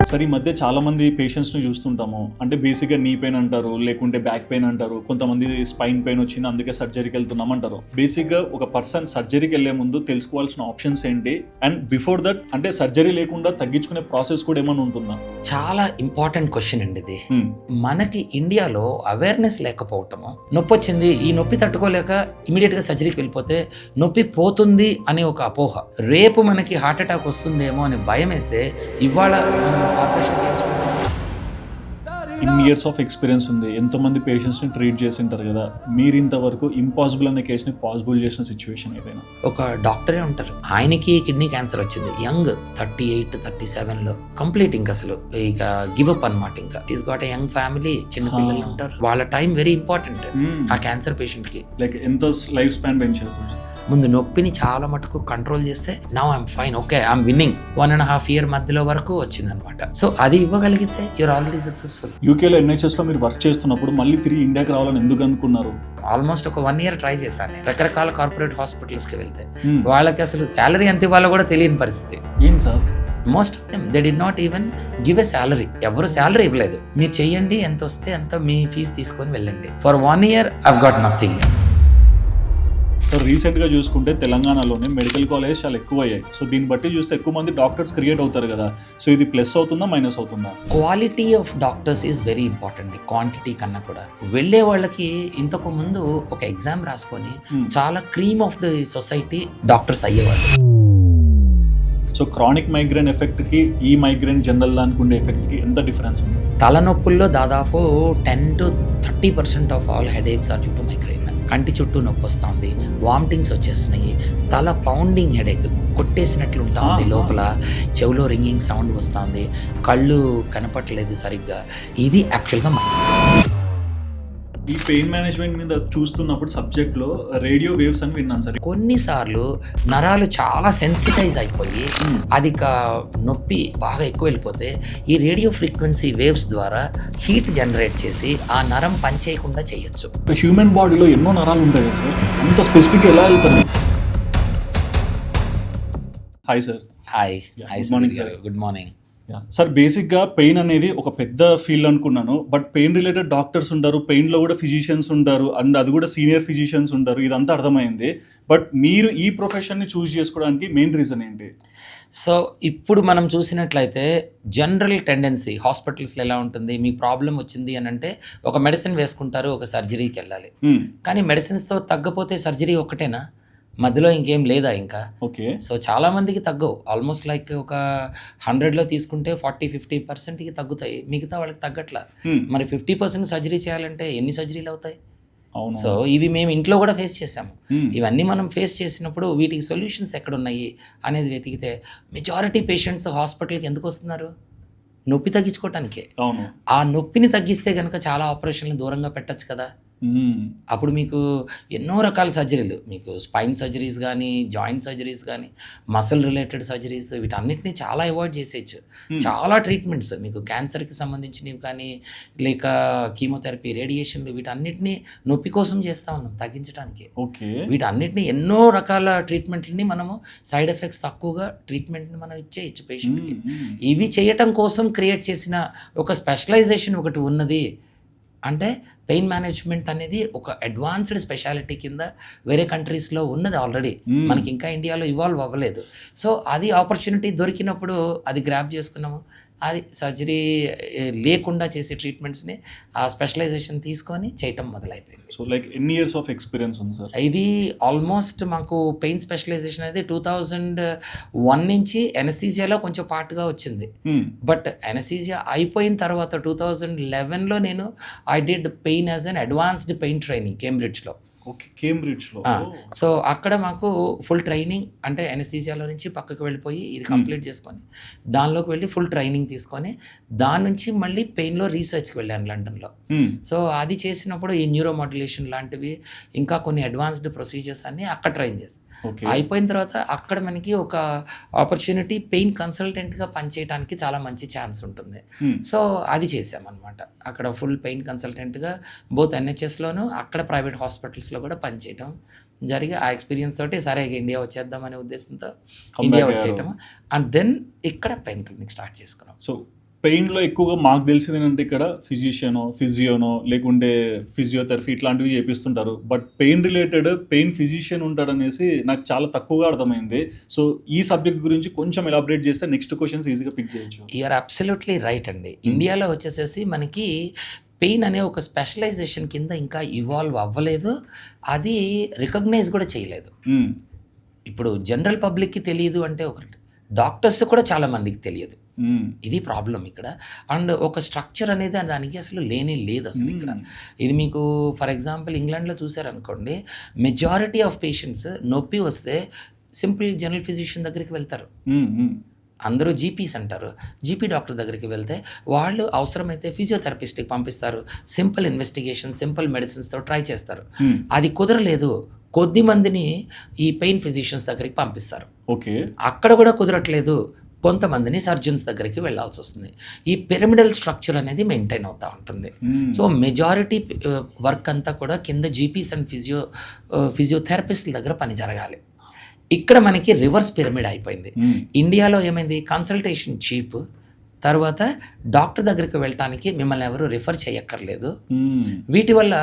Sir ఈ మధ్య చాలా మంది పేషెంట్స్ని చూస్తుంటాము. అంటే బేసిక్గా నీ పెయిన్ అంటారు, లేకుంటే బ్యాక్ పెయిన్ అంటారు, కొంతమంది స్పైన్ పెయిన్ వచ్చింది అందుకే సర్జరీకి వెళ్తున్నాం అంటారు. బేసిక్గా ఒక పర్సన్ సర్జరీకి వెళ్లే ముందు తెలుసుకోవాల్సిన ఆప్షన్స్ ఏంటి, అండ్ బిఫోర్ దట్ అంటే సర్జరీ లేకుండా తగ్గించుకునే ప్రాసెస్ కూడా ఏమైనా ఉంటుందా? చాలా ఇంపార్టెంట్ క్వశ్చన్ అండి ఇది. మనకి ఇండియాలో అవేర్నెస్ లేకపోవటము, నొప్పి వచ్చింది ఈ నొప్పి తట్టుకోలేక ఇమీడియట్ గా సర్జరీకి వెళ్ళిపోతే నొప్పి పోతుంది అనే ఒక అపోహ, రేపు మనకి హార్ట్ అటాక్ వస్తుందేమో అని భయం వేస్తే ఇవాళ మనం ఆపరేషన్ చేయించుకుంటాం. ఇన్ని ఇయర్స్ ఆఫ్ ఎక్స్పీరియన్స్ ఉంది, ఎంతోమంది పేషెంట్స్ని ట్రీట్ చేసి ఉంటారు కదా, మీరు ఇంతవరకు ఇంపాసిబుల్ అనే కేసుని పాసిబుల్ చేసిన సిచ్యువేషన్ ఏదైనా? ఒక డాక్టరే ఉంటారు, ఆయనకి కిడ్నీ క్యాన్సర్ వచ్చింది, యంగ్ 38, 37లో కంప్లీట్ ఇంకా అసలు ఇక గివప్ అనమాట. ఇంకా is got a young family, చిన్న పిల్లలు ఉంటారు, వాళ్ళ టైం వెరీ ఇంపార్టెంట్ ఆ క్యాన్సర్ పేషెంట్ కి. లైక్ ఎంత లైఫ్ స్పాన్ పెంచారు? ముందు నొప్పిని చాలా మటుకు కంట్రోల్ చేస్తే now I'm fine, okay I'm winnowing, 1.5 year మధ్యలో వరకు వచ్చిందనమాట. సో అది ఇవ్వగలిగితే యూర్ ఆల్రెడీ సక్సెస్ఫుల్. యూకేలో NHS లో మీరు వర్క్ చేస్తున్నప్పుడు మళ్ళీ తిరిగి ఇండియాకి రావాలని ఎందుకు అనుకున్నారు? ఆల్మోస్ట్ ఒక 1 year ట్రై చేశాను రకరకాల కార్పొరేట్ హాస్పిటల్స్కి వెళ్తే. వాళ్ళకి అసలు శాలరీ ఎంత ఇవ్వాలో కూడా తెలియని పరిస్థితి. ఏం sir? Most of them they did not even give a salary. ఎవరు శాలరీ ఇవ్వలేదు, మీరు చెయ్యండి ఎంత వస్తే అంత మీ ఫీజు తీసుకొని వెళ్ళండి. For 1 year I've got nothing. So రీసెంట్గా చూసుకుంటే తెలంగాణలోనే మెడికల్ కాలేజ్ చాలా ఎక్కువ అయ్యాయి. సో దీన్ని బట్టి చూస్తే ఎక్కువ మంది డాక్టర్స్ క్రియేట్ అవుతారు కదా, సో ఇది ప్లస్ అవుతుందా మైనస్ అవుతుందా? Quality of doctors is very important, quantity కన్నా కూడా. వెళ్ళే వాళ్ళకి ఇంతకు ముందు ఒక ఎగ్జామ్ రాసుకొని చాలా cream of the society doctors అయ్యేవాళ్ళు. సో క్రానిక్ మైగ్రేన్ ఎఫెక్ట్కి ఈ మైగ్రేన్ జనరల్ దానికి ఉండే ఎఫెక్ట్కి ఎంత డిఫరెన్స్ ఉంది? తలనొప్పుల్లో దాదాపు 10 to 30% of all headaches are due to migraine. కంటి చుట్టూ నొప్పి వస్తుంది, వామిటింగ్స్ వచ్చేస్తున్నాయి, తల పౌండింగ్ హెడేక్, కొట్టేసినట్లు ఉంటుంది లోపల, చెవులో రింగింగ్ సౌండ్ వస్తుంది, కళ్ళు కనపట్టలేదు సరిగ్గా. ఇది యాక్చువల్గా ఈ పెయిన్ మేనేజ్మెంట్ మీద చూస్తున్నప్పుడు సబ్జెక్ట్లో రేడియో వేవ్స్ అని విన్నాను సార్. కొన్నిసార్లు నరాలు చాలా సెన్సిటైజ్ అయిపోయి అది నొప్పి బాగా ఎక్కువ వెళ్ళిపోతే ఈ రేడియో ఫ్రీక్వెన్సీ వేవ్స్ ద్వారా హీట్ జనరేట్ చేసి ఆ నరం పనిచేయకుండా చేయొచ్చు. హ్యూమన్ బాడీలో ఎన్నో నరాలు ఉంటాయి కదా సార్, అంత స్పెసిఫిక్ ఎలా వెళ్తారు? Hi sir. Hi. Good morning sir. Good morning sir. బేసిక్గా పెయిన్ అనేది ఒక పెద్ద ఫీల్డ్ అనుకున్నాను, బట్ పెయిన్ రిలేటెడ్ డాక్టర్స్ ఉంటారు, పెయిన్లో కూడా ఫిజిషియన్స్ ఉంటారు, అండ్ అది కూడా సీనియర్ ఫిజిషియన్స్ ఉంటారు, ఇదంతా అర్థమైంది. బట్ మీరు ఈ ప్రొఫెషన్ని చూస్ చేసుకోవడానికి మెయిన్ రీజన్ ఏంటి? సో ఇప్పుడు మనం చూసినట్లయితే జనరల్ టెండెన్సీ హాస్పిటల్స్లో ఎలా ఉంటుంది, మీకు ప్రాబ్లం వచ్చింది అని అంటే ఒక మెడిసిన్ వేసుకుంటారు, ఒక సర్జరీకి వెళ్ళాలి. కానీ మెడిసిన్స్తో తగ్గపోతే సర్జరీ ఒక్కటేనా, మధ్యలో ఇంకేం లేదా ఇంకా? ఓకే. సో చాలా మందికి తగ్గవు, ఆల్మోస్ట్ లైక్ ఒక 100లో తీసుకుంటే 40-50%కి తగ్గుతాయి, మిగతా వాళ్ళకి తగ్గట్లా. మరి 50% సర్జరీ చేయాలంటే ఎన్ని సర్జరీలు అవుతాయి? సో ఇవి మేము ఇంట్లో కూడా ఫేస్ చేసాము. ఇవన్నీ మనం ఫేస్ చేసినప్పుడు వీటికి సొల్యూషన్స్ ఎక్కడున్నాయి అనేది వెతికితే మెజారిటీ పేషెంట్స్ హాస్పిటల్కి ఎందుకు వస్తున్నారు? నొప్పి తగ్గించుకోవటానికే. ఆ నొప్పిని తగ్గిస్తే కనుక చాలా ఆపరేషన్లు దూరంగా పెట్టచ్చు కదా. అప్పుడు మీకు ఎన్నో రకాల సర్జరీలు, మీకు స్పైన్ సర్జరీస్ కానీ, జాయింట్ సర్జరీస్ కానీ, మసిల్ రిలేటెడ్ సర్జరీస్, వీటన్నిటిని చాలా అవాయిడ్ చేసేయచ్చు. చాలా ట్రీట్మెంట్స్ మీకు క్యాన్సర్కి సంబంధించినవి కానీ, లేక కీమోథెరపీ, రేడియేషన్లు, వీటన్నిటిని నొప్పి కోసం చేస్తూ ఉన్నాం తగ్గించడానికి. వీటన్నిటిని ఎన్నో రకాల ట్రీట్మెంట్లని మనము సైడ్ ఎఫెక్ట్స్ తక్కువగా ట్రీట్మెంట్ని మనం ఇచ్చేయచ్చు పేషెంట్కి. ఇవి చేయటం కోసం క్రియేట్ చేసిన ఒక స్పెషలైజేషన్ ఒకటి ఉన్నది. అంటే పెయిన్ మేనేజ్మెంట్ అనేది ఒక అడ్వాన్స్డ్ స్పెషాలిటీ కింద వేరే కంట్రీస్లో ఉన్నది ఆల్రెడీ, మనకి ఇంకా ఇండియాలో ఇవాల్వ్ అవ్వలేదు. సో అది ఆపర్చునిటీ దొరికినప్పుడు అది గ్రాప్ చేసుకున్నాము. అది సర్జరీ లేకుండా చేసే ట్రీట్మెంట్స్ని ఆ స్పెషలైజేషన్ తీసుకొని చేయటం మొదలైపోయింది. సో లైక్ ఎన్ని ఇయర్స్ ఆఫ్ ఎక్స్పీరియన్స్ ఉంది సార్? ఇది ఆల్మోస్ట్ మాకు పెయిన్ స్పెషలైజేషన్ అనేది 2001 నుంచి ఎనస్థీజియాలో కొంచెం పార్ట్గా వచ్చింది. బట్ ఎనస్థీజియా అయిపోయిన తర్వాత 2011లో నేను I did pain as an advanced pain training కేంబ్రిడ్జ్లో. ఓకే, కేంబ్రిడ్జ్లో. సో అక్కడ మాకు ఫుల్ ట్రైనింగ్, అంటే ఎనస్థీజియాలో నుంచి పక్కకు వెళ్ళిపోయి ఇది కంప్లీట్ చేసుకొని దానిలోకి వెళ్ళి ఫుల్ ట్రైనింగ్ తీసుకొని దాని నుంచి మళ్ళీ పెయిన్లో రీసెర్చ్కి వెళ్ళాను లండన్లో. సో అది చేసినప్పుడు ఈ న్యూరో మాడ్యులేషన్ లాంటివి ఇంకా కొన్ని అడ్వాన్స్డ్ ప్రొసీజర్స్ అన్ని అక్కడ ట్రైన్ చేస్తాను. అయిపోయిన తర్వాత అక్కడ మనకి ఒక ఆపర్చునిటీ పెయిన్ కన్సల్టెంట్గా పనిచేయడానికి చాలా మంచి ఛాన్స్ ఉంటుంది. సో అది చేసామన్నమాట. అక్కడ ఫుల్ పెయిన్ కన్సల్టెంట్గా బోత్ NHSలోను అక్కడ ప్రైవేట్ హాస్పిటల్స్లో కూడా పనిచేయటం జరిగి ఆ ఎక్స్పీరియన్స్ తోటి సరే ఇండియా వచ్చేద్దాం అనే ఉద్దేశంతో ఇండియా వచ్చేయటం, అండ్ దెన్ ఇక్కడ పెయిన్ క్లినిక్ స్టార్ట్ చేసుకున్నాం. సో పెయిన్లో ఎక్కువగా మాకు తెలిసింది ఏంటంటే ఇక్కడ ఫిజియోనో లేకుంటే ఫిజియోథెరపీ ఇట్లాంటివి చేపిస్తుంటారు. బట్ పెయిన్ రిలేటెడ్ ఫిజిషియన్ ఉంటాడనేసి నాకు చాలా తక్కువగా అర్థమైంది. సో ఈ సబ్జెక్ట్ గురించి కొంచెం ఎలాబరేట్ చేస్తే నెక్స్ట్ క్వశ్చన్స్ ఈజీగా పిక్ చేయొచ్చు. యూఆర్ అబ్సల్యూట్లీ రైట్ అండి. ఇండియాలో వచ్చేసేసి మనకి పెయిన్ అనే ఒక స్పెషలైజేషన్ కింద ఇంకా ఇవాల్వ్ అవ్వలేదు, అది రికగ్నైజ్ కూడా చేయలేదు. ఇప్పుడు జనరల్ పబ్లిక్కి తెలియదు అంటే ఒకటి, డాక్టర్స్ కూడా చాలా మందికి తెలియదు. ఇది ప్రాబ్లం ఇక్కడ. అండ్ ఒక స్ట్రక్చర్ అనేది దానికి అసలు లేనే లేదు అసలు ఇక్కడ. ఇది మీకు ఫర్ ఎగ్జాంపుల్ ఇంగ్లాండ్లో చూసారనుకోండి, మెజారిటీ ఆఫ్ పేషెంట్స్ నొప్పి వస్తే సింపుల్ జనరల్ ఫిజిషియన్ దగ్గరికి వెళ్తారు. అందరూ జీపీస్ అంటారు. జీపీ డాక్టర్ దగ్గరికి వెళ్తే వాళ్ళు అవసరమైతే ఫిజియోథెరపిస్ట్కి పంపిస్తారు. సింపుల్ ఇన్వెస్టిగేషన్, సింపుల్ మెడిసిన్స్తో ట్రై చేస్తారు. అది కుదరలేదు, కొద్ది మందిని ఈ పెయిన్ ఫిజిషియన్స్ దగ్గరికి పంపిస్తారు. ఓకే, అక్కడ కూడా కుదరట్లేదు, కొంతమందిని సర్జన్స్ దగ్గరికి వెళ్ళాల్సి వస్తుంది. ఈ పిరమిడల్ స్ట్రక్చర్ అనేది మెయింటైన్ అవుతూ ఉంటుంది. సో మెజారిటీ వర్క్ అంతా కూడా కింద జీపీస్ అండ్ ఫిజియోథెరపిస్ట్ల దగ్గర పని జరగాలి. ఇక్కడ మనకి రివర్స్ పిరమిడ్ అయిపోయింది. ఇండియాలో ఏమైంది, కన్సల్టేషన్ చీప్, తర్వాత డాక్టర్ దగ్గరికి వెళ్ళటానికి మిమ్మల్ని ఎవరు రిఫర్ చేయక్కర్లేదు. వీటి వల్ల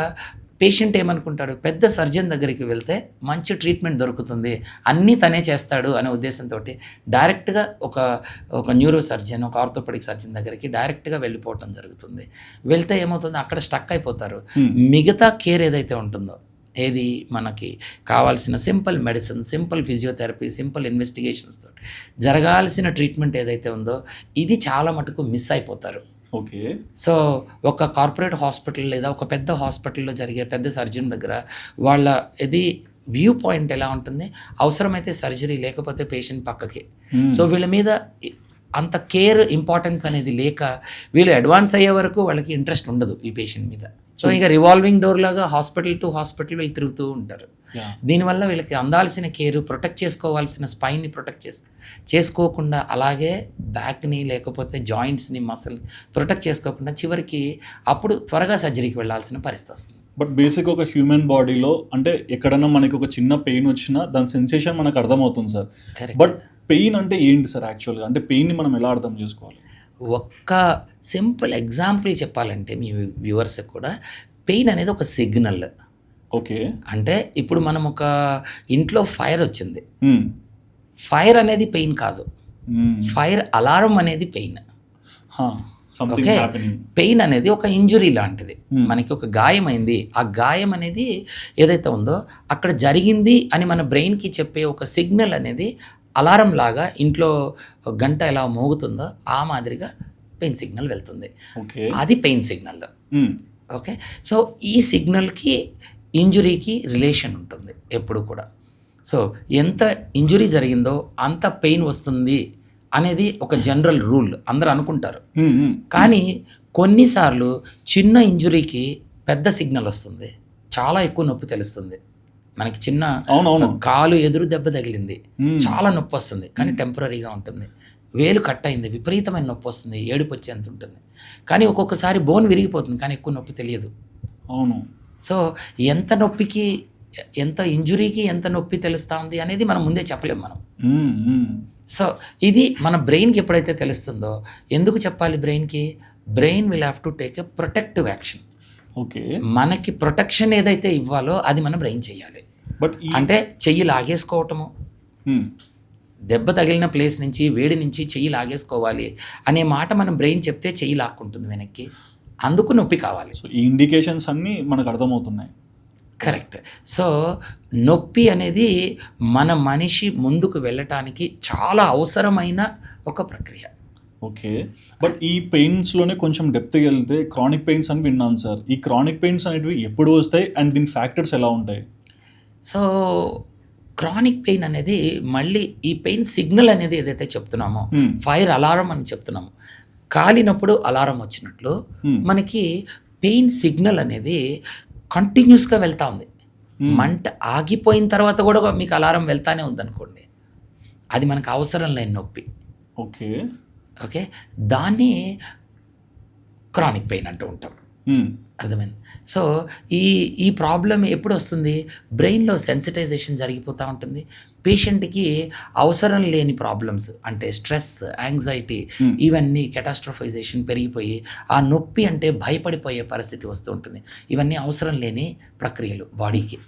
పేషెంట్ ఏమనుకుంటాడు, పెద్ద సర్జన్ దగ్గరికి వెళ్తే మంచి ట్రీట్మెంట్ దొరుకుతుంది, అన్నీ తనే చేస్తాడు అనే ఉద్దేశంతో డైరెక్ట్గా ఒక న్యూరో సర్జన్, ఒక ఆర్థోపెడిక్ సర్జన్ దగ్గరికి డైరెక్ట్గా వెళ్ళిపోవటం జరుగుతుంది. వెళ్తే ఏమవుతుంది, అక్కడ స్టక్ అయిపోతారు. మిగతా కేర్ ఏదైతే ఉంటుందో, ఏది మనకి కావాల్సిన simple medicine, simple physiotherapy, simple ఇన్వెస్టిగేషన్స్తో జరగాల్సిన ట్రీట్మెంట్ ఏదైతే ఉందో ఇది చాలా మటుకు మిస్ అయిపోతారు. ఓకే, సో ఒక కార్పొరేట్ హాస్పిటల్ లేదా ఒక పెద్ద హాస్పిటల్లో జరిగే పెద్ద సర్జన్ దగ్గర వాళ్ళ ఇది వ్యూ పాయింట్ ఎలా ఉంటుంది, అవసరమైతే సర్జరీ, లేకపోతే పేషెంట్ పక్కకి. సో వీళ్ళ మీద అంత కేర్, ఇంపార్టెన్స్ అనేది లేక వీళ్ళు అడ్వాన్స్ అయ్యే వరకు వాళ్ళకి ఇంట్రెస్ట్ ఉండదు ఈ పేషెంట్ మీద. సో ఇక రివాల్వింగ్ డోర్ లాగా హాస్పిటల్ టు హాస్పిటల్ వీళ్ళు తిరుగుతూ ఉంటారు. దీనివల్ల వీళ్ళకి అందాల్సిన కేర్, ప్రొటెక్ట్ చేసుకోవాల్సిన స్పైన్ని ప్రొటెక్ట్ చేసుకోకుండా, అలాగే బ్యాక్ని లేకపోతే జాయింట్స్ని, మసిల్ని ప్రొటెక్ట్ చేసుకోకుండా చివరికి అప్పుడు త్వరగా సర్జరీకి వెళ్ళాల్సిన పరిస్థితి వస్తుంది. బట్ బేసిక్ ఒక హ్యూమన్ బాడీలో అంటే ఎక్కడన్నా మనకి ఒక చిన్న పెయిన్ వచ్చినా దాని సెన్సేషన్ మనకు అర్థమవుతుంది సార్. బట్ పెయిన్ అంటే ఏంటి సార్ యాక్చువల్గా, అంటే పెయిన్ని మనం ఎలా అర్థం చేసుకోవాలి? ఒక్క సింపుల్ ఎగ్జాంపుల్ చెప్పాలంటే మీ వ్యూవర్స్కి కూడా, పెయిన్ అనేది ఒక సిగ్నల్. ఓకే, అంటే ఇప్పుడు మనం ఒక ఇంట్లో ఫైర్ వచ్చింది, ఫైర్ అనేది పెయిన్ కాదు, ఫైర్ అలారం అనేది పెయిన్. ఓకే, పెయిన్ అనేది ఒక ఇంజురీ లాంటిది. మనకి ఒక గాయమైంది, ఆ గాయం అనేది ఏదైతే ఉందో అక్కడ జరిగింది అని మన బ్రెయిన్కి చెప్పే ఒక సిగ్నల్ అనేది అలారం లాగా ఇంట్లో గంట ఎలా మోగుతుందో ఆ మాదిరిగా పెయిన్ సిగ్నల్ వెళ్తుంది. అది పెయిన్ సిగ్నల్. ఓకే, సో ఈ సిగ్నల్కి ఇంజురీకి రిలేషన్ ఉంటుంది ఎప్పుడు కూడా. సో ఎంత ఇంజురీ జరిగిందో అంత పెయిన్ వస్తుంది అనేది ఒక జనరల్ రూల్, అందరూ అనుకుంటారు. కానీ కొన్నిసార్లు చిన్న ఇంజురీకి పెద్ద సిగ్నల్ వస్తుంది, చాలా ఎక్కువ నొప్పి తెలుస్తుంది. మనకి చిన్న కాలు ఎదురు దెబ్బ తగిలింది, చాలా నొప్పి వస్తుంది, కానీ టెంపరీగా ఉంటుంది. వేలు కట్ అయింది, విపరీతమైన నొప్పి వస్తుంది, ఏడుపు వచ్చేంత ఉంటుంది. కానీ ఒక్కొక్కసారి బోన్ విరిగిపోతుంది, కానీ ఎక్కువ నొప్పి తెలియదు. అవును. సో ఎంత నొప్పికి, ఎంత ఇంజురీకి ఎంత నొప్పి తెలుస్తూ ఉంది అనేది మనం ముందే చెప్పలేము మనం. సో ఇది మన బ్రెయిన్కి ఎప్పుడైతే తెలుస్తుందో, ఎందుకు చెప్పాలి బ్రెయిన్కి, brain will have to take a protective action. Okay, మనకి ప్రొటెక్షన్ ఏదైతే ఇవ్వాలో అది మన బ్రెయిన్ చేయాలి. బట్ అంటే చెయ్యి లాగేసుకోవటము, దెబ్బ తగిలిన ప్లేస్ నుంచి, వేడి నుంచి చెయ్యి లాగేసుకోవాలి అనే మాట మన బ్రెయిన్ చెప్తే చెయ్యి లాక్కుంటుంది వెనక్కి, అందుకు నొప్పి కావాలి. సో ఈ ఇండికేషన్స్ అన్నీ మనకు అర్థమవుతున్నాయి. కరెక్ట్. సో నొప్పి అనేది మన మనిషి ముందుకు వెళ్ళటానికి చాలా అవసరమైన ఒక ప్రక్రియ. ఓకే, బట్ ఈ పెయిన్స్లోనే కొంచెం డెప్త్కి వెళ్తే క్రానిక్ పెయిన్స్ అని విన్నాను సార్. ఈ క్రానిక్ పెయిన్స్ అనేటివి ఎప్పుడు వస్తాయి అండ్ దీని ఫ్యాక్టర్స్ ఎలా ఉంటాయి? సో క్రానిక్ పెయిన్ అనేది మళ్ళీ ఈ పెయిన్ సిగ్నల్ అనేది ఏదైతే చెప్తున్నామో, ఫైర్ అలారం అని చెప్తున్నాము, కాలినప్పుడు అలారం వచ్చినట్లు మనకి పెయిన్ సిగ్నల్ అనేది కంటిన్యూస్గా వెళ్తూ ఉంది. మంట ఆగిపోయిన తర్వాత కూడా మీకు అలారం వెళ్తానే ఉందనుకోండి, అది మనకు అవసరం లేని నొప్పి. ఓకే ఓకే, దాన్ని క్రానిక్ పెయిన్ అంటూ ఉంటాం. అర్థమైంది. సో ఈ ప్రాబ్లం ఎప్పుడు వస్తుంది, బ్రెయిన్లో సెన్సిటైజేషన్ జరిగిపోతూ ఉంటుంది, పేషెంట్కి అవసరం లేని ప్రాబ్లమ్స్ అంటే స్ట్రెస్, యాంగ్జైటీ ఇవన్నీ కెటాస్ట్రోఫైజేషన్ పెరిగిపోయి ఆ నొప్పి అంటే భయపడిపోయే పరిస్థితి వస్తూ ఉంటుంది. ఇవన్నీ అవసరం లేని ప్రక్రియలు బాడీకి.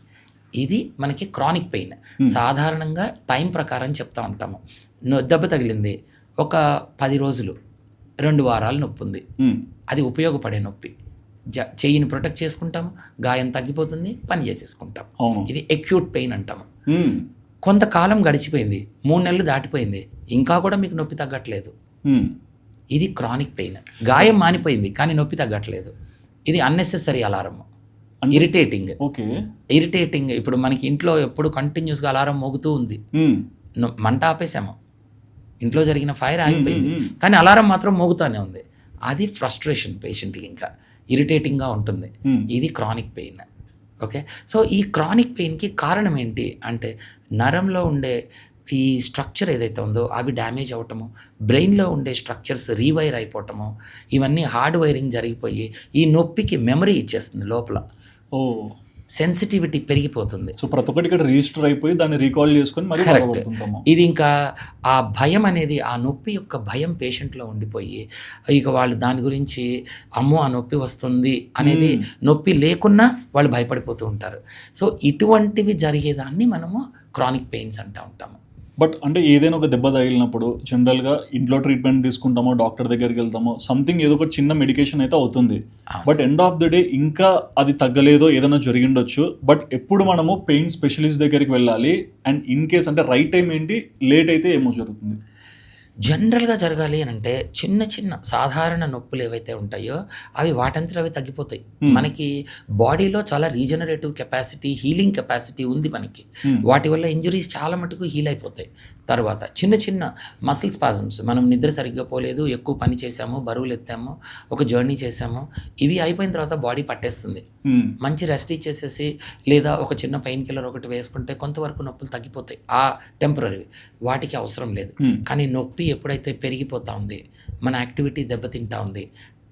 ఇది మనకి క్రానిక్ పెయిన్. సాధారణంగా టైం ప్రకారం చెప్తా ఉంటాము. దెబ్బ తగిలింది, ఒక 10 రోజులు 2 వారాలు నొప్పి ఉంది, అది ఉపయోగపడే నొప్పి. చెయ్యిని ప్రొటెక్ట్ చేసుకుంటాము, గాయం తగ్గిపోతుంది, పని చేసేసుకుంటాం. ఇది అక్యూట్ పెయిన్ అంటాము. కొంతకాలం గడిచిపోయింది, 3 నెలలు దాటిపోయింది, ఇంకా కూడా మీకు నొప్పి తగ్గట్లేదు, ఇది క్రానిక్ పెయిన్. గాయం మానిపోయింది కానీ నొప్పి తగ్గట్లేదు, ఇది అన్నెసెసరీ అలారం, ఇరిటేటింగ్. ఇప్పుడు మనకి ఇంట్లో ఎప్పుడు కంటిన్యూస్గా అలారం మోగుతూ ఉంది, మంట ఆపేసాము, ఇంట్లో జరిగిన ఫైర్ ఆగిపోయింది కానీ అలారం మాత్రం మోగుతూనే ఉంది, అది ఫ్రస్ట్రేషన్, పేషెంట్కి ఇంకా ఇరిటేటింగ్గా ఉంటుంది. ఇది క్రానిక్ పెయిన్. ఓకే, సో ఈ క్రానిక్ పెయిన్కి కారణం ఏంటి అంటే నరంలో ఉండే ఈ స్ట్రక్చర్ ఏదైతే ఉందో అవి డ్యామేజ్ అవ్వటము, బ్రెయిన్లో ఉండే స్ట్రక్చర్స్ రీవైర్ అయిపోవటము, ఇవన్నీ హార్డ్ వైరింగ్ జరిగిపోయి ఈ నొప్పికి మెమరీ ఇచ్చేస్తుంది లోపల, సెన్సిటివిటీ పెరిగిపోతుంది. సో ప్రతి ఒక్కటి ఇక్కడ రిజిస్టర్ అయిపోయి దాన్ని రీకాల్ చేసుకొని మరి కరెక్ట్. ఇది ఇంకా ఆ భయం అనేది, ఆ నొప్పి యొక్క భయం పేషెంట్లో ఉండిపోయి ఇక వాళ్ళు దాని గురించి అమ్మో ఆ నొప్పి వస్తుంది అనేది, నొప్పి లేకున్నా వాళ్ళు భయపడిపోతూ ఉంటారు. సో ఇటువంటివి జరిగేదాన్ని మనము క్రానిక్ పెయిన్స్ అంటూ ఉంటాము. బట్ అంటే ఏదైనా ఒక దెబ్బ తగిలినప్పుడు జనరల్గా ఇంట్లో ట్రీట్మెంట్ తీసుకుంటామో, డాక్టర్ దగ్గరికి వెళ్తామో, సంథింగ్ ఏదో ఒక చిన్న మెడికేషన్ అయితే అవుతుంది. But end of the day ఇంకా అది తగ్గలేదో ఏదైనా జరిగిండొచ్చు. బట్ ఎప్పుడు మనము పెయిన్ స్పెషలిస్ట్ దగ్గరికి వెళ్ళాలి, అండ్ ఇన్ కేస్ అంటే రైట్ టైం ఏంటి, లేట్ అయితే ఏమో జరుగుతుంది? జనరల్గా జరగాలి అని అంటే చిన్న చిన్న సాధారణ నొప్పులు ఏవైతే ఉంటాయో అవి వాటంతట అవి తగ్గిపోతాయి. మనకి బాడీలో చాలా రీజనరేటివ్ కెపాసిటీ, హీలింగ్ కెపాసిటీ ఉంది మనకి. వాటి వల్ల ఇంజరీస్ చాలా మటుకు హీల్ అయిపోతాయి. తర్వాత చిన్న చిన్న మసిల్ స్పాజమ్స్, మనం నిద్ర సరిగ్గా పోలేదు, ఎక్కువ పని చేసాము, బరువులు ఎత్తాము, ఒక జర్నీ చేసాము, ఇవి అయిపోయిన తర్వాత బాడీ పట్టేస్తుంది. మంచి రెస్ట్ ఇచ్చేసేసి లేదా ఒక చిన్న పెయిన్ కిల్లర్ ఒకటి వేసుకుంటే కొంతవరకు నొప్పులు తగ్గిపోతాయి, ఆ టెంపరీ, వాటికి అవసరం లేదు. కానీ నొప్పి ఎప్పుడైతే పెరిగిపోతూ ఉంది, మన యాక్టివిటీ దెబ్బతింటా ఉంది,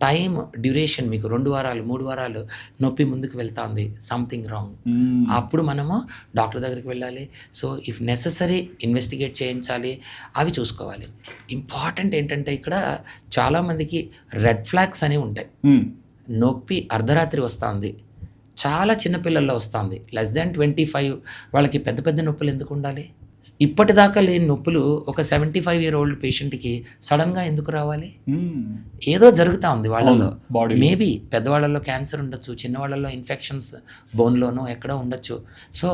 టైం డ్యూరేషన్ మీకు 2 వారాలు 3 వారాలు నొప్పి ముందుకు వెళ్తా ఉంది, సంథింగ్ రాంగ్. అప్పుడు మనము డాక్టర్ దగ్గరికి వెళ్ళాలి. సో ఇఫ్ నెససరీ ఇన్వెస్టిగేట్ చేయించాలి, అవి చూసుకోవాలి. ఇంపార్టెంట్ ఏంటంటే ఇక్కడ చాలామందికి రెడ్ ఫ్లాగ్స్ అనేవి ఉంటాయి. నొప్పి అర్ధరాత్రి వస్తుంది, చాలా చిన్నపిల్లల్లో వస్తుంది, లెస్ దాన్ 25, వాళ్ళకి పెద్ద పెద్ద నొప్పులు ఎందుకు ఉండాలి? ఇప్పటిదాకా లేని నొప్పులు ఒక 75-year-old పేషెంట్కి సడన్గా ఎందుకు రావాలి? ఏదో జరుగుతూ ఉంది వాళ్ళలో. మేబీ పెద్దవాళ్ళలో క్యాన్సర్ ఉండొచ్చు, చిన్నవాళ్ళలో ఇన్ఫెక్షన్స్ బోన్లోనో ఎక్కడో ఉండొచ్చు. సో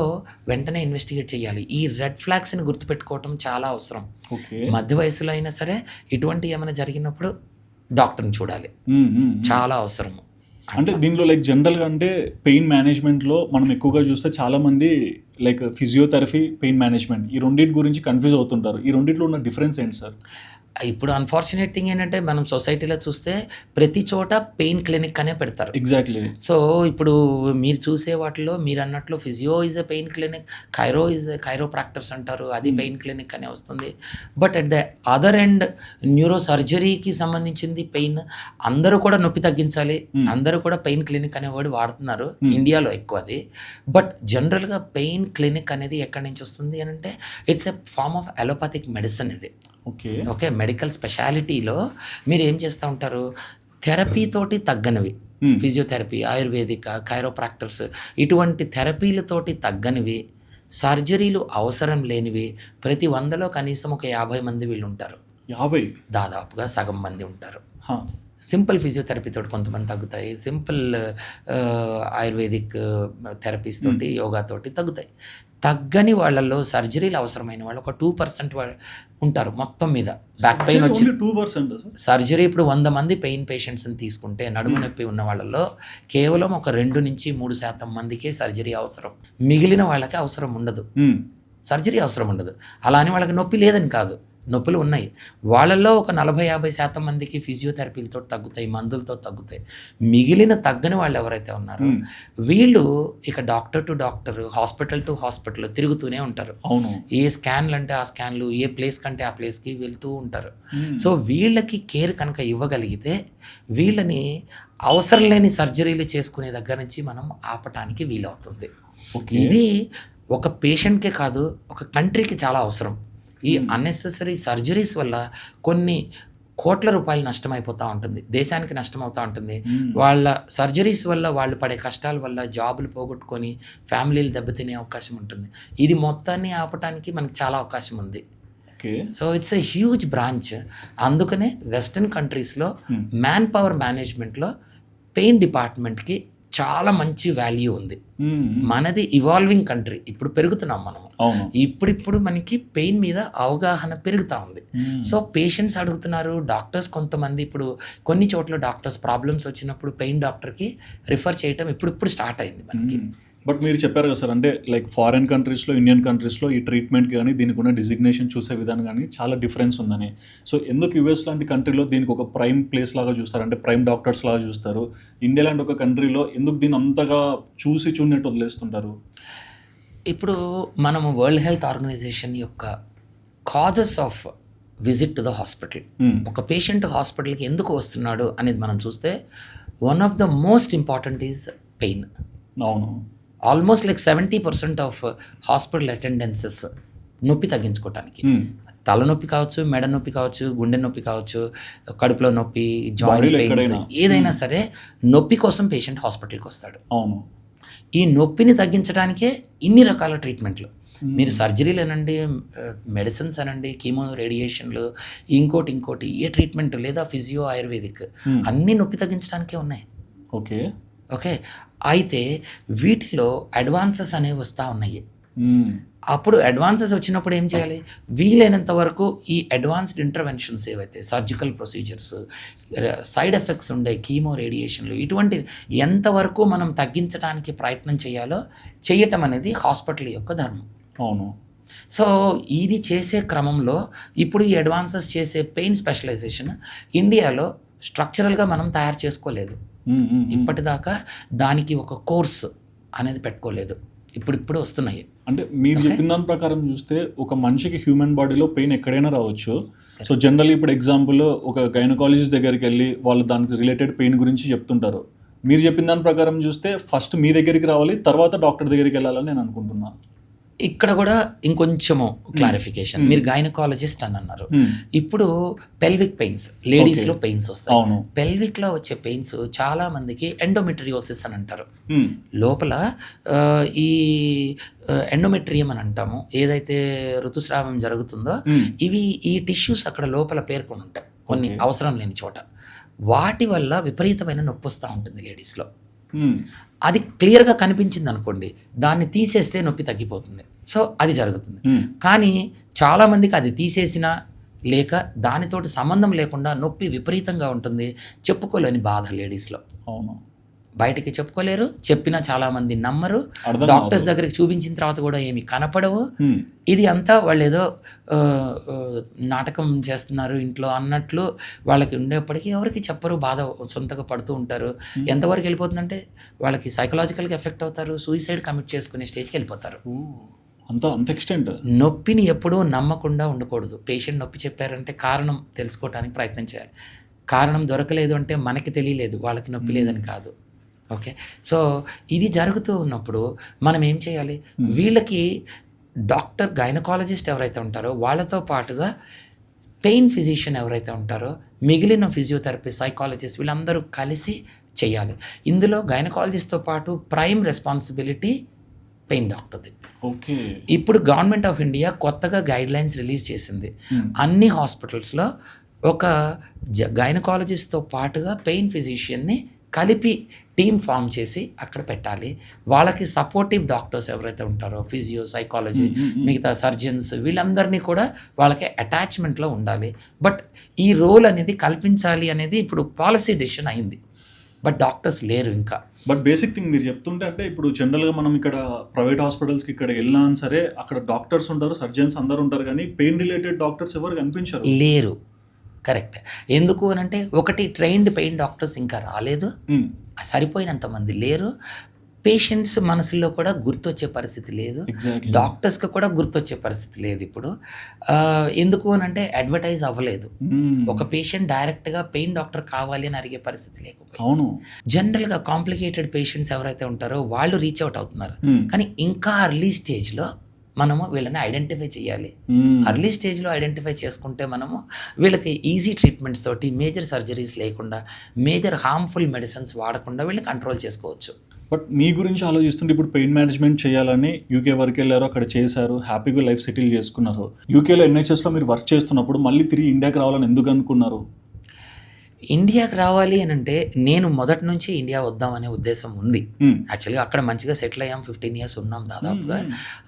వెంటనే ఇన్వెస్టిగేట్ చేయాలి. ఈ రెడ్ ఫ్లాగ్స్ని గుర్తుపెట్టుకోవటం చాలా అవసరం. మధ్య వయసులో అయినా సరే ఇటువంటి ఏమైనా జరిగినప్పుడు డాక్టర్ని చూడాలి, చాలా అవసరము. అంటే దీనిలో లైక్ జనరల్గా అంటే పెయిన్ మేనేజ్మెంట్లో మనం ఎక్కువగా చూస్తే చాలామంది లైక్ ఫిజియోథెరపీ, పెయిన్ మేనేజ్మెంట్, ఈ రెండింటి గురించి కన్ఫ్యూజ్ అవుతుంటారు. ఈ రెండింటిలో ఉన్న డిఫరెన్స్ ఏంటి సార్? ఇప్పుడు అన్ఫార్చునేట్ థింగ్ ఏంటంటే మనం సొసైటీలో చూస్తే ప్రతి చోట పెయిన్ క్లినిక్ అనే పెడతారు. ఎగ్జాక్ట్లీ. సో ఇప్పుడు మీరు చూసే వాటిలో మీరు అన్నట్లు physio is a pain clinic, chiropractors అంటారు, అది పెయిన్ క్లినిక్ అనే వస్తుంది. But at the other end neuro సర్జరీకి సంబంధించింది పెయిన్, అందరూ కూడా నొప్పి తగ్గించాలి, అందరూ కూడా పెయిన్ క్లినిక్ అనే వర్డ్ వాడుతున్నారు ఇండియాలో ఎక్కువ అది. బట్ జనరల్గా పెయిన్ క్లినిక్ అనేది ఎక్కడి నుంచి వస్తుంది అని అంటే it's a form of allopathic medicine ఇది. ఓకే, మెడికల్ స్పెషాలిటీలో మీరు ఏం చేస్తూ ఉంటారు, థెరపీ తోటి తగ్గనివి, ఫిజియోథెరపీ, ఆయుర్వేదిక, కైరోప్రాక్టర్స్, ఇటువంటి థెరపీలతోటి తగ్గనివి, సర్జరీలు అవసరం లేనివి ప్రతి 100లో కనీసం ఒక 50 మంది వీళ్ళు ఉంటారు. 50? దాదాపుగా సగం మంది ఉంటారు. సింపుల్ ఫిజియోథెరపీ తోటి కొంతమంది తగ్గుతాయి, సింపుల్ ఆయుర్వేదిక్ థెరపీస్ తోటి, యోగా తోటి తగ్గుతాయి. తగ్గని వాళ్ళల్లో సర్జరీలు అవసరమైన వాళ్ళు ఒక 2% ఉంటారు మొత్తం మీద. బ్యాక్ పెయిన్ వచ్చి 2% సర్జరీ, ఇప్పుడు 100 మంది పెయిన్ పేషెంట్స్ని తీసుకుంటే నడుము నొప్పి ఉన్న వాళ్ళలో కేవలం ఒక 2 నుంచి 3% మందికే సర్జరీ అవసరం, మిగిలిన వాళ్ళకి అవసరం ఉండదు, సర్జరీ అవసరం ఉండదు. అలా అని వాళ్ళకి నొప్పి లేదని కాదు, నొప్పులు ఉన్నాయి. వాళ్ళల్లో ఒక 40-50% మందికి ఫిజియోథెరపీలతో తగ్గుతాయి, మందులతో తగ్గుతాయి. మిగిలిన తగ్గని వాళ్ళు ఎవరైతే ఉన్నారో వీళ్ళు ఇక doctor to doctor, hospital to hospital తిరుగుతూనే ఉంటారు. ఏ స్కాన్లు అంటే ఆ స్కాన్లు, ఏ ప్లేస్ కంటే ఆ ప్లేస్కి వెళ్తూ ఉంటారు. సో వీళ్ళకి కేర్ కనుక ఇవ్వగలిగితే వీళ్ళని అవసరం లేని సర్జరీలు చేసుకునే దగ్గర నుంచి మనం ఆపటానికి వీలవుతుంది. ఇది ఒక పేషెంట్కే కాదు, ఒక కంట్రీకి చాలా అవసరం. ఈ అన్నెసెసరీ సర్జరీస్ వల్ల కొన్ని కోట్ల రూపాయలు నష్టమైపోతూ ఉంటుంది, దేశానికి నష్టం అవుతూ ఉంటుంది. వాళ్ళ సర్జరీస్ వల్ల వాళ్ళు పడే కష్టాల వల్ల జాబులు పోగొట్టుకొని ఫ్యామిలీలు దెబ్బతినే అవకాశం ఉంటుంది. ఇది మొత్తాన్ని ఆపటానికి మనకు చాలా అవకాశం ఉంది. So it's a huge branch. అందుకనే వెస్టర్న్ కంట్రీస్లో మ్యాన్ పవర్ మేనేజ్మెంట్లో పెయిన్ డిపార్ట్మెంట్కి చాలా మంచి వాల్యూ ఉంది. మనది ఇవాల్వింగ్ కంట్రీ, ఇప్పుడు పెరుగుతున్నాం మనం. ఇప్పుడు మనకి పెయిన్ మీద అవగాహన పెరుగుతూ ఉంది. సో పేషెంట్స్ అడుగుతున్నారు, డాక్టర్స్ కొంతమంది ఇప్పుడు కొన్ని చోట్ల డాక్టర్స్ ప్రాబ్లమ్స్ వచ్చినప్పుడు పెయిన్ డాక్టర్కి రిఫర్ చేయటం ఇప్పుడు స్టార్ట్ అయింది మనకి. బట్ మీరు చెప్పారు కదా సార్, అంటే లైక్ ఫారెన్ కంట్రీస్లో, ఇండియన్ కంట్రీస్లో ఈ ట్రీట్మెంట్ కానీ దీనికి ఉన్న డిజిగ్నేషన్ చూసే విధానం కానీ చాలా డిఫరెన్స్ ఉందని. సో ఎందుకు యూఎస్ లాంటి కంట్రీలో దీనికి ఒక ప్రైమ్ ప్లేస్ లాగా చూస్తారు, అంటే ప్రైమ్ డాక్టర్స్ లాగా చూస్తారు, ఇండియా లాంటి ఒక కంట్రీలో ఎందుకు దీన్ని అంతగా చూడనట్టు వదిలేస్తుంటారు? ఇప్పుడు మనము వరల్డ్ హెల్త్ ఆర్గనైజేషన్ యొక్క causes of visit to the hospital, ఒక పేషెంట్ హాస్పిటల్కి ఎందుకు వస్తున్నాడు అనేది మనం చూస్తే one of the most important is pain. అవును, almost like 70% of hospital attendances నొప్పి తగ్గించుకోవటానికి. తలనొప్పి కావచ్చు, మెడ నొప్పి కావచ్చు, గుండె నొప్పి కావచ్చు, కడుపులో నొప్పి, జాయింట్ పెయిన్స్, ఏదైనా సరే నొప్పి కోసం పేషెంట్ హాస్పిటల్కి వస్తాడు. అవును, ఈ నొప్పిని తగ్గించడానికే ఇన్ని రకాల ట్రీట్మెంట్లు. మీరు సర్జరీలు అనండి, మెడిసిన్స్ అనండి, కీమో రేడియేషన్లు, ఇంకోటి ఏ ట్రీట్మెంట్ లేదా ఫిజియో, ఆయుర్వేదిక్, అన్నీ నొప్పి తగ్గించడానికే ఉన్నాయి. ఓకే అయితే వీటిలో అడ్వాన్సెస్ అనేవి వస్తూ ఉన్నాయి. అప్పుడు అడ్వాన్సెస్ వచ్చినప్పుడు ఏం చేయాలి? వీలైనంత వరకు ఈ అడ్వాన్స్డ్ ఇంటర్వెన్షన్స్ ఏవైతే సర్జికల్ ప్రొసీజర్స్, సైడ్ ఎఫెక్ట్స్ ఉండే కీమో రేడియేషన్లు, ఇటువంటి ఎంతవరకు మనం తగ్గించడానికి ప్రయత్నం చేయాలో చేయటం అనేది హాస్పిటల్ యొక్క ధర్మం. అవును. సో ఇది చేసే క్రమంలో ఇప్పుడు ఈ అడ్వాన్సెస్ చేసే పెయిన్ స్పెషలైజేషన్ ఇండియాలో స్ట్రక్చరల్గా మనం తయారు చేసుకోలేదు. ఇప్పటిదాకా దానికి ఒక కోర్స్ అనేది పెట్టుకోలేదు. ఇప్పుడు వస్తున్నాయి. అంటే మీరు చెప్పిన దాని ప్రకారం చూస్తే ఒక మనిషికి హ్యూమన్ బాడీలో పెయిన్ ఎక్కడైనా రావచ్చు. సో జనరల్లీ ఇప్పుడు ఎగ్జాంపుల్ ఒక గైనకాలజిస్ట్ దగ్గరికి వెళ్ళి వాళ్ళు దానికి రిలేటెడ్ పెయిన్ గురించి చెప్తుంటారు. మీరు చెప్పిన దాని ప్రకారం చూస్తే ఫస్ట్ మీ దగ్గరికి రావాలి, తర్వాత డాక్టర్ దగ్గరికి వెళ్ళాలని నేను అనుకుంటున్నాను. ఇక్కడ కూడా ఇంకొంచెము క్లారిఫికేషన్, మీరు గైనకాలజిస్ట్ అని అన్నారు. ఇప్పుడు పెల్విక్ పెయిన్స్, లేడీస్లో పెయిన్స్ వస్తాయి. పెల్విక్లో వచ్చే పెయిన్స్ చాలా మందికి ఎండోమెట్రియోసిస్ అని అంటారు. లోపల ఈ ఎండోమెట్రియం అని అంటాము, ఏదైతే ఋతుస్రావం జరుగుతుందో ఇవి ఈ టిష్యూస్ అక్కడ లోపల పేర్కొని ఉంటాయి కొన్ని అవసరం లేని చోట. వాటి వల్ల విపరీతమైన నొప్పి వస్తూ ఉంటుంది లేడీస్లో. అది క్లియర్గా కనిపించింది అనుకోండి, దాన్ని తీసేస్తే నొప్పి తగ్గిపోతుంది. సో అది జరుగుతుంది. కానీ చాలామందికి అది తీసేసినా లేక దానితోటి సంబంధం లేకుండా నొప్పి విపరీతంగా ఉంటుంది, చెప్పుకోలేని బాధ లేడీస్లో. అవును, బయటికి చెప్పుకోలేరు, చెప్పినా చాలామంది నమ్మరు, డాక్టర్స్ దగ్గరికి చూపించిన తర్వాత కూడా ఏమి కనపడవు. ఇది అంతా వాళ్ళు ఏదో నాటకం చేస్తున్నారు ఇంట్లో అన్నట్లు వాళ్ళకి ఉండేప్పటికీ ఎవరికి చెప్పరు, బాధ సొంతగా పడుతూ ఉంటారు. ఎంతవరకు వెళ్ళిపోతుందంటే వాళ్ళకి సైకలాజికల్గా ఎఫెక్ట్ అవుతారు, సూసైడ్ కమిట్ చేసుకునే స్టేజ్కి వెళ్ళిపోతారు. అంత ఎక్స్టెంట్. నొప్పిని ఎప్పుడూ నమ్మకుండా ఉండకూడదు. పేషెంట్ నొప్పి చెప్పారంటే కారణం తెలుసుకోవడానికి ప్రయత్నం చేయాలి. కారణం దొరకలేదు అంటే మనకి తెలియలేదు, వాళ్ళకి నొప్పి లేదని కాదు. ఓకే, సో ఇది జరుగుతూ ఉన్నప్పుడు మనం ఏం చేయాలి? వీళ్ళకి డాక్టర్, గైనకాలజిస్ట్ ఎవరైతే ఉంటారో వాళ్ళతో పాటుగా పెయిన్ ఫిజిషియన్ ఎవరైతే ఉంటారో, మిగిలిన ఫిజియోథెరపిస్ట్, సైకాలజిస్ట్, వీళ్ళందరూ కలిసి చేయాలి. ఇందులో గైనకాలజిస్ట్తో పాటు ప్రైమ్ రెస్పాన్సిబిలిటీ పెయిన్ డాక్టర్ది. ఓకే, ఇప్పుడు గవర్నమెంట్ ఆఫ్ ఇండియా కొత్తగా గైడ్ లైన్స్ రిలీజ్ చేసింది. అన్ని హాస్పిటల్స్లో ఒక గైనకాలజిస్ట్తో పాటుగా పెయిన్ ఫిజిషియన్ని కలిపి టీమ్ ఫామ్ చేసి అక్కడ పెట్టాలి. వాళ్ళకి సపోర్టివ్ డాక్టర్స్ ఎవరైతే ఉంటారో, ఫిజియో, సైకాలజీ, మిగతా సర్జన్స్, వీళ్ళందరినీ కూడా వాళ్ళకి అటాచ్మెంట్లో ఉండాలి. బట్ ఈ రోల్ అనేది కల్పించాలి అనేది ఇప్పుడు పాలసీ డెసిషన్ అయింది. బట్ డాక్టర్స్ లేరు ఇంకా. బట్ బేసిక్ థింగ్ మీరు చెప్తుంటే, అంటే ఇప్పుడు జనరల్గా మనం ఇక్కడ ప్రైవేట్ హాస్పిటల్స్కి ఇక్కడ వెళ్ళినా సరే అక్కడ డాక్టర్స్ ఉంటారు, సర్జన్స్ అందరు ఉంటారు, కానీ పెయిన్ రిలేటెడ్ డాక్టర్స్ ఎవరు కనిపించారు, లేరు. కరెక్ట్. ఎందుకు అని అంటే ఒకటి ట్రైన్డ్ పెయిన్ డాక్టర్స్ ఇంకా రాలేదు, సరిపోయినంత మంది లేరు. పేషెంట్స్ మనసులో కూడా గుర్తొచ్చే పరిస్థితి లేదు, ఎగ్జాక్ట్లీ. డాక్టర్స్కి కూడా గుర్తొచ్చే పరిస్థితి లేదు ఇప్పుడు. ఎందుకు అని అంటే అడ్వర్టైజ్ అవ్వలేదు. ఒక పేషెంట్ డైరెక్ట్గా పెయిన్ డాక్టర్ కావాలి అని అడిగే పరిస్థితి లేకపోయింది. అవును. జనరల్గా కాంప్లికేటెడ్ పేషెంట్స్ ఎవరైతే ఉంటారో వాళ్ళు రీచ్ అవుట్ అవుతున్నారు. కానీ ఇంకా అర్లీ స్టేజ్లో మనము వీళ్ళని ఐడెంటిఫై చేయాలి. అర్లీ స్టేజ్లో ఐడెంటిఫై చేసుకుంటే మనము వీళ్ళకి ఈజీ ట్రీట్మెంట్స్ తోటి మేజర్ సర్జరీస్ లేకుండా, మేజర్ హార్మ్ఫుల్ మెడిసిన్స్ వాడకుండా వీళ్ళని కంట్రోల్ చేసుకోవచ్చు. బట్ మీ గురించి ఆలోచిస్తుంటే ఇప్పుడు పెయిన్ మేనేజ్మెంట్ చేయాలని యూకే వరకు వెళ్ళారు, అక్కడ చేశారు, హ్యాపీగా లైఫ్ సెటిల్ చేసుకున్నారు. యూకేలో ఎన్హెచ్ఎస్లో మీరు వర్క్ చేస్తున్నప్పుడు మళ్ళీ తిరిగి ఇండియాకి రావాలని ఎందుకు అనుకున్నారు? ఇండియాకి రావాలి అని అంటే నేను మొదటి నుంచి ఇండియా వద్దామనే ఉద్దేశం ఉంది. యాక్చువల్గా అక్కడ మంచిగా సెటిల్ అయ్యాం, 15 years ఉన్నాం దాదాపుగా.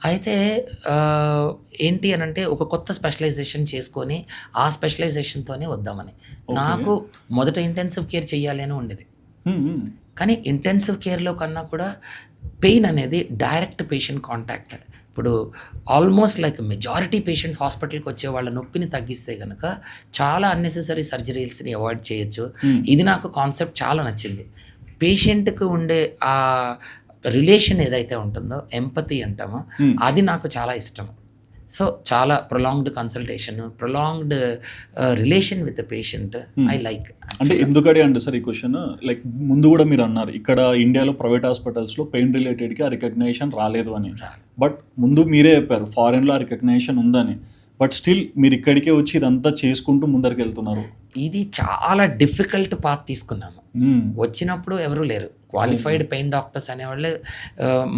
అయితే ఏంటి అని అంటే ఒక కొత్త స్పెషలైజేషన్ చేసుకొని ఆ స్పెషలైజేషన్తోనే వద్దామని. నాకు మొదట ఇంటెన్సివ్ కేర్ చేయాలి అని ఉండేది. కానీ ఇంటెన్సివ్ కేర్లో కన్నా కూడా పెయిన్ అనేది డైరెక్ట్ పేషెంట్ కాంటాక్ట్. ఇప్పుడు ఆల్మోస్ట్ లైక్ మెజారిటీ పేషెంట్స్ హాస్పిటల్కి వచ్చే వాళ్ళ నొప్పిని తగ్గిస్తే కనుక చాలా అన్నెసెసరీ సర్జరీస్ని అవాయిడ్ చేయొచ్చు. ఇది నాకు కాన్సెప్ట్ చాలా నచ్చింది. పేషెంట్కి ఉండే ఆ రిలేషన్ ఏదైతే ఉంటుందో, ఎంపతి అంటామో, అది నాకు చాలా ఇష్టం. సో చాలా prolonged consultation, prolonged relation with the patient I like. అంటే ఎందుకడి అంటే సార్ ఈ క్వశ్చన్, లైక్ ముందు కూడా మీరు అన్నారు ఇక్కడ ఇండియాలో ప్రైవేట్ హాస్పిటల్స్లో పెయిన్ రిలేటెడ్కి ఆ రికగ్నైజేషన్ రాలేదు అని. బట్ ముందు మీరే చెప్పారు ఫారెన్లో ఆ రికగ్నైజేషన్ ఉందని. బట్ స్టిల్ మీరు ఇక్కడికే వచ్చి ఇదంతా చేసుకుంటూ ముందరికి వెళ్తున్నారు. ఇది చాలా డిఫికల్ట్ పాత్ తీసుకున్నాము. వచ్చినప్పుడు ఎవరు లేరు క్వాలిఫైడ్ పెయిన్ డాక్టర్స్ అనేవాళ్ళు.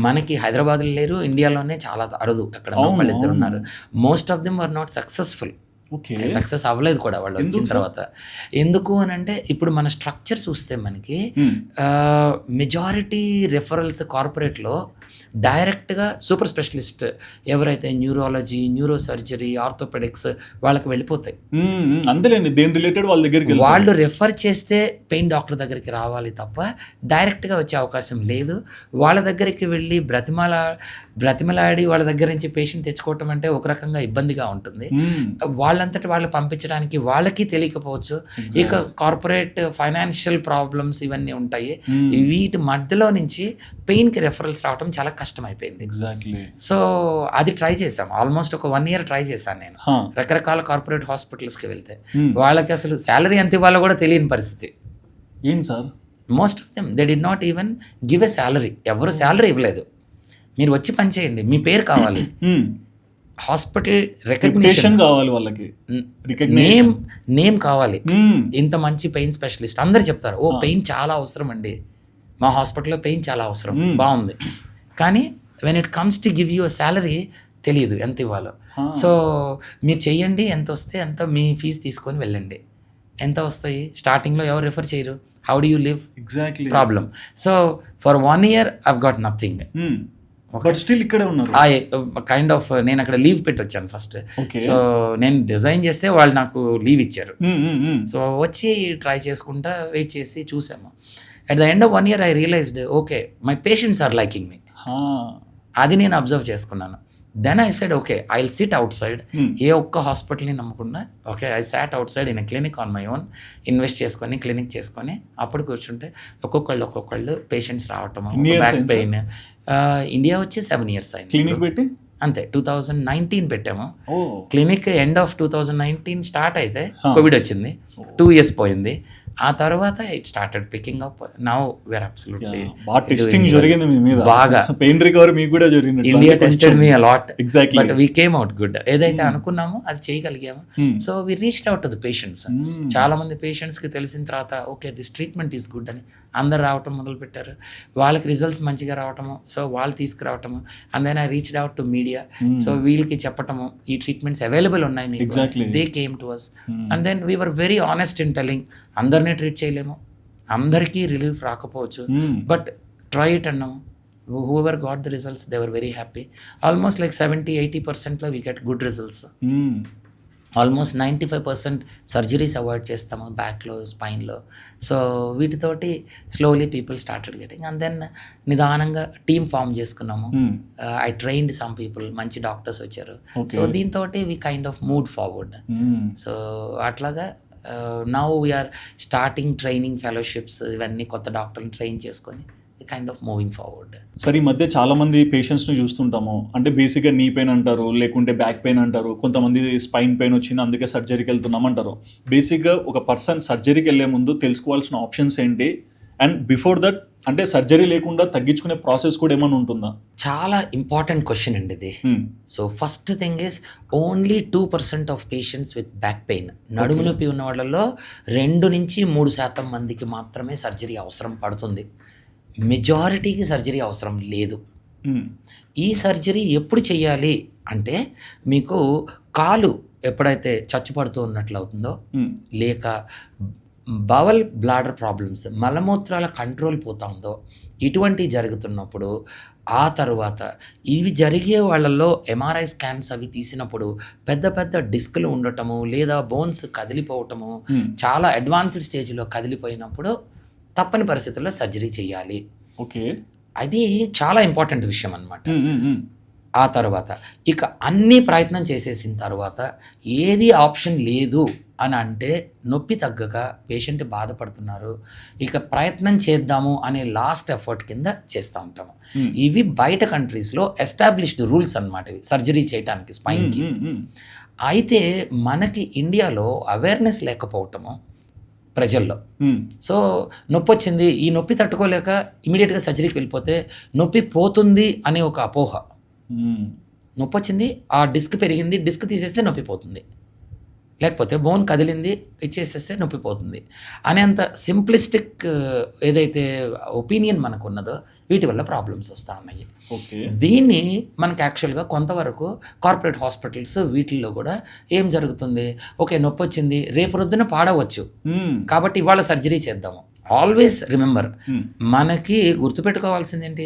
మనకి హైదరాబాద్లో లేరు, ఇండియాలోనే చాలా అరుదు. అక్కడ వాళ్ళు ఇద్దరు ఉన్నారు. Most of them are not successful. Success అవ్వలేదు కూడా వాళ్ళు వచ్చిన తర్వాత. ఎందుకు అని అంటే ఇప్పుడు మన స్ట్రక్చర్ చూస్తే మనకి మెజారిటీ రెఫరల్స్ కార్పొరేట్లో డైరెక్ట్గా సూపర్ స్పెషలిస్ట్ ఎవరైతే న్యూరాలజీ, న్యూరో సర్జరీ, ఆర్థోపెడిక్స్ వాళ్ళకి వెళ్ళిపోతాయి. అంతేలేండి, దేని రిలేటెడ్ వాళ్ళ దగ్గరికి వాళ్ళు రెఫర్ చేస్తే పెయిన్ డాక్టర్ దగ్గరికి రావాలి తప్ప డైరెక్ట్గా వచ్చే అవకాశం లేదు. వాళ్ళ దగ్గరికి వెళ్ళి బ్రతిమలాడి వాళ్ళ దగ్గర నుంచి పేషెంట్ తెచ్చుకోవటం అంటే ఒక రకంగా ఇబ్బందిగా ఉంటుంది. వాళ్ళంతటి వాళ్ళు పంపించడానికి వాళ్ళకి తెలియకపోవచ్చు. ఇక కార్పొరేట్ ఫైనాన్షియల్ ప్రాబ్లమ్స్ ఇవన్నీ ఉంటాయి. వీటి మధ్యలో నుంచి పెయిన్కి రెఫరల్స్ రావడం చాలా కష్టం అయిపోయింది. సో అది ట్రై చేసాం. ఆల్మోస్ట్ ఒక 1 year ట్రై చేశాను నేను రకరకాల కార్పొరేట్ హాస్పిటల్స్కి వెళ్తే. వాళ్ళకి అసలు శాలరీ ఎంత ఇవ్వాలో కూడా తెలియని పరిస్థితి. ఏం sir, most of them they did not even give a salary. ఎవరు శాలరీ ఇవ్వలేదు. మీరు వచ్చి పని చేయండి, మీ పేరు కావాలి, హాస్పిటల్ రికగ్నిషన్ కావాలి, వాళ్ళకి నేమ్ కావాలి. ఇంత మంచి పెయిన్ స్పెషలిస్ట్ అందరు చెప్తారు, ఓ పెయిన్ చాలా అవసరం అండి, మా హాస్పిటల్లో పెయిన్ చాలా అవసరం, బాగుంది. కానీ when it comes to give you a salary తెలియదు ఎంత ఇవ్వాలో. సో మీరు చెయ్యండి, ఎంత వస్తే అంత మీ ఫీజు తీసుకొని వెళ్ళండి. ఎంత వస్తాయి స్టార్టింగ్లో, ఎవరు రిఫర్ చేయరు. How do you live? Exactly problem. So for 1 year I've got nothing. But still ఇక్కడే ఉన్నారు. కైండ్ ఆఫ్ నేను అక్కడ లీవ్ పెట్టి వచ్చాను ఫస్ట్. సో నేను రిజైన్ చేస్తే వాళ్ళు నాకు లీవ్ ఇచ్చారు. సో వచ్చి ట్రై చేసుకుంటా వెయిట్ చేసి చూసాము. At the end of 1 year I realised okay my patients are liking me. అది నేను అబ్జర్వ్ చేసుకున్నాను. Then I said okay I will sit outside. ఏ ఒక్క హాస్పిటల్ని నమ్మకుండా okay I sat outside in clinic on my own. Invest చేసుకొని clinic చేసుకొని అప్పుడు కూర్చుంటే ఒక్కొక్కళ్ళు పేషెంట్స్ రావటము, బ్యాక్ పెయిన్. ఇండియా వచ్చి 7 years అయింది క్లినిక్ పెట్టి. అంతే 2019 పెట్టాము క్లినిక్. ఎండ్ ఆఫ్ 2019 స్టార్ట్ అయితే కోవిడ్ వచ్చింది, 2 years పోయింది. ఆ తర్వాత it started picking up. Now we're absolutely testing జరిగింది మీ మీద బాగా. పెయిన్ రికవరీ మీకు కూడా జరిగింది. India tested me a lot. Exactly. But we came out good. ఏదైతే అనుకున్నామో అది చేయగలిగాము. So we reached out to the patients. చాలా మంది పేషెంట్స్కి తెలిసిన తర్వాత okay this treatment is good అని అందరు రావటం మొదలు పెట్టారు. వాళ్ళకి రిజల్ట్స్ మంచిగా రావటము, సో వాళ్ళు తీసుకురావటము. And then I reached out to media. So వీళ్ళకి చెప్పటము ఈ ట్రీట్మెంట్స్ అవైలబుల్ ఉన్నాయి మీకు. They came to us and then we were very honest in telling. అందరినీ ట్రీట్ చేయలేము, అందరికీ రిలీఫ్ రాకపోవచ్చు, బట్ ట్రై ఇట్ అన్నాము. whoever got the results they were very happy. Almost like 70-80% we get good results. Almost 95% surgeries avoid చేస్తాము బ్యాక్లో, స్పైన్లో. So వీటితోటి slowly people started getting. And then నిదానంగా టీమ్ ఫామ్ చేసుకున్నాము. ఐ ట్రైన్డ్ సమ్ పీపుల్, మంచి doctors వచ్చారు. So దీంతో we kind of move forward. So అట్లాగా now we are starting training fellowships, ఇవన్నీ కొత్త డాక్టర్ని ట్రైన్ చేసుకొని kind of moving forward. Sir ఈ మధ్య చాలా మంది పేషెంట్స్ని చూస్తుంటాము. అంటే బేసిక్గా నీ పెయిన్ అంటారు, లేకుంటే బ్యాక్ పెయిన్ అంటారు, కొంతమంది స్పైన్ పెయిన్ వచ్చింది అందుకే సర్జరీకి వెళ్తున్నాం అంటారు. బేసిక్గా ఒక పర్సన్ సర్జరీకి వెళ్ళే ముందు తెలుసుకోవాల్సిన ఆప్షన్స్ ఏంటి, అండ్ బిఫోర్ దట్ అంటే సర్జరీ లేకుండా తగ్గించుకునే ప్రాసెస్ కూడా ఏమైనా ఉంటుందా? చాలా ఇంపార్టెంట్ క్వశ్చన్ అండి ఇది. So first thing is only 2% of patients with back pain, నడుము నొప్పి ఉన్న వాళ్ళలో 2-3% మందికి మాత్రమే సర్జరీ అవసరం పడుతుంది. మెజారిటీకి సర్జరీ అవసరం లేదు. ఈ సర్జరీ ఎప్పుడు చేయాలి అంటే, మీకు కాలు ఎప్పుడైతే చచ్చుపడుతూ ఉన్నట్లు అవుతుందో, లేక బవల్ బ్లాడర్ ప్రాబ్లమ్స్, మలమూత్రాల కంట్రోల్ పోతా ఉందో, ఇటువంటి జరుగుతున్నప్పుడు, ఆ తర్వాత ఇవి జరిగే వాళ్ళల్లో ఎంఆర్ఐ స్కాన్స్ అవి తీసినప్పుడు పెద్ద పెద్ద డిస్క్లు ఉండటము, లేదా బోన్స్ కదిలిపోవటము, చాలా అడ్వాన్స్డ్ స్టేజ్లో కదిలిపోయినప్పుడు తప్పని పరిస్థితుల్లో సర్జరీ చేయాలి. ఓకే, అది చాలా ఇంపార్టెంట్ విషయం అన్నమాట. ఆ తర్వాత ఇక అన్ని ప్రయత్నం చేసేసిన తర్వాత ఏది ఆప్షన్ లేదు అని అంటే, నొప్పి తగ్గక పేషెంట్ బాధపడుతున్నారు, ఇక ప్రయత్నం చేద్దాము అనే లాస్ట్ ఎఫర్ట్ కింద చేస్తూ ఉంటాము. ఇవి బయట కంట్రీస్లో ఎస్టాబ్లిష్డ్ రూల్స్ అన్నమాట, ఇవి సర్జరీ చేయడానికి స్పైన్కి. అయితే మనకి ఇండియాలో అవేర్నెస్ లేకపోవటము ప్రజల్లో. సో నొప్పి వచ్చింది, ఈ నొప్పి తట్టుకోలేక ఇమీడియట్గా సర్జరీకి వెళ్ళిపోతే నొప్పి పోతుంది అనే ఒక అపోహ. నొప్పి వచ్చింది, ఆ డిస్క్ పెరిగింది, డిస్క్ తీసేస్తే నొప్పి పోతుంది, లేకపోతే బోన్ కదిలింది ఇచ్చేసేస్తే నొప్పి పోతుంది అనేంత సింప్లిస్టిక్ ఏదైతే ఒపీనియన్ మనకు ఉన్నదో, వీటి వల్ల ప్రాబ్లమ్స్ వస్తూ ఉన్నాయి. దీన్ని మనకు యాక్చువల్గా కొంతవరకు కార్పొరేట్ హాస్పిటల్స్ వీటిల్లో కూడా ఏం జరుగుతుంది, ఓకే నొప్పి వచ్చింది, రేపు రొద్దున పాడవచ్చు కాబట్టి ఇవాళ సర్జరీ చేద్దాము. ఆల్వేస్ రిమెంబర్, మనకి గుర్తుపెట్టుకోవాల్సింది ఏంటి,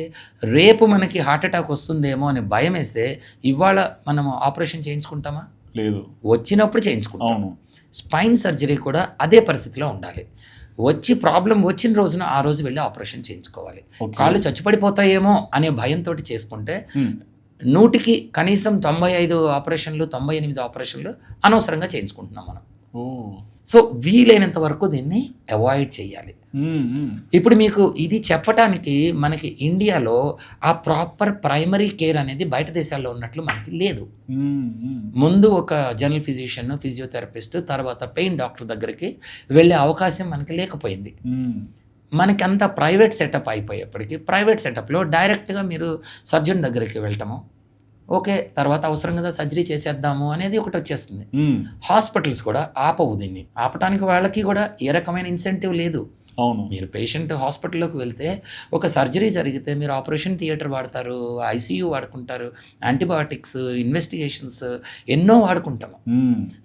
రేపు మనకి హార్ట్ అటాక్ వస్తుందేమో అని భయం వేస్తే ఇవాళ మనము ఆపరేషన్ చేయించుకుంటామా? లేదు. వచ్చినప్పుడు చేయించుకుంటాం. స్పైన్ సర్జరీ కూడా అదే పరిస్థితిలో ఉండాలి. ప్రాబ్లం వచ్చిన రోజున ఆ రోజు వెళ్ళి ఆపరేషన్ చేయించుకోవాలి. కాళ్ళు చచ్చుపడిపోతాయేమో అనే భయంతో చేసుకుంటే 100కి కనీసం 95 ఆపరేషన్లు 98 ఆపరేషన్లు అనవసరంగా చేయించుకుంటున్నాం మనం. సో వీలైనంత వరకు దీన్ని అవాయిడ్ చేయాలి. ఇప్పుడు మీకు ఇది చెప్పటానికి మనకి ఇండియాలో ఆ ప్రాపర్ ప్రైమరీ కేర్ అనేది బయట దేశాల్లో ఉన్నట్లు మనకి లేదు. ముందు ఒక జనరల్ ఫిజిషియన్, ఫిజియోథెరపిస్ట్, తర్వాత పెయిన్ డాక్టర్ దగ్గరికి వెళ్ళే అవకాశం మనకి లేకపోయింది. మనకి అంతా ప్రైవేట్ సెటప్ అయిపోయేప్పటికీ ప్రైవేట్ సెటప్లో డైరెక్ట్గా మీరు సర్జన్ దగ్గరికి వెళ్ళటము, ఓకే తర్వాత అవసరం కదా సర్జరీ చేసేద్దాము అనేది ఒకటి వచ్చేస్తుంది. హాస్పిటల్స్ కూడా ఆపవు దీన్ని. ఆపటానికి వాళ్ళకి కూడా ఏ రకమైన ఇన్సెంటివ్ లేదు. మీరు పేషెంట్ హాస్పిటల్లోకి వెళ్తే ఒక సర్జరీ జరిగితే మీరు ఆపరేషన్ థియేటర్ వాడతారు, ఐసీయూ వాడుకుంటారు, యాంటీబయాటిక్స్, ఇన్వెస్టిగేషన్స్ ఎన్నో వాడుకుంటాము.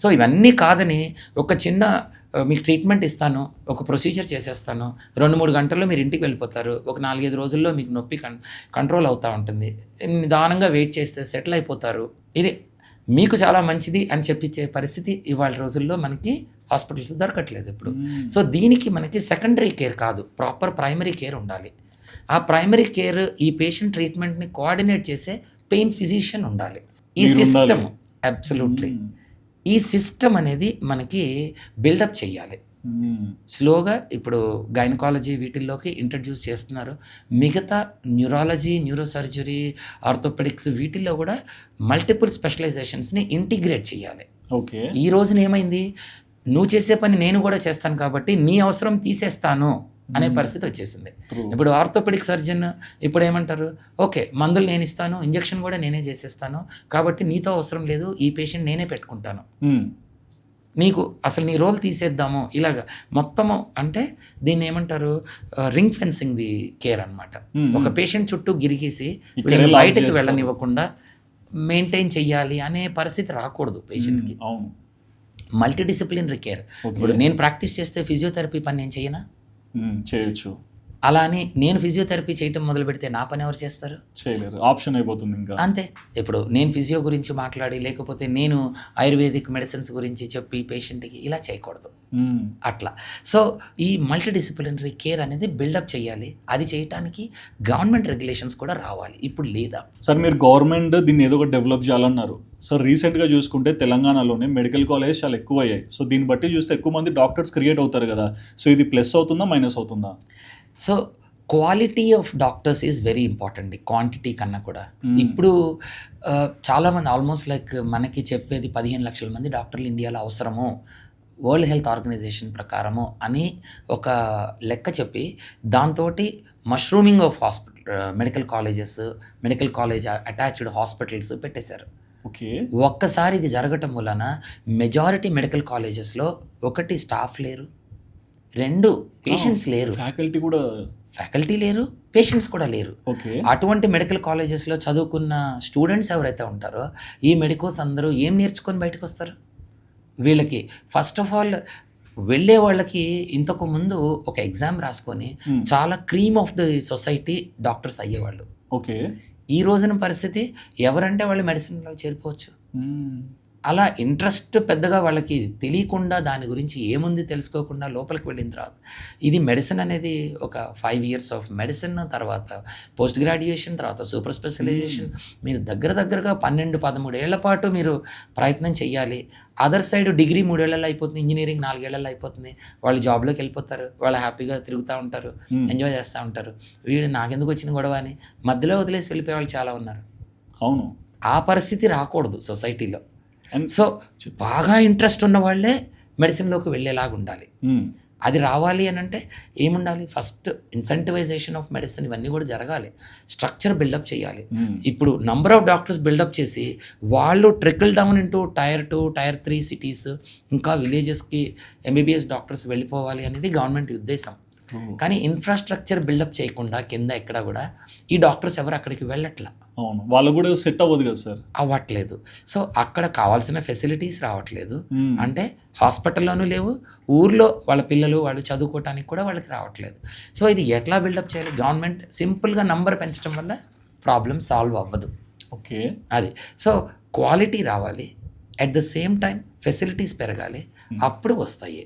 సో ఇవన్నీ కాదని ఒక చిన్న మీకు ట్రీట్మెంట్ ఇస్తాను, ఒక ప్రొసీజర్ చేసేస్తాను, 2-3 గంటల్లో మీరు ఇంటికి వెళ్ళిపోతారు, ఒక 4-5 రోజుల్లో మీకు నొప్పి కంట్రోల్ అవుతూ ఉంటుంది, నిదానంగా వెయిట్ చేస్తే సెటిల్ అయిపోతారు, ఇది మీకు చాలా మంచిది అని చెప్పించే పరిస్థితి ఇవాళ రోజుల్లో మనకి హాస్పిటల్స్ దొరకట్లేదు ఇప్పుడు. సో దీనికి మనకి సెకండరీ కేర్ కాదు, ప్రాపర్ ప్రైమరీ కేర్ ఉండాలి. ఆ ప్రైమరీ కేర్ ఈ పేషెంట్ ట్రీట్మెంట్ని కోఆర్డినేట్ చేసే పెయిన్ ఫిజిషియన్ ఉండాలి. ఈ సిస్టమ్ అబ్సల్యూట్లీ, ఈ సిస్టమ్ అనేది మనకి బిల్డప్ చేయాలి స్లోగా. ఇప్పుడు గైనకాలజీ వీటిల్లోకి ఇంట్రడ్యూస్ చేస్తున్నారు, మిగతా న్యూరాలజీ, న్యూరోసర్జరీ, ఆర్థోపెడిక్స్ వీటిల్లో కూడా మల్టిపుల్ స్పెషలైజేషన్స్ని ఇంటిగ్రేట్ చేయాలి. ఓకే, ఈ రోజున ఏమైంది, నువ్వు చేసే పని నేను కూడా చేస్తాను కాబట్టి నీ అవసరం తీసేస్తాను అనే పరిస్థితి వచ్చేసింది. ఇప్పుడు ఆర్థోపెడిక్ సర్జన్ ఇప్పుడు ఏమంటారు, ఓకే మందులు నేను ఇస్తాను, ఇంజెక్షన్ కూడా నేనే చేసేస్తాను కాబట్టి నీతో అవసరం లేదు, ఈ పేషెంట్ నేనే పెట్టుకుంటాను, నీకు అసలు నీ రోల్ తీసేద్దాము, ఇలాగా మొత్తము. అంటే దీన్ని ఏమంటారు, రింగ్ ఫెన్సింగ్ ది కేర్ అనమాట. ఒక పేషెంట్ చుట్టూ గిరిగేసి బయటకు వెళ్ళనివ్వకుండా మెయింటైన్ చెయ్యాలి అనే పరిస్థితి రాకూడదు పేషెంట్కి. Multi disciplinary care. ఇప్పుడు నేను ప్రాక్టీస్ చేస్తే ఫిజియోథెరపీ పని నేను చేయనా? చేయొచ్చు. అలా అని నేను ఫిజియోథెరపీ చేయటం మొదలు పెడితే నా పని ఎవరు చేస్తారు? చేయలేరు, ఆప్షన్ అయిపోతుంది ఇంకా. అంతే. ఇప్పుడు నేను ఫిజియో గురించి మాట్లాడి, లేకపోతే నేను ఆయుర్వేదిక్ మెడిసిన్స్ గురించి చెప్పి పేషెంట్కి ఇలా చేయకూడదు అట్లా. సో ఈ మల్టీ డిసిప్లినరీ కేర్ అనేది బిల్డప్ చేయాలి. అది చేయడానికి గవర్నమెంట్ రెగ్యులేషన్స్ కూడా రావాలి, ఇప్పుడు లేదా. సార్ మీరు గవర్నమెంట్ దీన్ని ఏదో ఒకటి డెవలప్ చేయాలన్నారు. సో రీసెంట్గా చూసుకుంటే తెలంగాణలోనే మెడికల్ కాలేజ్ చాలా ఎక్కువ అయ్యాయి. సో దీన్ని బట్టి చూస్తే ఎక్కువ మంది డాక్టర్స్ క్రియేట్ అవుతారు కదా. సో ఇది ప్లస్ అవుతుందా మైనస్ అవుతుందా? So quality of doctors is very important, quantity కన్నా కూడా. ఇప్పుడు చాలామంది ఆల్మోస్ట్ లైక్ మనకి చెప్పేది 15 లక్షల మంది డాక్టర్లు ఇండియాలో అవసరము వరల్డ్ హెల్త్ ఆర్గనైజేషన్ ప్రకారము అని ఒక లెక్క చెప్పి దాంతో mushrooming of medical college attached hospitals పెట్టేశారు. ఓకే. ఒక్కసారి ఇది జరగటం వలన మెజారిటీ మెడికల్ కాలేజెస్లో ఒకటి స్టాఫ్ లేరు, 2 పేషెంట్స్ లేరు, ఫ్యాకల్టీ లేరు, పేషెంట్స్ కూడా లేరు. ఓకే. అటువంటి మెడికల్ కాలేజెస్లో చదువుకున్న స్టూడెంట్స్ ఎవరైతే ఉంటారో ఈ మెడికోస్ అందరూ ఏం నేర్చుకొని బయటకు వస్తారు? వీళ్ళకి ఫస్ట్ ఆఫ్ ఆల్ వెళ్ళే వాళ్ళకి ఇంతకు ముందు ఒక ఎగ్జామ్ రాసుకొని చాలా cream of the society doctors అయ్యేవాళ్ళు. ఓకే. ఈ రోజున పరిస్థితి ఎవరంటే వాళ్ళు మెడిసిన్లో చేరిపోవచ్చు. అలా ఇంట్రెస్ట్ పెద్దగా వాళ్ళకి తెలియకుండా దాని గురించి ఏముంది తెలుసుకోకుండా లోపలికి వెళ్ళిన తర్వాత ఇది మెడిసిన్ అనేది ఒక 5 years ఆఫ్ మెడిసిన్, తర్వాత పోస్ట్ గ్రాడ్యుయేషన్, తర్వాత సూపర్ స్పెషలైజేషన్, మీరు దగ్గరగా 12-13 ఏళ్ల పాటు మీరు ప్రయత్నం చేయాలి. అదర్ సైడ్ డిగ్రీ 3 ఏళ్లలో అయిపోతుంది, ఇంజనీరింగ్ 4 ఏళ్లలో అయిపోతుంది. వాళ్ళు జాబ్లోకి వెళ్ళిపోతారు, వాళ్ళు హ్యాపీగా తిరుగుతూ ఉంటారు, ఎంజాయ్ చేస్తూ ఉంటారు. వీడు నాకెందుకు వచ్చిన గొడవ అని మధ్యలో వదిలేసి వెళ్ళిపోయే వాళ్ళు చాలా ఉన్నారు. అవును. ఆ పరిస్థితి రాకూడదు సొసైటీలో. సో బాగా ఇంట్రెస్ట్ ఉన్న వాళ్ళే మెడిసిన్లోకి వెళ్ళేలాగా ఉండాలి. అది రావాలి అని అంటే ఏముండాలి? ఫస్ట్ ఇన్సెంటివైజేషన్ ఆఫ్ మెడిసిన్, ఇవన్నీ కూడా జరగాలి. స్ట్రక్చర్ బిల్డప్ చేయాలి. ఇప్పుడు నంబర్ ఆఫ్ డాక్టర్స్ బిల్డప్ చేసి వాళ్ళు trickle down into Tier 2, Tier 3 cities, ఇంకా విలేజెస్కి MBBS డాక్టర్స్ వెళ్ళిపోవాలి అనేది గవర్నమెంట్ ఉద్దేశం. కానీ ఇన్ఫ్రాస్ట్రక్చర్ బిల్డప్ చేయకుండా కింద ఎక్కడ కూడా ఈ డాక్టర్స్ ఎవరు అక్కడికి వెళ్ళట్లా. అవును, వాళ్ళు కూడా సెట్ అవ్వదు కదా సార్. అవ్వట్లేదు. సో అక్కడ కావాల్సిన ఫెసిలిటీస్ రావట్లేదు. అంటే హాస్పిటల్లోనూ లేవు, ఊర్లో వాళ్ళ పిల్లలు వాళ్ళు చదువుకోవటానికి కూడా వాళ్ళకి రావట్లేదు. సో ఇది ఎట్లా బిల్డప్ చేయాలి? గవర్నమెంట్ సింపుల్గా నంబర్ పెంచడం వల్ల ప్రాబ్లం సాల్వ్ అవ్వదు. ఓకే. అది. సో క్వాలిటీ రావాలి, at the same time facilities పెరగాలి, అప్పుడు వస్తాయి.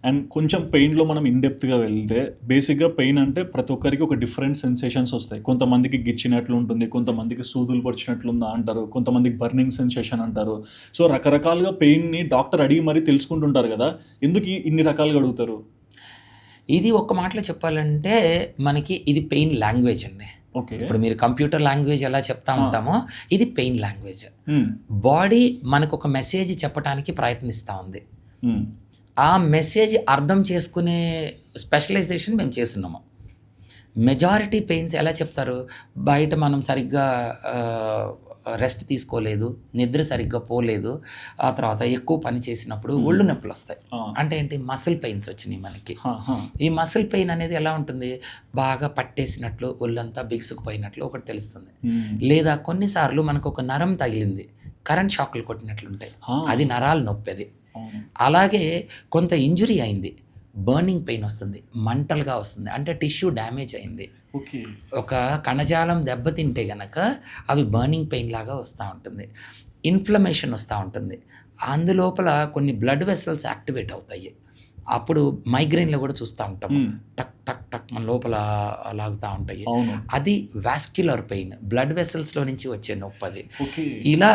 అండ్ కొంచెం పెయిన్లో మనం ఇన్డెప్త్గా వెళ్తే బేసిక్గా పెయిన్ అంటే ప్రతి ఒక్కరికి ఒక డిఫరెంట్ సెన్సేషన్స్ వస్తాయి. కొంతమందికి గిచ్చినట్లు ఉంటుంది, కొంతమందికి సూదులు పొడిచినట్లుందా అంటారు, కొంతమందికి బర్నింగ్ సెన్సేషన్ అంటారు. సో రకరకాలుగా పెయిన్ని డాక్టర్ అడిగి మరీ తెలుసుకుంటుంటారు కదా, ఎందుకు ఇన్ని రకాలుగా అడుగుతారు? ఇది ఒక మాటలో చెప్పాలంటే మనకి ఇది పెయిన్ లాంగ్వేజ్ అండి. ఓకే. ఇప్పుడు మీరు కంప్యూటర్ లాంగ్వేజ్ ఎలా చెప్తా ఉంటామో ఇది పెయిన్ లాంగ్వేజ్. బాడీ మనకు ఒక మెసేజ్ చెప్పడానికి ప్రయత్నిస్తూ ఉంది. ఆ మెసేజ్ అర్థం చేసుకునే స్పెషలైజేషన్ మేము చేస్తున్నాము. మెజారిటీ పెయిన్స్ ఎలా చెప్తారు? బయట మనం సరిగ్గా రెస్ట్ తీసుకోలేదు, నిద్ర సరిగ్గా పోలేదు, ఆ తర్వాత ఎక్కువ పని చేసినప్పుడు ఒళ్ళు నొప్పులు వస్తాయి. అంటే ఏంటి? మసిల్ పెయిన్స్ వచ్చినాయి మనకి. ఈ మసిల్ పెయిన్ అనేది ఎలా ఉంటుంది? బాగా పట్టేసినట్లు, ఒళ్ళంతా బిగుసుకుపోయినట్లు ఒకటి తెలుస్తుంది. లేదా కొన్నిసార్లు మనకు ఒక నరం తగిలింది, కరెంట్ షాక్లు కొట్టినట్లుంటాయి, అది నరాల నొప్పి. అది అలాగే కొంత ఇంజురీ అయింది, బర్నింగ్ పెయిన్ వస్తుంది, మంటలుగా వస్తుంది, అంటే టిష్యూ డ్యామేజ్ అయింది. ఒక కణజాలం దెబ్బతింటే గనక అవి బర్నింగ్ పెయిన్ లాగా వస్తూ ఉంటుంది, ఇన్ఫ్లమేషన్ వస్తూ ఉంటుంది. అందులోపల కొన్ని బ్లడ్ వెసల్స్ యాక్టివేట్ అవుతాయి. అప్పుడు మైగ్రేన్లో కూడా చూస్తూ ఉంటాం, టక్ టక్ టక్ మన లోపల లాగుతూ ఉంటాయి. అది వాస్క్యులర్ పెయిన్, బ్లడ్ వెసల్స్లో నుంచి వచ్చే నొప్పి అది. ఇలా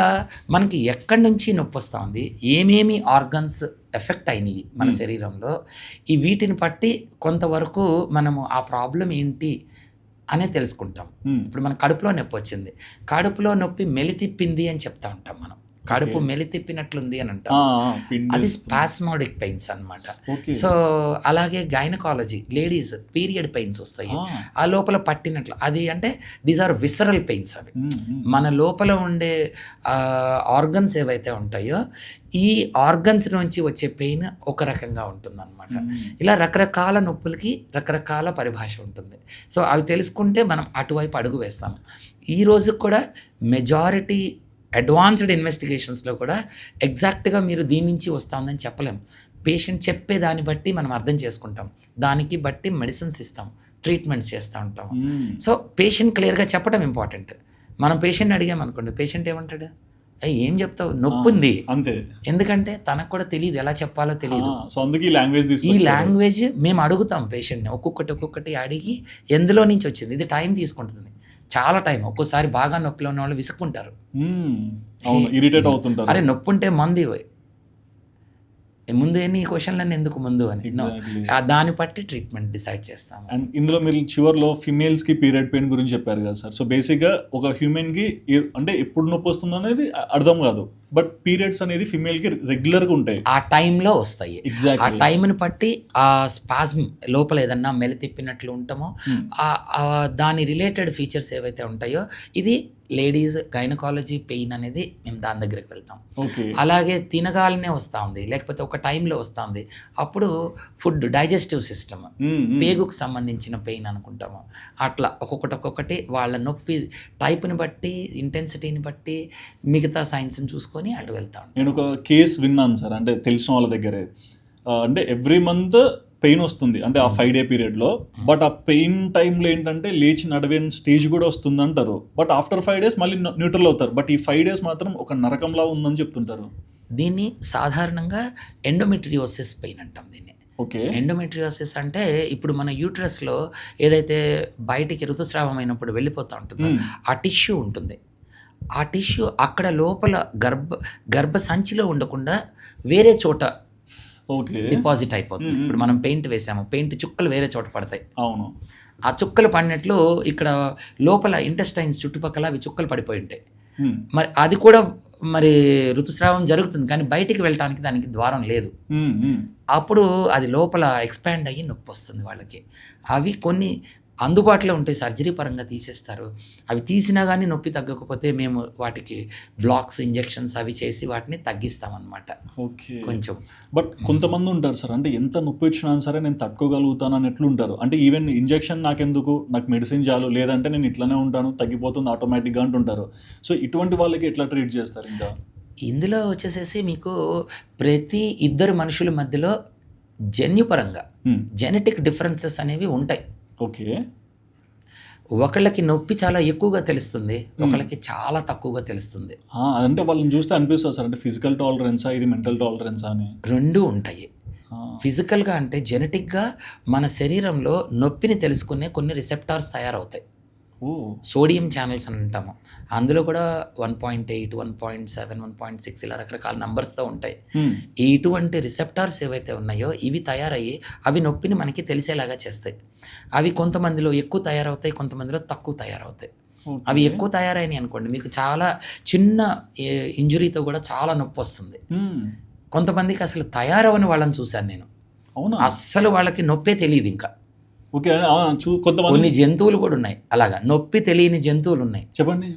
మనకి ఎక్కడి నుంచి నొప్పి వస్తూ ఉంది, ఏమేమి ఆర్గన్స్ ఎఫెక్ట్ అయినాయి మన శరీరంలో, ఈ వీటిని బట్టి కొంతవరకు మనము ఆ ప్రాబ్లం ఏంటి అనే తెలుసుకుంటాం. ఇప్పుడు మన కడుపులో నొప్పి వచ్చింది, కడుపులో నొప్పి మెలితిప్పింది అని చెప్తా ఉంటాం మనం. కడుపు మెలితిప్పినట్లుంది అని అంటాం, అది స్పాస్మోడిక్ పెయిన్స్ అనమాట. సో అలాగే గైనకాలజీ, లేడీస్ పీరియడ్ పెయిన్స్ వస్తాయి, ఆ లోపల పట్టినట్లు, అది అంటే దీస్ ఆర్ విసరల్ పెయిన్స్. అవి మన లోపల ఉండే ఆర్గన్స్ ఏవైతే ఉంటాయో ఈ ఆర్గన్స్ నుంచి వచ్చే పెయిన్ ఒక రకంగా ఉంటుంది అనమాట. ఇలా రకరకాల నొప్పులకి రకరకాల పరిభాష ఉంటుంది. సో అవి తెలుసుకుంటే మనం అటువైపు అడుగు వేస్తాము. ఈ రోజు కూడా మెజారిటీ అడ్వాన్స్డ్ ఇన్వెస్టిగేషన్స్లో కూడా ఎగ్జాక్ట్గా మీరు దీని నుంచి వస్తుందని చెప్పలేము. పేషెంట్ చెప్పే దాన్ని బట్టి మనం అర్థం చేసుకుంటాం, దానికి బట్టి మెడిసిన్స్ ఇస్తాం, ట్రీట్మెంట్స్ చేస్తూ ఉంటాం. సో పేషెంట్ క్లియర్గా చెప్పడం ఇంపార్టెంట్. మనం పేషెంట్ అడిగామనుకోండి, పేషెంట్ ఏమంటాడు? ఏం చెప్తావు, నొప్పి ఉంది అంతే. ఎందుకంటే తనకు కూడా తెలియదు, ఎలా చెప్పాలో తెలియదు. ఈ లాంగ్వేజ్ మేము అడుగుతాం పేషెంట్ని, ఒక్కొక్కటి అడిగి ఎందులో నుంచి వచ్చింది. ఇది టైం తీసుకుంటుంది, చాలా టైం. ఒక్కోసారి బాగా నొప్పిలో ఉన్న వాళ్ళు విసుక్కుంటారు, ఇరిటేట్ అవుతుంటారు. అరే నొప్పి ఉంటే మందు ఇవ్వ, ముందు ఎన్ని క్వశ్చన్లన్నీ ఎందుకు ముందు అని No. Exactly. దాన్ని బట్టి ట్రీట్మెంట్ డిసైడ్ చేస్తాము. అండ్ ఇందులో మీరు చివర్లో ఫిమేల్స్కి పీరియడ్ పెయిన్ గురించి చెప్పారు కదా సార్. సో బేసిక్గా ఒక హ్యూమన్కి అంటే ఎప్పుడు నొప్పి వస్తుంది అనేది అర్థం కాదు, బట్ పీరియడ్స్ అనేది ఫిమేల్కి రెగ్యులర్గా ఉంటాయి, ఆ టైంలో వస్తాయి. ఆ ఎగ్జాక్ట్లీ. టైంని బట్టి ఆ స్పాజ్మ్ లోపల ఏదన్నా మెలి తిప్పినట్లు ఉంటామో దాని రిలేటెడ్ ఫీచర్స్ ఏవైతే ఉంటాయో ఇది లేడీస్ గైనకాలజీ పెయిన్ అనేది మేము దాని దగ్గరికి వెళ్తాం. ఓకే. అలాగే తినగాలనే వస్తూ ఉంది, లేకపోతే ఒక టైంలో వస్తూ ఉంది, అప్పుడు ఫుడ్ డైజెస్టివ్ సిస్టమ్ పేగుకు సంబంధించిన పెయిన్ అనుకుంటాము. అట్లా ఒక్కొక్కటి వాళ్ళ నొప్పి టైప్ని బట్టి ఇంటెన్సిటీని బట్టి మిగతా సైన్స్ని చూసుకొని అటు వెళ్తా ఉంటాం. నేను ఒక కేస్ విన్నాను సార్, అంటే తెలిసిన వాళ్ళ దగ్గరే. అంటే ఎవ్రీ మంత్ పెయిన్ వస్తుంది, అంటే ఆ 5 day పీరియడ్లో. బట్ ఆ పెయిన్ టైంలో ఏంటంటే లేచి నడవని స్టేజ్ కూడా వస్తుంది అంటారు. బట్ ఆఫ్టర్ 5 days మళ్ళీ న్యూట్రల్ అవుతారు. బట్ ఈ 5 days మాత్రం ఒక నరకంలా ఉందని చెప్తుంటారు. దీన్ని సాధారణంగా ఎండోమెట్రియోసిస్ పెయిన్ అంటాం దీన్ని. ఓకే. ఎండోమెట్రియోసిస్ అంటే ఇప్పుడు మన యూట్రస్లో ఏదైతే బయటికి ఋతుస్రావం అయినప్పుడు వెళ్ళిపోతూ ఉంటుందో ఆ టిష్యూ ఉంటుంది. ఆ టిష్యూ అక్కడ లోపల గర్భ సంచిలో ఉండకుండా వేరే చోట ఓకే. డిపాజిట్ అయిపోతుంది. ఇప్పుడు మనం పెయింట్ వేసాము, పెయింట్ చుక్కలు వేరే చోట పడతాయి. అవును. ఆ చుక్కలు పడినట్లు ఇక్కడ లోపల ఇంటెస్టైన్స్ చుట్టుపక్కల అవి చుక్కలు పడిపోయి ఉంటాయి. మరి అది కూడా మరి ఋతుస్రావం జరుగుతుంది, కానీ బయటికి వెళ్ళటానికి దానికి ద్వారం లేదు. అప్పుడు అది లోపల ఎక్స్పాండ్ అయ్యి నొప్పి వస్తుంది వాళ్ళకి. అవి కొన్ని అందుబాటులో ఉంటాయి, సర్జరీ పరంగా తీసేస్తారు. అవి తీసినా కానీ నొప్పి తగ్గకపోతే మేము వాటికి బ్లాక్స్ ఇంజెక్షన్స్ అవి చేసి వాటిని తగ్గిస్తామన్నమాట. ఓకే. కొంచెం. బట్ కొంతమంది ఉంటారు సార్, అంటే ఎంత నొప్పి వచ్చినా సరే నేను తట్టుకోగలుగుతాను అని ఎట్లుంటారు. అంటే ఈవెన్ ఇంజెక్షన్ నాకెందుకు, నాకు మెడిసిన్ చాలు, లేదంటే నేను ఇట్లానే ఉంటాను, తగ్గిపోతుంది ఆటోమేటిక్గా అంటుంటారు. సో ఇటువంటి వాళ్ళకి ఎట్లా ట్రీట్ చేస్తారు? ఇంకా ఇందులో వచ్చేసేసి మీకు ప్రతి ఇద్దరు మనుషుల మధ్యలో జన్యుపరంగా జెనెటిక్ డిఫరెన్సెస్ అనేవి ఉంటాయి. ఓకే. ఒకళ్ళకి నొప్పి చాలా ఎక్కువగా తెలుస్తుంది, ఒకళ్ళకి చాలా తక్కువగా తెలుస్తుంది. అంటే వాళ్ళని చూస్తే అనిపిస్తుంది సార్, అంటే ఫిజికల్ టాలరెన్సా ఇది మెంటల్ టాలరెన్సా అని. రెండూ ఉంటాయి. ఫిజికల్గా అంటే జెనెటిక్గా మన శరీరంలో నొప్పిని తెలుసుకునే కొన్ని రిసెప్టార్స్ తయారవుతాయి. సోడియం ఛానల్స్ అని అంటాము. అందులో కూడా 1.8, 1.7, 1.6 ఇలా రకరకాల నంబర్స్తో ఉంటాయి. ఇటువంటి రిసెప్టార్స్ ఏవైతే ఉన్నాయో ఇవి తయారయ్యి అవి నొప్పిని మనకి తెలిసేలాగా చేస్తాయి. అవి కొంతమందిలో ఎక్కువ తయారవుతాయి, కొంతమందిలో తక్కువ తయారవుతాయి. అవి ఎక్కువ తయారైనాయి అనుకోండి, మీకు చాలా చిన్న ఇంజురీతో కూడా చాలా నొప్పి వస్తుంది. కొంతమందికి అసలు తయారవని వాళ్ళని చూశాను నేను. అస్సలు వాళ్ళకి నొప్పే తెలియదు. ఇంకా ఓకే. కొంతమంది కొన్ని జంతువులు కూడా ఉన్నాయి అలాగా నొప్పి తెలియని జంతువులు ఉన్నాయి. చెప్పండి.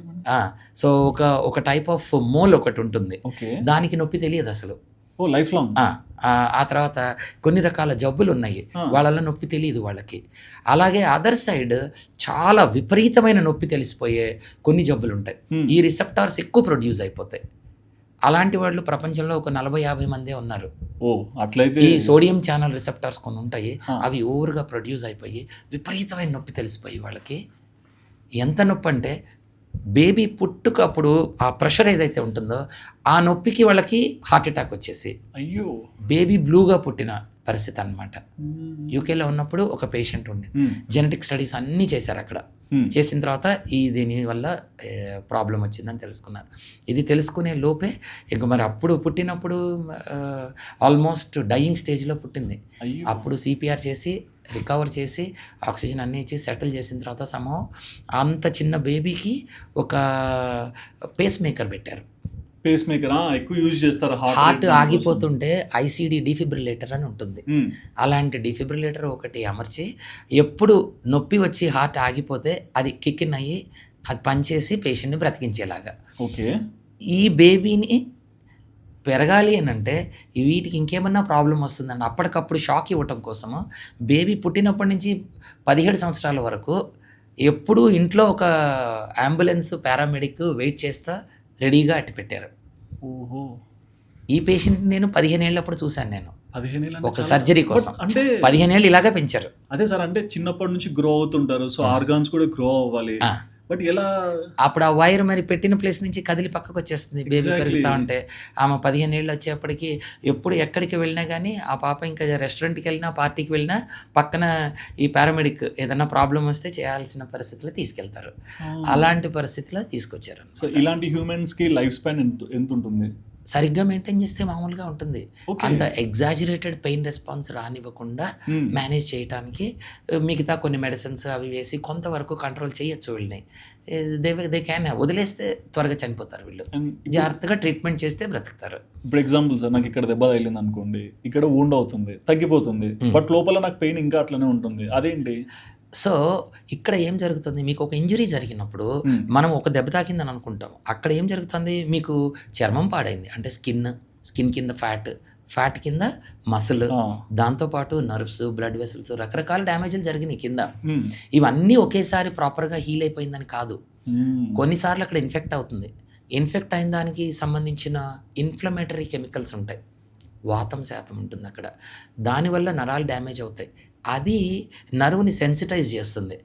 సో ఒక టైప్ ఆఫ్ మోల్ ఒకటి ఉంటుంది, దానికి నొప్పి తెలియదు అసలు, లైఫ్ లాంగ్. ఆ తర్వాత కొన్ని రకాల జబ్బులు ఉన్నాయి, వాళ్ళలో నొప్పి తెలియదు వాళ్ళకి. అలాగే అదర్ సైడ్ చాలా విపరీతమైన నొప్పి తెలిసిపోయే కొన్ని జబ్బులు ఉంటాయి. ఈ రిసెప్టార్స్ ఎక్కువ ప్రొడ్యూస్ అయిపోతాయి. అలాంటి వాళ్ళు ప్రపంచంలో ఒక 40-50 మందే ఉన్నారు. అట్లయితే ఈ సోడియం ఛానల్ రిసెప్టార్స్ కొన్ని ఉంటాయి, అవి ఓవర్గా ప్రొడ్యూస్ అయిపోయి విపరీతమైన నొప్పి తెలిసిపోయి వాళ్ళకి. ఎంత నొప్పి అంటే బేబీ పుట్టుకప్పుడు ఆ ప్రెషర్ ఏదైతే ఉంటుందో ఆ నొప్పికి వాళ్ళకి హార్ట్ అటాక్ వచ్చేసి అయ్యో బేబీ బ్లూగా పుట్టిన పరిస్థితి అనమాట. యూకేలో ఉన్నప్పుడు ఒక పేషెంట్ ఉండే, జెనెటిక్ స్టడీస్ అన్నీ చేశారు అక్కడ. చేసిన తర్వాత దీని వల్ల ప్రాబ్లం వచ్చిందని తెలుసుకున్నారు. ఇది తెలుసుకునే లోపే ఇంక మరి అప్పుడు పుట్టినప్పుడు ఆల్మోస్ట్ డయింగ్ స్టేజ్లో పుట్టింది. అప్పుడు సిపిఆర్ చేసి రికవర్ చేసి ఆక్సిజన్ అన్నీ ఇచ్చి సెటిల్ చేసిన తర్వాత అంత చిన్న బేబీకి ఒక పేస్ మేకర్ పెట్టారు. పేస్ మేకర్ ఎక్కువ యూజ్ చేస్తారు. హార్ట్ ఆగిపోతుంటే ఐసీడీ డిఫిబ్రిలేటర్ అని ఉంటుంది. అలాంటి డిఫిబ్రిలేటర్ ఒకటి అమర్చి ఎప్పుడు నొప్పి వచ్చి హార్ట్ ఆగిపోతే అది కిక్కిన్ అయ్యి అది పనిచేసి పేషెంట్ని బ్రతికించేలాగా. ఓకే. ఈ బేబీని పెరగాలి అని అంటే వీటికి ఇంకేమన్నా ప్రాబ్లం వస్తుందండి, అప్పటికప్పుడు షాక్ ఇవ్వటం కోసము బేబీ పుట్టినప్పటి నుంచి 17 సంవత్సరాల వరకు ఎప్పుడూ ఇంట్లో ఒక అంబులెన్స్ పారామెడిక్ వెయిట్ చేస్తా రెడీగా అట్టి పెట్టారు. ఓహో. ఈ పేషెంట్ నేను 15 ఏళ్ళప్పుడు చూశాను. నేను 15 ఏళ్ళు ఒక సర్జరీ కోసం అంటే 15 ఏళ్ళు ఇలాగే పెంచారు. అదే సార్, అంటే చిన్నప్పటి నుంచి గ్రో అవుతుంటారు, సో ఆర్గాన్స్ కూడా గ్రో అవ్వాలి. బట్ ఎలా అప్పుడు ఆ వైర్ మరి పెట్టిన ప్లేస్ నుంచి కదిలి పక్కకు వచ్చేస్తుంది బేబీ పెరుగుతూ ఉంటే. ఆమె 15 ఏళ్ళు వచ్చేప్పటికి ఎప్పుడు ఎక్కడికి వెళ్ళినా కానీ ఆ పాప ఇంకా రెస్టారెంట్కి వెళ్ళినా పార్టీకి వెళ్ళినా పక్కన ఈ పారామెడిక్ ఏదైనా ప్రాబ్లం వస్తే చేయాల్సిన పరిస్థితిలో తీసుకెళ్తారు. అలాంటి పరిస్థితిలో తీసుకొచ్చారు. సో ఇలాంటి హ్యూమన్స్కి లైఫ్ స్పాన్ ఎంత ఉంటుంది? సరిగ్గా మెయింటైన్ చేస్తే మామూలుగా ఉంటుంది. Okay. అంత ఎగ్జాజరేటెడ్ పెయిన్ రెస్పాన్స్ రానివ్వకుండా మేనేజ్ చేయడానికి మిగతా కొన్ని మెడిసిన్స్ అవి వేసి కొంతవరకు కంట్రోల్ చేయొచ్చు వీళ్ళని. దే క్యాన్ వదిలేస్తే త్వరగా చనిపోతారు వీళ్ళు. జాగ్రత్తగా ట్రీట్మెంట్ చేస్తే బ్రతుకుతారు. ఇప్పుడు ఎగ్జాంపుల్ సార్, నాకు ఇక్కడ దెబ్బ తగిలింది అనుకోండి, ఇక్కడ వూండ్ అవుతుంది, తగ్గిపోతుంది, బట్ లోపల నాకు పెయిన్ ఇంకా అట్లనే ఉంటుంది, అదేంటి? సో ఇక్కడ ఏం జరుగుతుంది, మీకు ఒక ఇంజరీ జరిగినప్పుడు మనం ఒక దెబ్బ తాకిందని అనుకుంటాం. అక్కడ ఏం జరుగుతుంది, మీకు చర్మం పాడైంది అంటే స్కిన్ కింద ఫ్యాట్ కింద మసిల్, దాంతోపాటు నర్వ్స్, బ్లడ్ వెసల్స్, రకరకాల డ్యామేజ్లు జరిగినాయి కింద. ఇవన్నీ ఒకేసారి ప్రాపర్గా హీల్ అయిపోయిందని కాదు. కొన్నిసార్లు అక్కడ ఇన్ఫెక్ట్ అవుతుంది. ఇన్ఫెక్ట్ అయిన దానికి సంబంధించిన ఇన్ఫ్లమేటరీ కెమికల్స్ ఉంటాయి, వాతం శాతం ఉంటుంది అక్కడ, దానివల్ల నరాలు డ్యామేజ్ అవుతాయి. అది నరువుని సెన్సిటైజ్ చేస్తుంది.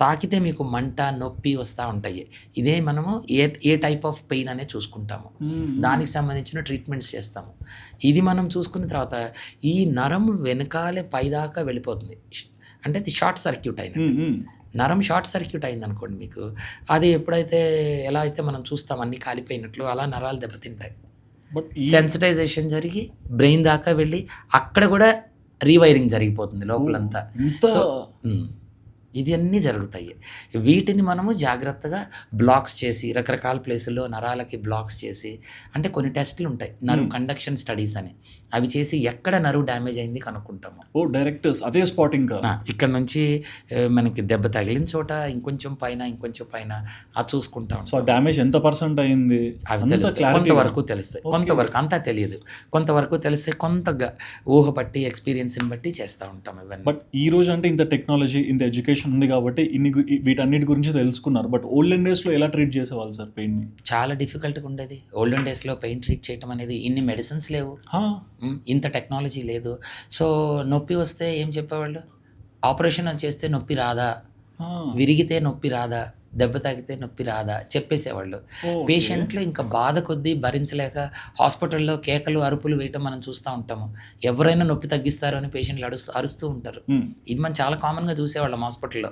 తాకితే మీకు మంట, నొప్పి వస్తూ ఉంటాయి. ఇదే మనము ఏ టైప్ ఆఫ్ పెయిన్ అనేది చూసుకుంటాము, దానికి సంబంధించిన ట్రీట్మెంట్స్ చేస్తాము. ఇది మనం చూసుకున్న తర్వాత ఈ నరం వెనకాలే పైదాకా వెళ్ళిపోతుంది. అంటే అది షార్ట్ సర్క్యూట్ అయినట్టు. నరం షార్ట్ సర్క్యూట్ అయింది అనుకోండి మీకు, అది ఎప్పుడైతే ఎలా అయితే మనం చూస్తాం అన్నీ కాలిపోయినట్లు, అలా నరాలు దెబ్బతింటాయి. సెన్సిటైజేషన్ జరిగి బ్రెయిన్ దాకా వెళ్ళి అక్కడ కూడా రీవైరింగ్ జరిగిపోతుంది లోపలంతా. సో ఇది అన్నీ జరుగుతాయి. వీటిని మనము జాగ్రత్తగా బ్లాక్స్ చేసి, రకరకాల ప్లేసుల్లో నరాలకి బ్లాక్స్ చేసి, అంటే కొన్ని టెస్టులు ఉంటాయి, నర్వ్ కండక్షన్ స్టడీస్ అని, అవి చేసి ఎక్కడ నర్వ్ డ్యామేజ్ అయింది కనుక్కుంటాము. డైరెక్ట్ అదే స్పాట్ ఇంకా ఇక్కడ నుంచి మనకి దెబ్బ తగిలిన చోట ఇంకొంచెం పైన అది చూసుకుంటాం. సో డ్యామేజ్ ఎంత పర్సెంట్ అయింది అవి తెలుస్తాయి, కొంతవరకు తెలుస్తాయి, కొంతవరకు అంతా తెలియదు, కొంతవరకు తెలిస్తే కొంతగా ఊహ బట్టి ఎక్స్పీరియన్స్ని బట్టి చేస్తూ ఉంటాం ఇవన్నీ. బట్ ఈ రోజు అంటే ఇంత టెక్నాలజీ, ఇంత ఎడ్యుకేషన్ ఉంది కాబట్టి వీటన్నిటి గురించి తెలుసుకున్నారు. బట్ ఓల్డెన్ డేస్లో ఎలా ట్రీట్ చేసేవాళ్ళు సార్ పెయిన్ని? చాలా డిఫికల్ట్గా ఉండేది. ఓల్డెన్ డేస్లో పెయిన్ ట్రీట్ చేయడం అనేది, ఇన్ని మెడిసిన్స్ లేవు, ఇంత టెక్నాలజీ లేదు. సో నొప్పి వస్తే ఏం చెప్పేవాళ్ళు, ఆపరేషన్ చేస్తే నొప్పి రాదా, విరిగితే నొప్పి రాదా, దెబ్బ తాకితే నొప్పి రాదా చెప్పేసేవాళ్ళు. పేషెంట్లు ఇంకా బాధ కొద్దీ భరించలేక హాస్పిటల్లో కేకలు, అరుపులు వేయటం మనం చూస్తూ ఉంటాము. ఎవరైనా నొప్పి తగ్గిస్తారు అని పేషెంట్లు అరుస్తూ ఉంటారు. ఇది మనం చాలా కామన్గా చూసేవాళ్ళం హాస్పిటల్లో.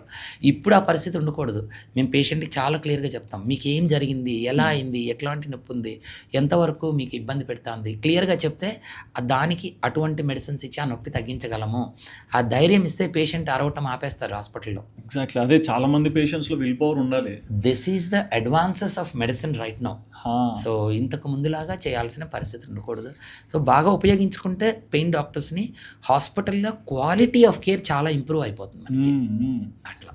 ఇప్పుడు ఆ పరిస్థితి ఉండకూడదు. మేము పేషెంట్కి చాలా క్లియర్గా చెప్తాం, మీకు ఏం జరిగింది, ఎలా అయింది, ఎట్లాంటి నొప్పి ఉంది, ఎంతవరకు మీకు ఇబ్బంది పెడుతుంది, క్లియర్గా చెప్తే దానికి అటువంటి మెడిసిన్స్ ఇచ్చి ఆ నొప్పి తగ్గించగలము. ఆ ధైర్యం ఇస్తే పేషెంట్ అరవటం ఆపేస్తారు హాస్పిటల్లో. ఎగ్జాక్ట్లీ, అదే చాలా మంది పేషెంట్స్లో విల్ పవర్ ఉండాలి. This is the advances of medicine right now. So ఇంతకు ముందులాగా చేయాల్సిన పరిస్థితి ఉండకూడదు. సో బాగా ఉపయోగించుకుంటే పెయిన్ డాక్టర్స్ని హాస్పిటల్లో క్వాలిటీ ఆఫ్ కేర్ చాలా ఇంప్రూవ్ అయిపోతుంది మనకి. అట్లా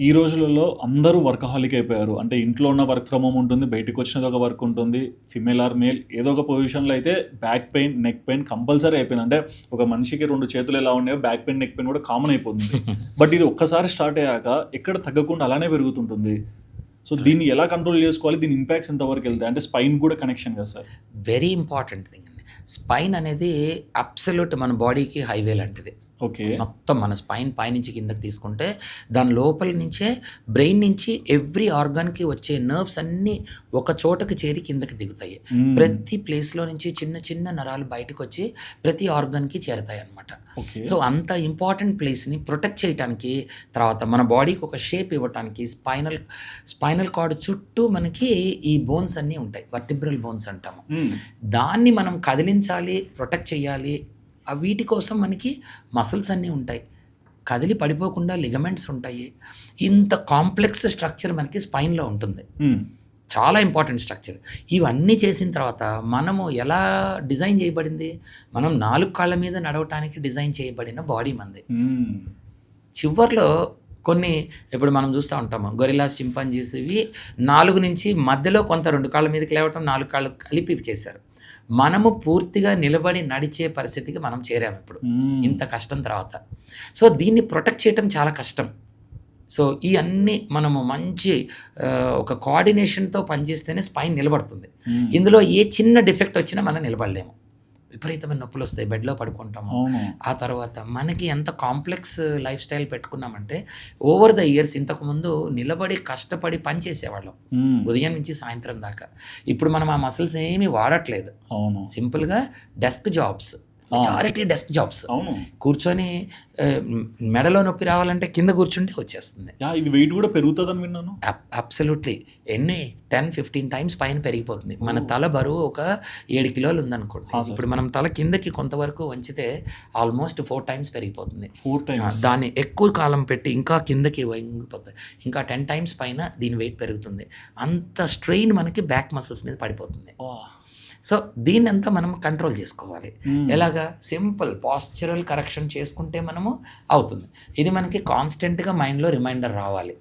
ఈ రోజులలో అందరూ వర్కహాలిక్ అయిపోయారు. అంటే ఇంట్లో ఉన్న వర్క్ ఫ్రమ్ హోమ్ ఉంటుంది, బయటకు వచ్చినది ఒక వర్క్ ఉంటుంది, ఫిమేల్ ఆర్ మేల్ ఏదో ఒక పొజిషన్లో అయితే back pain, neck pain compulsory అయిపోయింది. అంటే ఒక మనిషికి 2 చేతులు ఎలా ఉన్నాయో బ్యాక్ పెయిన్, నెక్ పెయిన్ కూడా కామన్ అయిపోతుంది. బట్ ఇది ఒక్కసారి స్టార్ట్ అయ్యాక ఎక్కడ తగ్గకుండా అలానే పెరుగుతుంటుంది. సో దీన్ని ఎలా కంట్రోల్ చేసుకోవాలి, దీని ఇంపాక్ట్స్ ఎంతవరకు వెళ్తాయి? అంటే స్పైన్ కూడా కనెక్షన్ కదా సార్? వెరీ ఇంపార్టెంట్ థింగ్ అండి. స్పైన్ అనేది అబ్సల్యూట్ మన బాడీకి హైవే లాంటిది. ఓకే, మొత్తం మన స్పైన్ పైనుంచి కిందకి తీసుకుంటే దాని లోపల నుంచే బ్రెయిన్ నుంచి ఎవ్రీ ఆర్గాన్కి వచ్చే నర్వ్స్ అన్నీ ఒక చోటకి చేరి కిందకి దిగుతాయి. ప్రతి ప్లేస్లో నుంచి చిన్న చిన్న నరాలు బయటకు వచ్చి ప్రతి ఆర్గాన్కి చేరుతాయి అన్నమాట. సో అంత ఇంపార్టెంట్ ప్లేస్ని ప్రొటెక్ట్ చేయడానికి, తర్వాత మన బాడీకి ఒక షేప్ ఇవ్వడానికి స్పైనల్ కార్డ్ చుట్టూ మనకి ఈ బోన్స్ అన్నీ ఉంటాయి, వర్టిబ్రల్ బోన్స్ అంటాము. దాన్ని మనం కదిలించాలి, ప్రొటెక్ట్ చేయాలి. వీటి కోసం మనకి మసిల్స్ అన్నీ ఉంటాయి, కదిలి పడిపోకుండా లిగమెంట్స్ ఉంటాయి. ఇంత కాంప్లెక్స్ స్ట్రక్చర్ మనకి స్పైన్లో ఉంటుంది, చాలా ఇంపార్టెంట్ స్ట్రక్చర్. ఇవన్నీ చేసిన తర్వాత మనము ఎలా డిజైన్ చేయబడింది, మనం 4 కాళ్ళ మీద నడవటానికి డిజైన్ చేయబడిన బాడీ మంది. చివర్లో కొన్ని ఇప్పుడు మనం చూస్తూ ఉంటాము, గొరిల్లాస్, చింపాంజీస్, ఇవి 4 నుంచి మధ్యలో కొంత 2 కాళ్ళ మీదకి లేవటం, 4 కాళ్ళు కలిపి చేశారు. మనము పూర్తిగా నిలబడి నడిచే పరిస్థితికి మనం చేరాము ఇప్పుడు ఇంత కష్టం తర్వాత. సో దీన్ని ప్రొటెక్ట్ చేయటం చాలా కష్టం. సో ఈ అన్ని మనము మంచి ఒక కోఆర్డినేషన్తో పనిచేస్తేనే స్పైన్ నిలబడుతుంది. ఇందులో ఏ చిన్న డిఫెక్ట్ వచ్చినా మనం నిలబడలేము. విపరీతమైన నొప్పులు వస్తాయి, బెడ్లో పడుకుంటాము. ఆ తర్వాత మనకి ఎంత కాంప్లెక్స్ లైఫ్ స్టైల్ పెట్టుకున్నామంటే ఓవర్ ద ఇయర్స్ ఇంతకుముందు నిలబడి కష్టపడి పని చేసేవాళ్ళం ఉదయం నుంచి సాయంత్రం దాకా. ఇప్పుడు మనం ఆ మసిల్స్ ఏమీ వాడట్లేదు, సింపుల్గా desk jobs, majority desk jobs. అవును. కూర్చొని మెడలో నొప్పి రావాలంటే కింద కూర్చుంటే వచ్చేస్తుంది. ఇది వెయిట్ కూడా పెరుగుతుందని విన్నాను. అబ్సల్యూట్లీ. ఎన్ని 10-15 టైమ్స్ పైన పెరిగిపోతుంది. మన తల బరువు ఒక 7 కిలోలు ఉందనుకోండి, ఇప్పుడు మనం తల కిందకి కొంతవరకు వంచితే ఆల్మోస్ట్ 4 టైమ్స్ పెరిగిపోతుంది. 4 టైమ్స్. దాన్ని ఎక్కువ కాలం పెట్టి ఇంకా కిందకి వంగిపోతుంది, ఇంకా 10 టైమ్స్ పైన దీని వెయిట్ పెరుగుతుంది. అంత స్ట్రెయిన్ మనకి బ్యాక్ మసిల్స్ మీద పడిపోతుంది. సో దీన్ని అంతా మనం కంట్రోల్ చేసుకోవాలి. ఎలాగా? సింపుల్ పాస్చరల్ కరెక్షన్ చేసుకుంటే మనము అవుతుంది. ఇది మనకి కాన్స్టెంట్గా మైండ్లో రిమైండర్ రావాలి.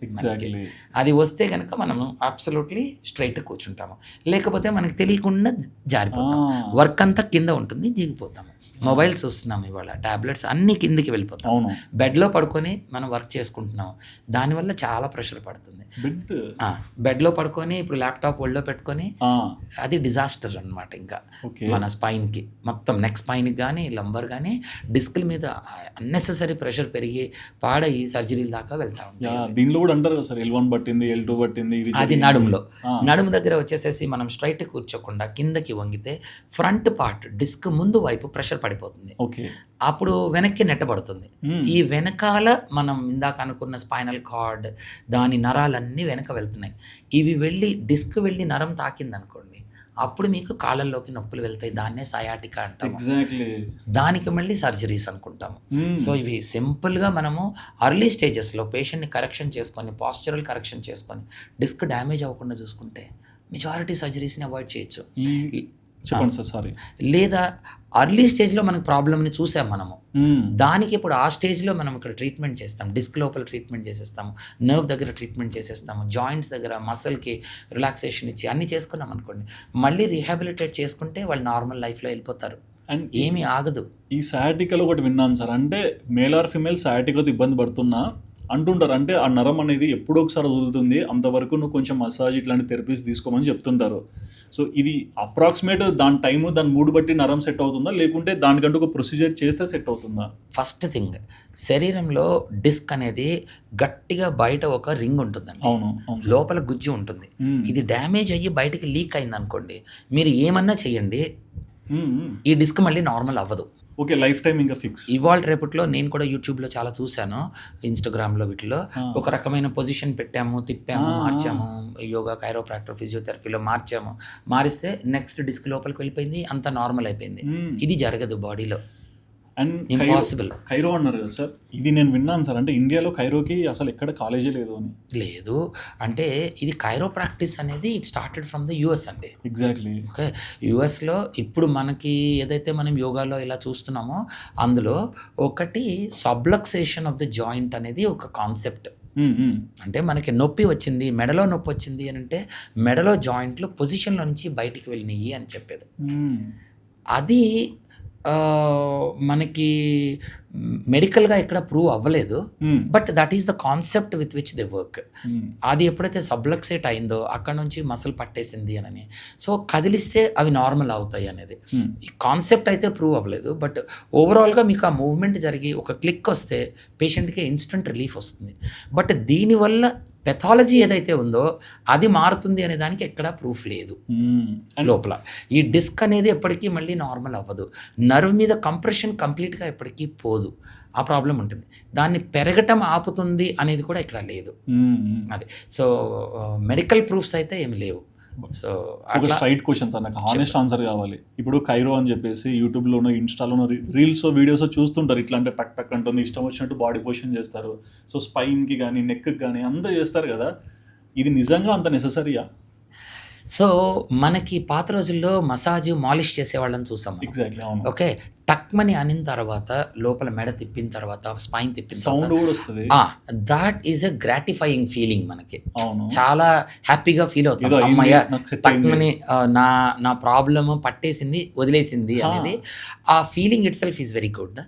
అది వస్తే కనుక మనము అబ్సల్యూట్లీ స్ట్రైట్ కూర్చుంటాము. లేకపోతే మనకి తెలియకుండా జారిపోతాం, వర్క్ అంతా కింద ఉంటుంది, దిగిపోతాము. మొబైల్స్ వస్తున్నాం ఇవాళ, ట్యాబ్లెట్స్ అన్నీ కిందికి వెళ్ళిపోతాం. బెడ్లో పడుకొని మనం వర్క్ చేసుకుంటున్నాం, దానివల్ల చాలా ప్రెషర్ పడుతుంది. బెడ్లో పడుకొని ఇప్పుడు ల్యాప్టాప్ ఒళ్ళో పెట్టుకొని అది డిజాస్టర్ అనమాట. ఇంకా మన స్పైన్కి మొత్తం నెక్ స్పైన్కి కానీ లంబర్ కానీ డిస్క్ల మీద అన్నెసెసరీ ప్రెషర్ పెరిగి పాడయి సర్జరీల దాకా వెళ్తా ఉంటాయి. దీనిలో కూడా అంటారు సార్, L1 పట్టింది, L2 పట్టింది. అది నడుములో. నడుము దగ్గర వచ్చేసేసి మనం స్ట్రైట్ కూర్చోకుండా కిందకి వంగితే ఫ్రంట్ పార్ట్ డిస్క్ ముందు వైపు ప్రెషర్ పడిపోతుంది. అప్పుడు వెనక్కి నెట్టబడుతుంది. ఈ వెనకాల మనం ఇందాక అనుకున్న స్పైనల్ కార్డ్, దాని నరాలన్నీ వెనక వెళ్తున్నాయి. ఇవి వెళ్ళి డిస్క్ వెళ్ళి నరం తాకింది అనుకోండి, అప్పుడు మీకు కాళ్ళల్లోకి నొప్పులు వెళ్తాయి. దాన్నే సయాటికా అంటాము. దానికి మళ్ళీ సర్జరీస్ అనుకుంటాము. సో ఇవి సింపుల్గా మనము అర్లీ స్టేజెస్లో పేషెంట్ని కరెక్షన్ చేసుకొని, పాస్చరల్ కరెక్షన్ చేసుకొని, డిస్క్ డ్యామేజ్ అవ్వకుండా చూసుకుంటే మెజారిటీ సర్జరీస్ని అవాయిడ్ చేయొచ్చు. లేదా అర్లీ స్టేజ్లో మనకు ప్రాబ్లమ్ని చూసాం మనము, దానికి ఇప్పుడు ఆ స్టేజ్లో మనం ఇక్కడ ట్రీట్మెంట్ చేస్తాం. డిస్క్ లోపల ట్రీట్మెంట్ చేసేస్తాము, నర్వ్ దగ్గర ట్రీట్మెంట్ చేసేస్తాము, జాయింట్స్ దగ్గర మసిల్కి రిలాక్సేషన్ ఇచ్చి అన్నీ చేసుకున్నాం అనుకోండి, మళ్ళీ రీహాబిలిటేట్ చేసుకుంటే వాళ్ళు నార్మల్ లైఫ్లో వెళ్ళిపోతారు. అండ్ ఏమీ ఆగదు. ఈ సయాటికాలో ఒకటి విన్నాను సార్, అంటే మేల్ ఆర్ ఫిమేల్ సయాటికాతో ఇబ్బంది పడుతున్నా అంటుంటారు. అంటే ఆ నరం అనేది ఎప్పుడో ఒకసారి వదులుతుంది, అంతవరకు నువ్వు కొంచెం మసాజ్ ఇట్లాంటి థెరపీస్ తీసుకోమని చెప్తుంటారు. సో ఇది అప్రాక్సిమేట్ దాని టైము, దాని మూడు బట్టి నరం సెట్ అవుతుందా, లేకుంటే దానికంటూ ఒక ప్రొసీజర్ చేస్తే సెట్ అవుతుందా? ఫస్ట్ థింగ్, శరీరంలో డిస్క్ అనేది గట్టిగా బయట ఒక రింగ్ ఉంటుందండి. అవును. లోపల గుజ్జు ఉంటుంది. ఇది డ్యామేజ్ అయ్యి బయటికి లీక్ అయింది అనుకోండి, మీరు ఏమన్నా చేయండి, ఈ డిస్క్ మళ్ళీ నార్మల్ అవ్వదు. ఓకే, లైఫ్ టైం ఇంకా ఫిక్స్. ఇవాళ రేపట్లో నేను కూడా యూట్యూబ్లో చాలా చూశాను, ఇన్స్టాగ్రామ్లో వీటిలో ఒక రకమైన పొజిషన్ పెట్టాము, తిప్పాము, మార్చాము, యోగా, కైరోప్రాక్టర్, ఫిజియోథెరపీలో మారిస్తే నెక్స్ట్ డిస్క్ లోపలికి వెళ్ళిపోయింది, అంతా నార్మల్ అయిపోయింది. ఇది జరగదు బాడీలో, అండ్ ఇంపాసిబుల్. కైరో అన్నారు కదా సార్, ఇది నేను విన్నాను సార్, అంటే ఇండియాలో కైరోకి అసలు ఎక్కడ కాలేజీ లేదు అని. లేదు, అంటే ఇది కైరో ప్రాక్టీస్ అనేది it started from the US అండి. ఎగ్జాక్ట్లీ. ఓకే, యుఎస్లో ఇప్పుడు మనకి ఏదైతే మనం యోగాలో ఇలా చూస్తున్నామో అందులో ఒకటి సబ్లక్సేషన్ ఆఫ్ ద జాయింట్ అనేది ఒక కాన్సెప్ట్. అంటే మనకి నొప్పి వచ్చింది, మెడలో నొప్పి వచ్చింది అని అంటే మెడలో జాయింట్లు పొజిషన్లో నుంచి బయటికి వెళ్ళినాయి అని చెప్పేది. అది మనకి మెడికల్గా ఎక్కడ ప్రూవ్ అవ్వలేదు, but that is the concept with which they work. అది ఎప్పుడైతే సబ్లక్సేట్ అయిందో అక్కడ నుంచి మసిల్ పట్టేసింది అని, సో కదిలిస్తే అవి నార్మల్ అవుతాయి అనేది ఈ కాన్సెప్ట్ అయితే ప్రూవ్ అవ్వలేదు. బట్ ఓవరాల్గా మీకు ఆ మూవ్మెంట్ జరిగి ఒక క్లిక్ వస్తే పేషెంట్కి ఇన్స్టెంట్ రిలీఫ్ వస్తుంది. బట్ దీనివల్ల పెథాలజీ ఏదైతే ఉందో అది మారుతుంది అనే దానికి ఎక్కడా ప్రూఫ్ లేదు. లోపల ఈ డిస్క్ అనేది ఎప్పటికీ మళ్ళీ నార్మల్ అవ్వదు, నర్వ్ మీద కంప్రెషన్ కంప్లీట్గా ఎప్పటికీ పోదు, ఆ ప్రాబ్లం ఉంటుంది. దాన్ని పెరగటం ఆపుతుంది అనేది కూడా ఇక్కడ లేదు. అది సో మెడికల్ ప్రూఫ్స్ అయితే ఏమి లేవు. సో ఒక స్ట్రైట్ క్వశ్చన్ సార్, నాకు హానెస్ట్ ఆన్సర్ కావాలి. ఇప్పుడు కైరో అని చెప్పేసి యూట్యూబ్లోనో ఇన్స్టాలోనో రీల్స్ వీడియోస్ చూస్తుంటారు, ఇట్లా అంటే టక్ టక్ అంటుంది, ఇష్టం వచ్చినట్టు బాడీ పొజిషన్ చేస్తారు. సో స్పైన్కి కానీ నెక్కి కానీ అంతా చేస్తారు కదా, ఇది నిజంగా అంత నెససరీయా? సో మనకి పాత రోజుల్లో మసాజ్ మాలిష్ చేసేవాళ్ళని చూసాము. ఎగ్జాక్ట్లీ, అవును. ఓకే, టక్మని అనిన తర్వాత లోపల మెడ తిప్పిన తర్వాత స్పైన్ తిప్పిన సౌండ్ కూడా వస్తుంది. That is a gratifying feeling. మనకి చాలా హ్యాపీగా ఫీల్ అవుతాం, అమ్మయ్య టక్మని నా ప్రాబ్లమ్ పట్టేసింది, వదిలేసింది అనేది. ఆ feeling it self is very good.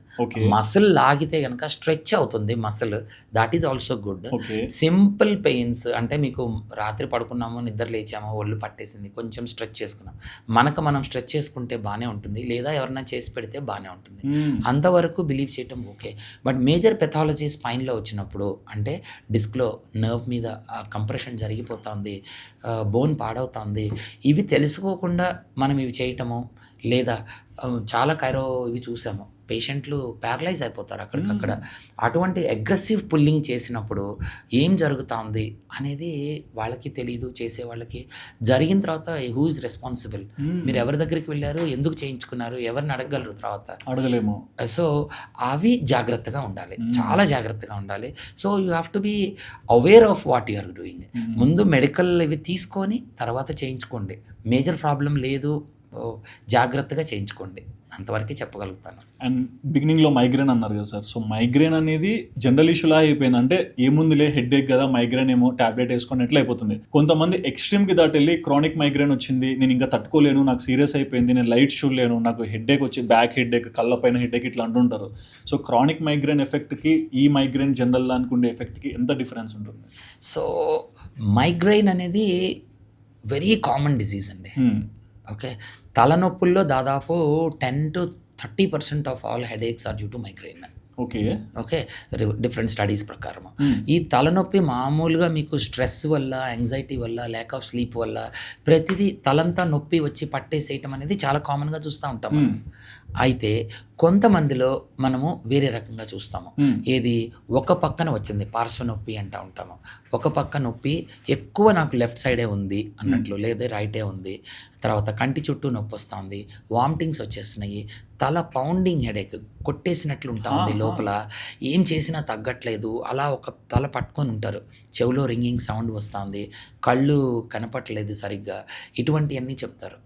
Muscle లాగితే కనుక స్ట్రెచ్ అవుతుంది muscle, that is also good. Simple pains అంటే మీకు రాత్రి పడుకున్నాము, నిద్ర లేచాము, ఒళ్ళు పట్టేసింది, కొంచెం స్ట్రెచ్ చేసుకున్నాం, మనం స్ట్రెచ్ చేసుకుంటే బాగానే ఉంటుంది. లేదా ఎవరన్నా చేసి పెడితే బాగానే ఉంటుంది, అంతవరకు బిలీవ్ చేయటం ఓకే. బట్ మేజర్ పెథాలజీ స్పైన్లో వచ్చినప్పుడు, అంటే డిస్క్లో నర్వ్ మీద కంప్రెషన్ జరిగిపోతుంది, బోన్ పాడవుతుంది, ఇవి తెలుసుకోకుండా మనం ఇవి చేయటము, లేదా చాలా కైరో ఇవి చూసాము, పేషెంట్లు ప్యారలైజ్ అయిపోతారు అక్కడికక్కడ. అటువంటి అగ్రెసివ్ పుల్లింగ్ చేసినప్పుడు ఏం జరుగుతుంది అనేది వాళ్ళకి తెలియదు, చేసే వాళ్ళకి. జరిగిన తర్వాత హూ ఇస్ రెస్పాన్సిబుల్, మీరు ఎవరి దగ్గరికి వెళ్ళారు, ఎందుకు చేయించుకున్నారు, ఎవరిని అడగగలరు, తర్వాత అడగలేము. సో అవి జాగ్రత్తగా ఉండాలి, చాలా జాగ్రత్తగా ఉండాలి. So you have to be aware of what you are doing. ముందు మెడికల్ ఇవి తీసుకొని తర్వాత చేయించుకోండి. మేజర్ ప్రాబ్లం లేదు, జాగ్రత్తగా చేయించుకోండి, అంతవరకే చెప్పగలుగుతాను. అండ్ బిగినింగ్లో మైగ్రేన్ అన్నారు కదా సార్, సో మైగ్రేన్ అనేది జనరల్ ఇష్యూలా అయిపోయింది. అంటే ఏముందిలే హెడ్ఏక్ కదా, మైగ్రేన్ ఏమో టాబ్లెట్ వేసుకొని ఎట్లా అయిపోతుంది. కొంతమంది ఎక్స్ట్రీమ్కి దాటి వెళ్ళి క్రానిక్ మైగ్రేన్ వచ్చింది, నేను ఇంకా తట్టుకోలేను, నాకు సీరియస్ అయిపోయింది, నేను లైట్ చూడలేను, నాకు హెడ్ఏక్ వచ్చి బ్యాక్ హెడ్ఏక్, కళ్ళ పైన హెడ్ఏక్ ఇట్లా అంటుంటారు. సో క్రానిక్ మైగ్రేన్ ఎఫెక్ట్కి ఈ మైగ్రేన్ జనరల్ దానికి ఉండే ఎఫెక్ట్కి ఎంత డిఫరెన్స్ ఉంటుంది? సో మైగ్రేన్ అనేది వెరీ కామన్ డిసీజ్ అండి. ఓకే, తలనొప్పుల్లో దాదాపు 10-30% of all headaches are due to migraine. Okay okay, different studies ప్రకారం. ఈ తలనొప్పి మామూలుగా మీకు స్ట్రెస్ వల్ల, యాంగ్జైటీ వల్ల, ల్యాక్ ఆఫ్ స్లీప్ వల్ల ప్రతిదీ తలంతా నొప్పి వచ్చి పట్టేసేయటం అనేది చాలా కామన్గా చూస్తూ ఉంటాం మనం. అయితే కొంతమందిలో మనము వేరే రకంగా చూస్తాము. ఏది, ఒక పక్కన వచ్చింది పార్శ్వ నొప్పి అంటూ ఉంటాము, ఒక పక్క నొప్పి ఎక్కువ నాకు లెఫ్ట్ సైడే ఉంది అన్నట్లు, లేదా రైటే ఉంది, తర్వాత కంటి చుట్టూ నొప్పి వస్తుంది, వామిటింగ్స్ వచ్చేస్తున్నాయి, తల పౌండింగ్ హెడేక్, కొట్టేసినట్లు ఉంటుంది లోపల, ఏం చేసినా తగ్గట్లేదు, అలా ఒక తల పట్టుకొని ఉంటారు, చెవిలో రింగింగ్ సౌండ్ వస్తుంది, కళ్ళు కనపట్లేదు సరిగ్గా, ఇటువంటివన్నీ చెప్తారు.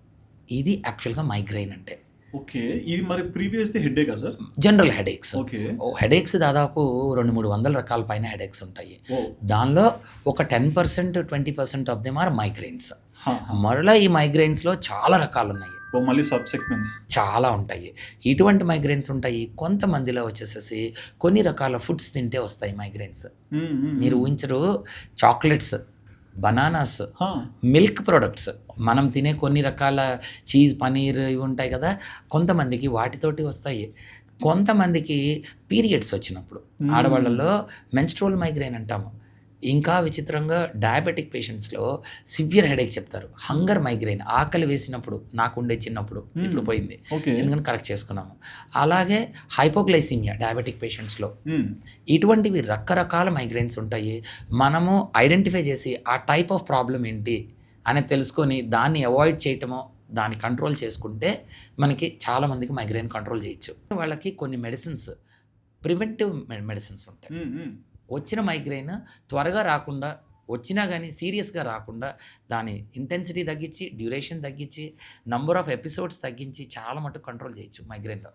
ఇది యాక్చువల్గా మైగ్రెయిన్ అంటే. ఓకే, ఇది మరి ప్రీవియస్ది హెడేకా sir? General headaches. Okay, headaches దాదాపు 200-300 రకాల పైన హెడేక్స్ ఉంటాయి. దానిలో ఒక 10%-20% ఆఫ్ దెమ్ ఆర్ మైగ్రెయిన్స్. మరలా ఈ మైగ్రెయిన్స్లో చాలా రకాలు ఉన్నాయి, మళ్ళీ సబ్ సెగ్మెంట్స్ చాలా ఉంటాయి. ఇటువంటి మైగ్రెయిన్స్ ఉంటాయి. కొంతమందిలో వచ్చేసేసి కొన్ని రకాల ఫుడ్స్ తింటే వస్తాయి మైగ్రెయిన్స్. మీరు ఊహించరు, చాక్లెట్స్, బనానాస్, మిల్క్ ప్రొడక్ట్స్, మనం తినే కొన్ని రకాల చీజ్, పనీర్ ఇవి ఉంటాయి కదా, కొంతమందికి వాటితోటి వస్తాయి. కొంతమందికి పీరియడ్స్ వచ్చినప్పుడు, ఆడవాళ్ళలో మెన్స్ట్రువల్ మైగ్రేన్ అంటాము. ఇంకా విచిత్రంగా డయాబెటిక్ పేషెంట్స్లో సివియర్ హెడేక్ చెప్తారు. హంగర్ మైగ్రేన్, ఆకలి వేసినప్పుడు, నాకు ఉండే చిన్నప్పుడు, ఇప్పుడు పోయింది ఎందుకంటే కరెక్ట్ చేసుకున్నాము. అలాగే హైపోగ్లైసీమియా డయాబెటిక్ పేషెంట్స్లో, ఇటువంటివి రకరకాల మైగ్రేన్స్ ఉంటాయి. మనము ఐడెంటిఫై చేసి ఆ టైప్ ఆఫ్ ప్రాబ్లం ఏంటి అనేది తెలుసుకొని దాన్ని అవాయిడ్ చేయటమో, దాన్ని కంట్రోల్ చేసుకుంటే మనకి చాలామందికి మైగ్రేన్ కంట్రోల్ చేయొచ్చు. వాళ్ళకి కొన్ని మెడిసిన్స్, ప్రివెంటివ్ మెడిసిన్స్ ఉంటాయి. వచ్చిన మైగ్రేన్ త్వరగా రాకుండా, వచ్చినా కానీ సీరియస్గా రాకుండా దాని ఇంటెన్సిటీ తగ్గించి, డ్యూరేషన్ తగ్గించి, నంబర్ ఆఫ్ ఎపిసోడ్స్ తగ్గించి చాలా మటుకు కంట్రోల్ చేయొచ్చు మైగ్రేన్లో.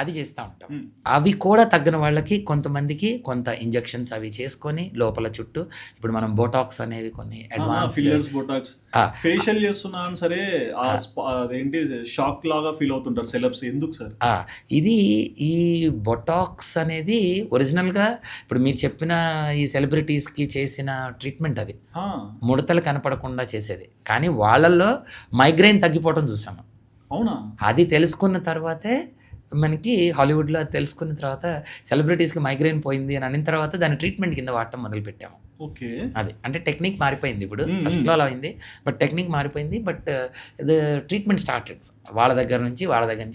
అది చేస్తూ ఉంటాం. అవి కూడా తగ్గిన వాళ్ళకి కొంతమందికి కొంత ఇంజెక్షన్స్ అవి చేసుకొని లోపల చుట్టూ, ఇప్పుడు మనం బోటాక్స్ అనేవి కొన్ని అడ్వాన్స్ ఫిల్లర్స్, బోటాక్స్, ఫేషియల్ చేస్తున్నాం సరే అదేంటి షాక్ లాగా ఫీల్ అవుతుంటారు సెలబ్స్, ఎందుకు సార్? ఇది ఈ బొటాక్స్ అనేది ఒరిజినల్గా ఇప్పుడు మీరు చెప్పిన ఈ సెలబ్రిటీస్కి చేసిన ట్రీట్మెంట్, అది ముడతలు కనపడకుండా చేసేది. కానీ వాళ్ళల్లో మైగ్రేన్ తగ్గిపోవడం చూసాము. అవునా? అది తెలుసుకున్న తర్వాతే మనకి హాలీవుడ్లో తెలుసుకున్న తర్వాత సెలబ్రిటీస్కి మైగ్రేన్ పోయింది అని అనిన తర్వాత దాని ట్రీట్మెంట్ కింద వాడటం మొదలుపెట్టాము. ఓకే, అది అంటే టెక్నిక్ మారిపోయింది. ఇప్పుడు ఫస్ట్లో అలా అయింది, బట్ టెక్నిక్ మారిపోయింది. బట్ ట్రీట్మెంట్ స్టార్టెడ్ వాళ్ళ దగ్గర నుంచి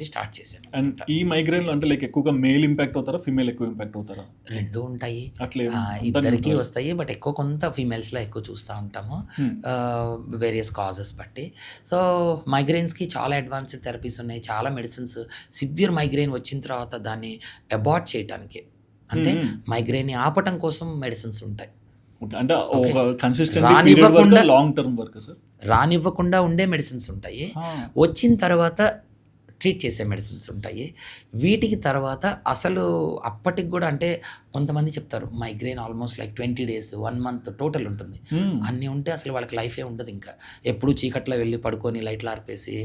స్టార్ట్ చేశాను. అండ్ ఈ మైగ్రేన్ అంటే లైక్ ఎక్కువగా మేల్ ఇంపాక్ట్ అవుతారా, ఫీమేల్ ఎక్కువ ఇంపాక్ట్ అవుతారా? రెండు ఉంటాయి, అట్లే ఇద్దరికి వస్తాయి. బట్ ఎక్కువ కొంత ఫీమేల్స్లో ఎక్కువ చూస్తూ ఉంటాము, వేరియస్ కాజెస్ బట్టి. సో మైగ్రేన్స్కి చాలా అడ్వాన్స్డ్ థెరపీస్ ఉన్నాయి, చాలా మెడిసిన్స్. సివియర్ మైగ్రేన్ వచ్చిన తర్వాత దాన్ని అబార్ట్ చేయడానికి, అంటే మైగ్రేన్ని ఆపటం కోసం మెడిసిన్స్ ఉంటాయి. అంటే consistent long term work sir, రానివ్వకుండా ఉండే మెడిసిన్స్ ఉంటాయి, వచ్చిన తర్వాత ట్రీట్ చేసే మెడిసిన్స్ ఉంటాయి. వీటికి తర్వాత అసలు అప్పటికి కూడా, అంటే కొంతమంది చెప్తారు migraine almost like 20 days 1 month total ఉంటుంది. అన్నీ ఉంటే అసలు వాళ్ళకి లైఫే ఉండదు. ఇంకా ఎప్పుడు చీకట్లో వెళ్ళి పడుకొని లైట్లు ఆర్పేసి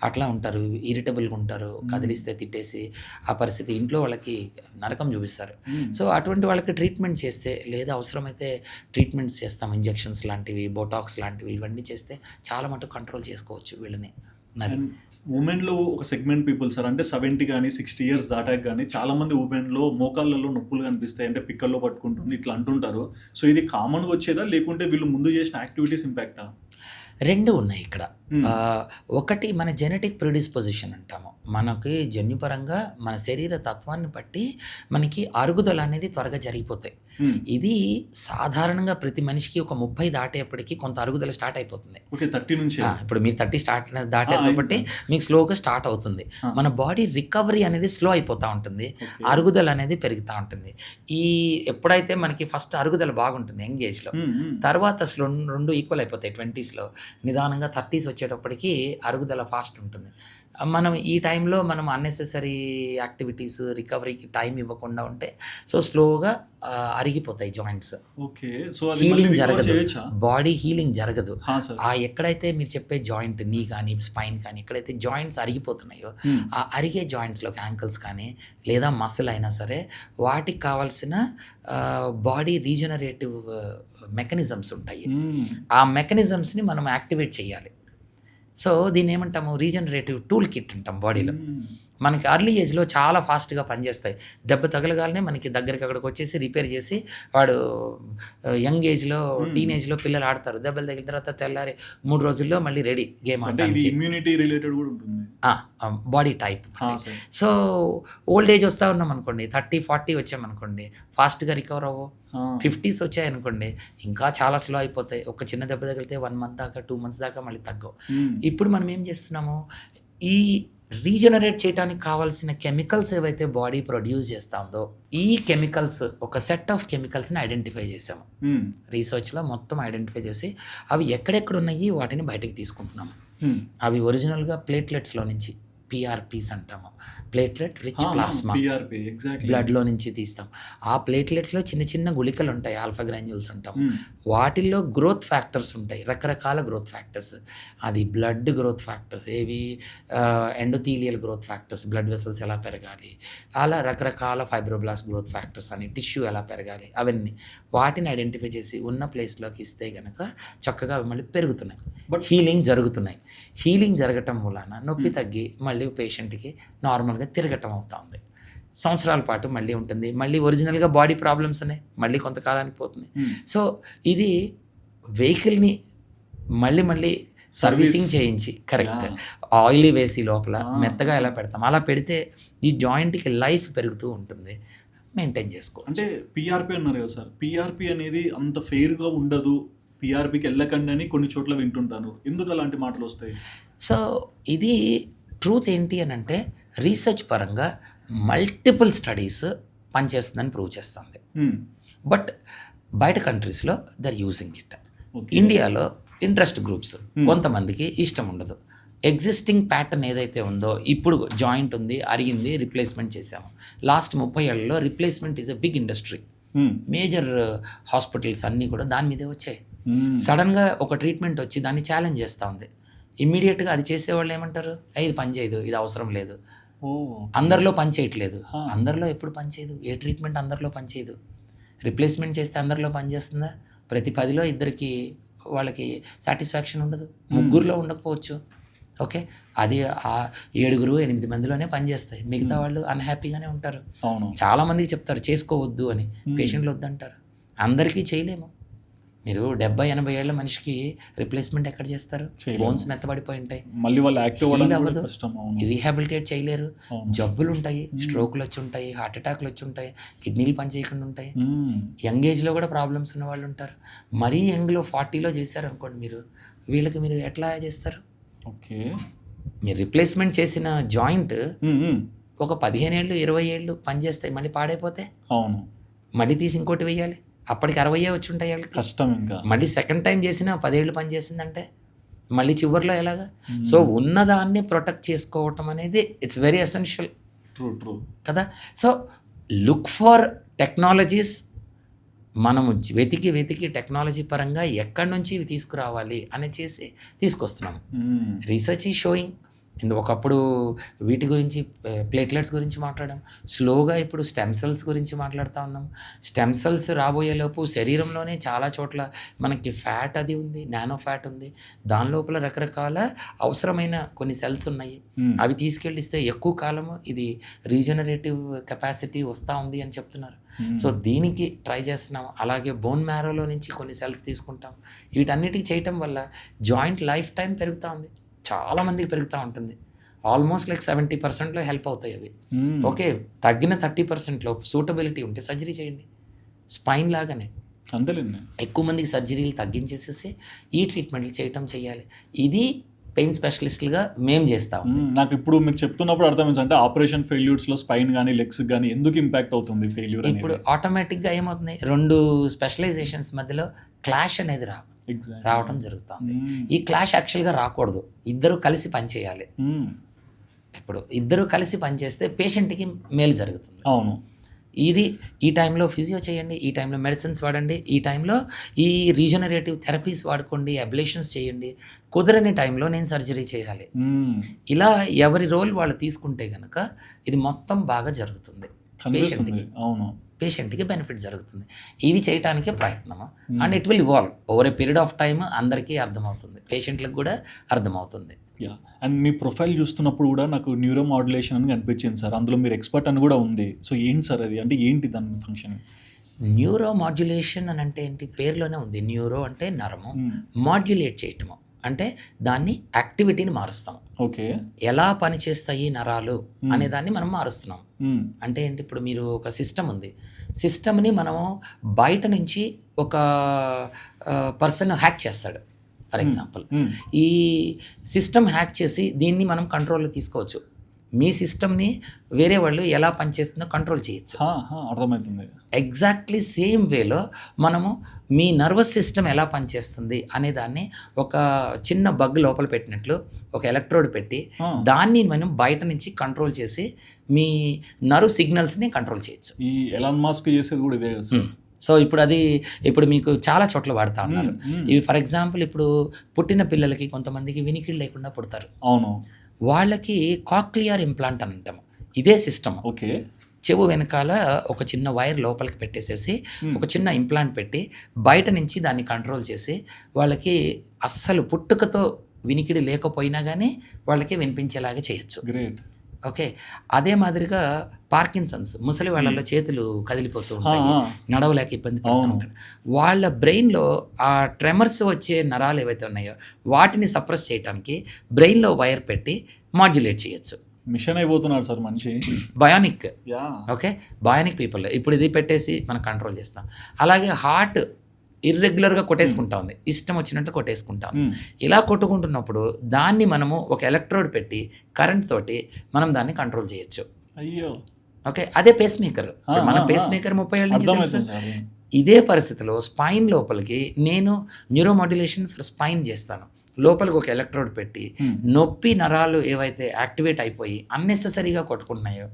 అట్లా ఉంటారు, ఇరిటబుల్గా ఉంటారు, కదిలిస్తే తిట్టేసి ఆ పరిస్థితి, ఇంట్లో వాళ్ళకి నరకం చూపిస్తారు. సో అటువంటి వాళ్ళకి ట్రీట్మెంట్ చేస్తే, లేదా అవసరమైతే ట్రీట్మెంట్స్ చేస్తాం, ఇంజెక్షన్స్ లాంటివి, బోటాక్స్ లాంటివి, ఇవన్నీ చేస్తే చాలా మటుకు కంట్రోల్ చేసుకోవచ్చు వీళ్ళని. అది ఉమెన్లో ఒక సెగ్మెంట్ పీపుల్ సార్, అంటే 70 కానీ 60 ఇయర్స్ దాటాక కానీ చాలా మంది ఉమెన్లో మోకాళ్ళలో నొప్పులు కనిపిస్తాయి, అంటే పిక్కల్లో పట్టుకుంటుంది ఇట్లా అంటుంటారు. సో ఇది కామన్గా వచ్చేదా, లేకుంటే వీళ్ళు ముందు చేసిన యాక్టివిటీస్ ఇంపాక్టా? రెండు ఉన్నాయి ఇక్కడ. ఒకటి మన జెనెటిక్ ప్రిడిస్పోజిషన్ అంటాము. మనకి జన్యుపరంగా మన శరీర తత్వాన్ని బట్టి మనకి అరుగుదల అనేది త్వరగా జరిగిపోతాయి. ఇది సాధారణంగా ప్రతి మనిషికి ఒక 30 దాటేపటికి కొంత అరుగుదల స్టార్ట్ అయిపోతుంది. ఓకే, 30 నుంచి. ఇప్పుడు మీరు 30 దాటారు కాబట్టి మీకు స్లోగా స్టార్ట్ అవుతుంది. మన బాడీ రికవరీ అనేది స్లో అయిపోతూ ఉంటుంది, అరుగుదల అనేది పెరుగుతూ ఉంటుంది. ఈ ఎప్పుడైతే మనకి ఫస్ట్ అరుగుదల బాగుంటుంది యంగ్ ఏజ్లో, తర్వాత అసలు రెండు ఈక్వల్ అయిపోతాయి 20స్లో. నిదానంగా 30s వచ్చేటప్పటికి అరుగుదల ఫాస్ట్ ఉంటుంది. మనం ఈ టైంలో మనం అన్నెసెసరీ యాక్టివిటీస్ రికవరీకి టైం ఇవ్వకుండా ఉంటే సో స్లోగా అరిగిపోతాయి జాయింట్స్. ఓకే, సో హీలింగ్ జరగదు, బాడీ హీలింగ్ జరగదు. ఎక్కడైతే మీరు చెప్పే జాయింట్ నీ కానీ స్పైన్ కానీ ఎక్కడైతే జాయింట్స్ అరిగిపోతున్నాయో ఆ అరిగే జాయింట్స్లోకి యాంకిల్స్ కానీ లేదా మసిల్ అయినా సరే వాటికి కావాల్సిన బాడీ రీజనరేటివ్ మెకానిజమ్స్ ఉంటాయి. ఆ మెకానిజమ్స్ని మనం యాక్టివేట్ చేయాలి. సో దీన్ని ఏమంటాము, రీజనరేటివ్ టూల్ కిట్ అంటాం. బాడీలో మనకి అర్లీ ఏజ్లో చాలా ఫాస్ట్గా పనిచేస్తాయి. దెబ్బ తగలగానే మనకి దగ్గరికి అక్కడికి వచ్చేసి రిపేర్ చేసి వాడు యంగ్ ఏజ్లో టీనేజ్లో పిల్లలు ఆడతారు. దెబ్బలు తగిలిన తర్వాత తెల్లారి 3 రోజుల్లో మళ్ళీ రెడీ గేమ్ ఆడడానికి. ఇమ్యూనిటీ రిలేటెడ్ కూడా ఉంటుంది, body type. So old age వస్తూ ఉన్నాం అనుకోండి, 30-40 వచ్చామనుకోండి ఫాస్ట్గా రికవర్ అవ్వవు. 50s వచ్చాయనుకోండి ఇంకా చాలా స్లో అయిపోతాయి. ఒక చిన్న దెబ్బ తగిలితే 1 month దాకా 2 months దాకా మళ్ళీ తగ్గవు. ఇప్పుడు మనం ఏం చేస్తున్నాము, ఈ రీజనరేట్ చేయడానికి కావాల్సిన కెమికల్స్ ఏవైతే బాడీ ప్రొడ్యూస్ చేస్తుందో ఈ కెమికల్స్ ఒక సెట్ ఆఫ్ కెమికల్స్ని ఐడెంటిఫై చేసాము. రీసెర్చ్లో మొత్తం ఐడెంటిఫై చేసి అవి ఎక్కడెక్కడ ఉన్నాయి వాటిని బయటకు తీసుకుంటున్నాము. అవి ఒరిజినల్గా ప్లేట్లెట్స్లో నుంచి PRPs అంటాము, ప్లేట్లెట్ రిచ్ ప్లాస్మా, బ్లడ్లో నుంచి తీస్తాం. ఆ ప్లేట్లెట్స్లో చిన్న చిన్న గుళికలు ఉంటాయి, ఆల్ఫా గ్రాన్యూల్స్ అంటాము. వాటిల్లో గ్రోత్ ఫ్యాక్టర్స్ ఉంటాయి, రకరకాల గ్రోత్ ఫ్యాక్టర్స్. అది బ్లడ్ గ్రోత్ ఫ్యాక్టర్స్, ఏవి endothelial growth factors, blood vessels ఎలా పెరగాలి, అలా రకరకాల ఫైబ్రోబ్లాస్ట్ గ్రోత్ ఫ్యాక్టర్స్ అని, టిష్యూ ఎలా పెరగాలి, అవన్నీ వాటిని ఐడెంటిఫై చేసి ఉన్న ప్లేస్లోకి ఇస్తే కనుక చక్కగా అవి మళ్ళీ పెరుగుతున్నాయి, హీలింగ్ జరుగుతున్నాయి. హీలింగ్ జరగటం వలన నొప్పి తగ్గి మళ్ళీ పేషెంట్కి నార్మల్గా తిరగటం అవుతుంది. సంవత్సరాల పాటు మళ్ళీ ఉంటుంది, మళ్ళీ ఒరిజినల్గా బాడీ ప్రాబ్లమ్స్ ఉన్నాయి, మళ్ళీ కొంతకాలానికి పోతుంది. సో ఇది వెహికల్ని మళ్ళీ సర్వీసింగ్ చేయించి కరెక్ట్ ఆయిల్ వేసి లోపల మెత్తగా ఎలా పెడతాం అలా పెడితే ఈ జాయింట్కి లైఫ్ పెరుగుతూ ఉంటుంది, మెయింటైన్ చేసుకో. అంటే PRP అన్నారు కదా సార్, PRP అనేది అంత ఫెయిర్గా ఉండదు, PRPకి వెళ్ళకండి అని కొన్ని చోట్ల వింటుంటాను. ఎందుకు అలాంటి మాటలు వస్తాయి? సో ఇది ట్రూత్ ఏంటి అని అంటే రీసెర్చ్ పరంగా మల్టిపుల్ స్టడీస్ పనిచేస్తుందని ప్రూవ్ చేస్తుంది. బట్ బయట కంట్రీస్లో దర్ యూజింగ్ ఇట్. ఇండియాలో ఇంట్రెస్ట్ గ్రూప్స్ కొంతమందికి ఇష్టం ఉండదు. ఎగ్జిస్టింగ్ ప్యాటర్న్ ఏదైతే ఉందో, ఇప్పుడు జాయింట్ ఉంది అరిగింది రిప్లేస్మెంట్ చేసాము. లాస్ట్ 30 ఏళ్లలో replacement is a big industry. Major hospitals అన్నీ కూడా దాని మీదే వచ్చాయి. సడన్గా ఒక ట్రీట్మెంట్ వచ్చి దాన్ని ఛాలెంజ్ చేస్తూ ఉంది. ఇమ్మీడియట్గా అది చేసేవాళ్ళు ఏమంటారు, ఇది పని చేయదు, ఇది అవసరం లేదు, అందరిలో పని చేయట్లేదు. అందరిలో ఎప్పుడు పని చేయదు, ఏ ట్రీట్మెంట్ అందరిలో పని చేయదు. రిప్లేస్మెంట్ చేస్తే అందరిలో పని చేస్తుందా? ప్రతి 10లో 2కి వాళ్ళకి సాటిస్ఫాక్షన్ ఉండదు, 3లో ఉండకపోవచ్చు. ఓకే, అది 7-8 మందిలోనే పనిచేస్తాయి, మిగతా వాళ్ళు అన్హ్యాపీగానే ఉంటారు. చాలామందికి చెప్తారు చేసుకోవద్దు అని, పేషెంట్లు వద్దంటారు. అందరికీ చేయలేము. మీరు 70-80 ఏళ్ల మనిషికి రిప్లేస్మెంట్ ఎక్కడ చేస్తారు? బోన్స్ మెత్తబడిపోయి ఉంటాయి, మళ్ళీ వాళ్ళు యాక్టివ్ అవ్వదు, రీహాబిలిటేట్ చేయలేరు, జబ్బులు ఉంటాయి, స్ట్రోక్లు వచ్చి ఉంటాయి, హార్ట్ అటాక్లు వచ్చి ఉంటాయి, కిడ్నీలు పని చేయకుండా ఉంటాయి. యంగ్ ఏజ్లో కూడా ప్రాబ్లమ్స్ ఉన్న వాళ్ళు ఉంటారు. మరీ యంగ్లో 40లో చేశారు అనుకోండి మీరు, వీళ్ళకి మీరు ఎట్లా చేస్తారు? ఓకే, మీరు రిప్లేస్మెంట్ చేసిన జాయింట్ ఒక 15 ఏళ్ళు 20 ఏళ్ళు పనిచేస్తాయి, మళ్ళీ పాడైపోతే అవును మళ్ళీ తీసి ఇంకోటి వేయాలి, అప్పటికి 60 వచ్చి ఉంటాయి వాళ్ళకి, కష్టం. ఇంకా మళ్ళీ సెకండ్ టైం చేసినా 10 ఏళ్ళు పని చేసిందంటే మళ్ళీ చివరిలో ఎలాగా? సో ఉన్నదాన్ని ప్రొటెక్ట్ చేసుకోవటం అనేది ఇట్స్ వెరీ ఎసెన్షియల్. ట్రూ కదా. So look for technologies. మనము వెతికి టెక్నాలజీ పరంగా ఎక్కడి నుంచి ఇవి తీసుకురావాలి అని చేసి తీసుకొస్తున్నాము. రీసెర్చ్ ఈ షోయింగ్ ఒకప్పుడు వీటి గురించి ప్లేట్లెట్స్ గురించి మాట్లాడాం, స్లోగా ఇప్పుడు స్టెమ్ సెల్స్ గురించి మాట్లాడుతూ ఉన్నాం. స్టెమ్ సెల్స్ రాబోయేలోపు శరీరంలోనే చాలా చోట్ల మనకి ఫ్యాట్ అది ఉంది, నానో ఫ్యాట్ ఉంది, దాని లోపల రకరకాల అవసరమైన కొన్ని సెల్స్ ఉన్నాయి. అవి తీసుకెళ్ళిస్తే ఎక్కువ కాలము ఇది రీజనరేటివ్ కెపాసిటీ వస్తూ ఉంది అని చెప్తున్నారు. సో దీనికి ట్రై చేస్తున్నాం. అలాగే బోన్ మ్యారోలో నుంచి కొన్ని సెల్స్ తీసుకుంటాం. వీటన్నిటికీ చేయటం వల్ల జాయింట్ లైఫ్ టైం పెరుగుతూ ఉంది, చాలామందికి పెరుగుతూ ఉంటుంది. ఆల్మోస్ట్ లైక్ 70%లో హెల్ప్ అవుతాయి అవి. ఓకే, తగ్గిన 30%లో సూటబిలిటీ ఉంటే సర్జరీ చేయండి. స్పైన్ లాగానే అంతేలేండి, ఎక్కువ మందికి సర్జరీలు తగ్గించేసేసి ఈ ట్రీట్మెంట్లు చేయాలి. ఇది పెయిన్ స్పెషలిస్టులుగా మేము చేస్తాం. నాకు ఇప్పుడు మీరు చెప్తున్నప్పుడు అర్థమైంది, అంటే ఆపరేషన్ ఫెయిల్యూర్స్లో స్పైన్ కానీ లెగ్స్ కానీ ఎందుకు ఇంపాక్ట్ అవుతుంది ఫెయిల్యూర్? ఇప్పుడు ఆటోమేటిక్గా ఏమవుతుంది, 2 స్పెషలైజేషన్స్ మధ్యలో క్లాష్ అనేది రావడం జరుగుతుంది. ఈ క్లాష్ యాక్చువల్గా రాకూడదు, ఇద్దరు కలిసి పనిచేయాలి. ఇప్పుడు ఇద్దరు కలిసి పనిచేస్తే పేషెంట్కి మేలు జరుగుతుంది. అవును, ఇది ఈ టైంలో ఫిజియో చేయండి, ఈ టైంలో మెడిసిన్స్ వాడండి, ఈ టైంలో ఈ రీజనరేటివ్ థెరపీస్ వాడుకోండి, అబ్లేషన్స్ చేయండి, కుదరని టైంలో నేను సర్జరీ చేయాలి. ఇలా ఎవరి రోల్ వాళ్ళు తీసుకుంటే కనుక ఇది మొత్తం బాగా జరుగుతుంది, పేషెంట్కి బెనిఫిట్ జరుగుతుంది. ఇది చేయటానికే ప్రయత్నము. And it will evolve over a period of time. అందరికీ అర్థమవుతుంది, పేషెంట్లకు కూడా అర్థమవుతుంది. అండ్ మీ ప్రొఫైల్ చూస్తున్నప్పుడు కూడా నాకు న్యూరో మాడ్యులేషన్ అని కనిపించింది సార్, అందులో మీరు ఎక్స్పర్ట్ అని కూడా ఉంది. సో ఏంటి సార్ అది, అంటే ఏంటి దాని ఫంక్షన్? న్యూరో మాడ్యులేషన్ అని అంటే ఏంటి, పేరులోనే ఉంది. న్యూరో అంటే నరము, మాడ్యులేట్ చేయటము అంటే దాన్ని యాక్టివిటీని మారుస్తాం. ఓకే, ఎలా పనిచేస్తాయి నరాలు అనే దాన్ని మనం మారుస్తున్నాం. అంటే ఏంటి, ఇప్పుడు మీరు ఒక సిస్టమ్ ఉంది, సిస్టమ్ని మనము బయట నుంచి ఒక పర్సన్ హ్యాక్ చేస్తాడు ఫర్ ఎగ్జాంపుల్. ఈ సిస్టమ్ హ్యాక్ చేసి దీన్ని మనం కంట్రోల్లో తీసుకోవచ్చు. మీ సిస్టమ్ని వేరే వాళ్ళు ఎలా పనిచేస్తుందో కంట్రోల్ చేయొచ్చు. అర్థమవుతుంది. ఎగ్జాక్ట్లీ సేమ్ వేలో మనము మీ నర్వస్ సిస్టమ్ ఎలా పనిచేస్తుంది అనే దాన్ని ఒక చిన్న బగ్ లోపల పెట్టినట్లు ఒక ఎలక్ట్రోడ్ పెట్టి దాన్ని మనం బయట నుంచి కంట్రోల్ చేసి మీ నర్వ్ సిగ్నల్స్ని కంట్రోల్ చేయొచ్చు. ఈ ఎలాన్ మస్క్ చేసేది కూడా ఇదే. సో ఇప్పుడు మీకు చాలా చోట్ల వాడుతూ ఉన్నారు ఇవి. ఫర్ ఎగ్జాంపుల్ ఇప్పుడు పుట్టిన పిల్లలకి కొంతమందికి వినికిడి లేకుండా పుడతారు. అవును, వాళ్ళకి కాక్లియర్ ఇంప్లాంట్ అని అంటాము. ఇదే సిస్టమ్. ఓకే, చెవు వెనకాల ఒక చిన్న వైర్ లోపలికి పెట్టేసేసి ఒక చిన్న ఇంప్లాంట్ పెట్టి బయట నుంచి దాన్ని కంట్రోల్ చేసి వాళ్ళకి అస్సలు పుట్టుకతో వినికిడి లేకపోయినా కానీ వాళ్ళకి వినిపించేలాగా చేయొచ్చు. గ్రేట్. ఓకే, అదే మాదిరిగా పార్కిన్సన్స్, ముసలి వాళ్ళలో చేతులు కదిలిపోతూ ఉంటాయి, నడవలేక ఇబ్బంది పడుతూ ఉంటారు. వాళ్ళ బ్రెయిన్లో ఆ ట్రెమర్స్ వచ్చే నరాలు ఏవైతే ఉన్నాయో వాటిని సప్రెస్ చేయడానికి బ్రెయిన్లో వైర్ పెట్టి మాడ్యులేట్ చేయొచ్చు. మిషన్ అయిపోతున్నారు సార్ మనిషి. బయానిక్. ఓకే, బయానిక్ పీపుల్ ఇప్పుడు ఇది పెట్టేసి మనం కంట్రోల్ చేస్తాం. అలాగే హార్ట్ ఇర్రెగ్యులర్గా కొట్టేసుకుంటా ఉంది, ఇష్టం వచ్చినట్టు కొట్టేసుకుంటా ఉంది. ఇలా కొట్టుకుంటున్నప్పుడు దాన్ని మనము ఒక ఎలక్ట్రోడ్ పెట్టి కరెంట్ తోటి మనం దాన్ని కంట్రోల్ చేయొచ్చు. అయ్యో, ఓకే, అదే పేస్ మేకర్. మన పేస్ మేకర్ 30 ఏళ్ళ నుంచి తెలుసు. ఇదే పరిస్థితిలో స్పైన్ లోపలికి నేను న్యూరో మాడ్యులేషన్ ఫర్ స్పైన్ చేస్తాను. లోపలికి ఒక ఎలక్ట్రోడ్ పెట్టి నొప్పి నరాలు ఏవైతే యాక్టివేట్ అయిపోయి అన్నెసెసరీగా కొట్టుకుంటున్నాయో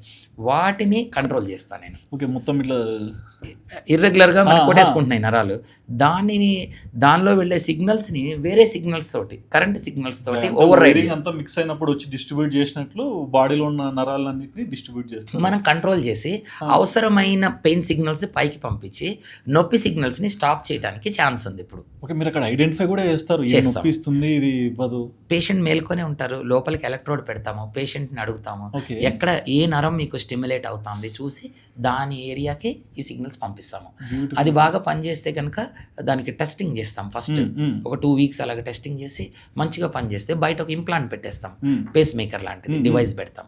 వాటిని కంట్రోల్ చేస్తాను నేను. ఓకే, మొత్తం ఇట్లా ఇర్రెగ్యులర్గా మనం కొట్టేసుకుంటున్నాయి నరాలు, దానిలో వెళ్ళే సిగ్నల్స్ని వేరే సిగ్నల్స్ తోటి, కరెంట్ సిగ్నల్స్ తోటి ఓవర్ రైడ్ అంతా మిక్స్ అయినప్పుడు వచ్చి డిస్ట్రిబ్యూట్ చేసినట్లు బాడీలో ఉన్న నరాలన్నింటినీ డిస్ట్రిబ్యూట్ చేస్తాం మనం, కంట్రోల్ చేసి అవసరమైన పెయిన్ సిగ్నల్స్ పైకి పంపించి నొప్పి సిగ్నల్స్ని స్టాప్ చేయడానికి ఛాన్స్ ఉంది ఇప్పుడు. ఓకే, మీరు అక్కడ ఐడెంటిఫై కూడా చేస్తారు, నొప్పిస్తుంది ఇది ఇవ్వదు. పేషెంట్ మేల్కొనే ఉంటారు, లోపలికి ఎలక్ట్రోడ్ పెడతాము, పేషెంట్ని అడుగుతాము ఎక్కడ ఏ నరం మీకు స్టిమ్యులేట్ అవుతుంది చూసి దాని ఏరియాకి ఈ సిగ్నల్స్ పంపిస్తాము. అది బాగా పనిచేస్తే కనుక దానికి టెస్టింగ్ చేస్తాం. ఫస్ట్ ఒక 2 వీక్స్ అలాగే టెస్టింగ్ చేసి మంచిగా పనిచేస్తే బయట ఒక ఇంప్లాంట్ పెట్టేస్తాం, పేస్ మేకర్ లాంటిది డివైస్ పెడతాం.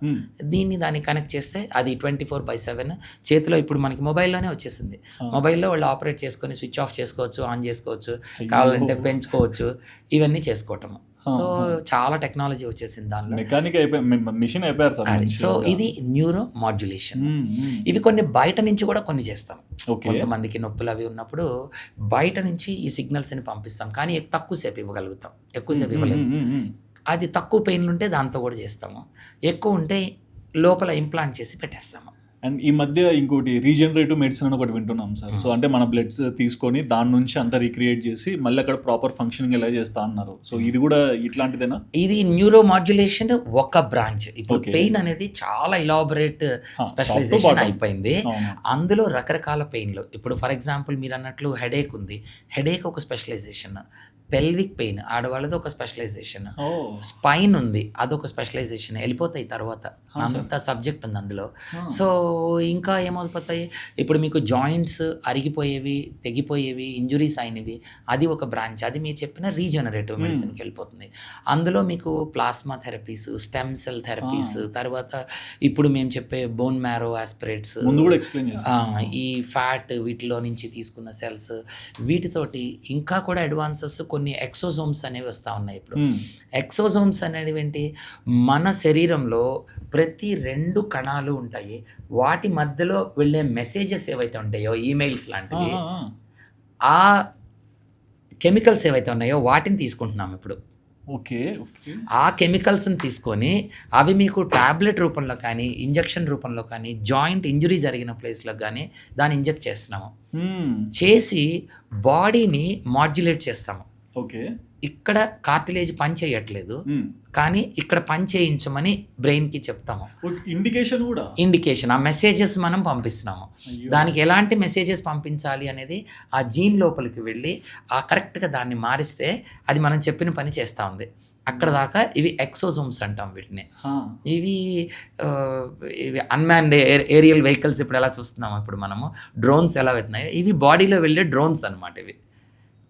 దాన్ని కనెక్ట్ చేస్తే అది 24/7 చేతిలో. ఇప్పుడు మనకి మొబైల్లోనే వచ్చేసింది. మొబైల్లో వాళ్ళు ఆపరేట్ చేసుకొని స్విచ్ ఆఫ్ చేసుకోవచ్చు, ఆన్ చేసుకోవచ్చు, కావాలంటే పెంచుకోవచ్చు, ఇవన్నీ చేసుకోవటము. సో చాలా టెక్నాలజీ వచ్చేసింది దానిలో, మెకానిక్ మిషన్ అయిపోయారు సార్. సో ఇది న్యూరో మాడ్యులేషన్. ఇవి కొన్ని బయట నుంచి కూడా కొన్ని చేస్తాం. కొంతమందికి నొప్పులు అవి ఉన్నప్పుడు బయట నుంచి ఈ సిగ్నల్స్ని పంపిస్తాం, కానీ తక్కువసేపు ఇవ్వగలుగుతాం, ఎక్కువసేపు ఇవ్వలేము. అది తక్కువ పెయిన్ ఉంటే దాంతో కూడా చేస్తాము, ఎక్కువ ఉంటే లోపల ఇంప్లాంట్ చేసి పెట్టేస్తాము. అండ్ ఈ మధ్య ఇంకోటి రీజనరేటివ్ మెడిసిన్ అని ఒకటి వింటున్నాం సార్. సో అంటే మన బ్లడ్ తీసుకొని దాని నుంచి అంతా రీక్రియేట్ చేసి మళ్ళీ అక్కడ ప్రాపర్ ఫంక్షనింగ్ ఎలా చేస్తా అన్నారు. సో ఇది కూడా ఇట్లాంటిదేనా? ఇది న్యూరో మాడ్యులేషన్ ఒక బ్రాంచ్. ఇప్పుడు Okay. పెయిన్ అనేది చాలా elaborate top to specialisation bottom. అయిపోయింది. అవును. అందులో రకరకాల పెయిన్లు. ఇప్పుడు ఫర్ ఎగ్జాంపుల్ మీరు అన్నట్లు హెడేక్ ఉంది. హెడేక్ ఒక స్పెషలైజేషన్. పెల్విక్ పెయిన్ ఆడవాళ్ళది ఒక స్పెషలైజేషన్. ఓ స్పైన్ ఉంది, అదొక స్పెషలైజేషన్. వెళ్ళిపోతాయి తర్వాత, Sir. అంత సబ్జెక్ట్ ఉంది అందులో. సో ఇంకా ఏమైపోతాయి, ఇప్పుడు మీకు జాయింట్స్ అరిగిపోయేవి, తెగిపోయేవి, ఇంజురీస్ అయినవి, అది ఒక బ్రాంచ్. అది మీరు చెప్పిన రీజనరేటివ్ మెడిసిన్కి వెళ్ళిపోతుంది. అందులో మీకు plasma therapies, stem cell therapies, తర్వాత ఇప్పుడు మేము చెప్పే బోన్ మ్యారో ఆస్పిరేట్స్, ముందు కూడా ఎక్స్ప్లెయిన్ చేస్తాను. ఈ ఫ్యాట్ వీటిలో నుంచి తీసుకున్న సెల్స్, వీటితోటి ఇంకా కూడా అడ్వాన్సెస్ కొన్ని ఎక్సోజోమ్స్ అనేవి వస్తూ ఉన్నాయి ఇప్పుడు. ఎక్సోజోమ్స్ అనేవి ఏంటి, మన శరీరంలో ప్రతి 2 కణాలు ఉంటాయి, వాటి మధ్యలో వెళ్ళే మెసేజెస్ ఏవైతే ఉంటాయో, ఈమెయిల్స్ లాంటివి, ఆ కెమికల్స్ ఏవైతే ఉన్నాయో వాటిని తీసుకుంటున్నాం ఇప్పుడు. Okay okay. ఆ కెమికల్స్ని తీసుకొని అవి మీకు టాబ్లెట్ రూపంలో కానీ, ఇంజెక్షన్ రూపంలో కానీ, జాయింట్ ఇంజురీ జరిగిన ప్లేస్లో కానీ దాన్ని ఇంజెక్ట్ చేస్తున్నాము. చేసి బాడీని మాడ్యులేట్ చేస్తాము. ఓకే. ఇక్కడ కార్టిలేజ్ పని చేయట్లేదు, కానీ ఇక్కడ పని చేయించమని బ్రెయిన్కి చెప్తాము. ఇండికేషన్ కూడా, ఇండికేషన్, ఆ మెసేజెస్ మనం పంపిస్తున్నాము. దానికి ఎలాంటి మెసేజెస్ పంపించాలి అనేది ఆ జీన్ లోపలికి వెళ్ళి ఆ కరెక్ట్గా దాన్ని మారిస్తే అది మనం చెప్పిన పని చేస్తూ ఉంది. అక్కడ దాకా ఇవి ఎక్సోజోమ్స్ అంటాం వీటిని. ఇవి అన్మ్యాన్డ్ ఏరియల్ వెహికల్స్ ఇప్పుడు ఎలా చూస్తున్నాము, ఇప్పుడు మనము డ్రోన్స్ ఎలా వెళ్తున్నాయో, ఇవి బాడీలో వెళ్ళే డ్రోన్స్ అన్నమాట ఇవి.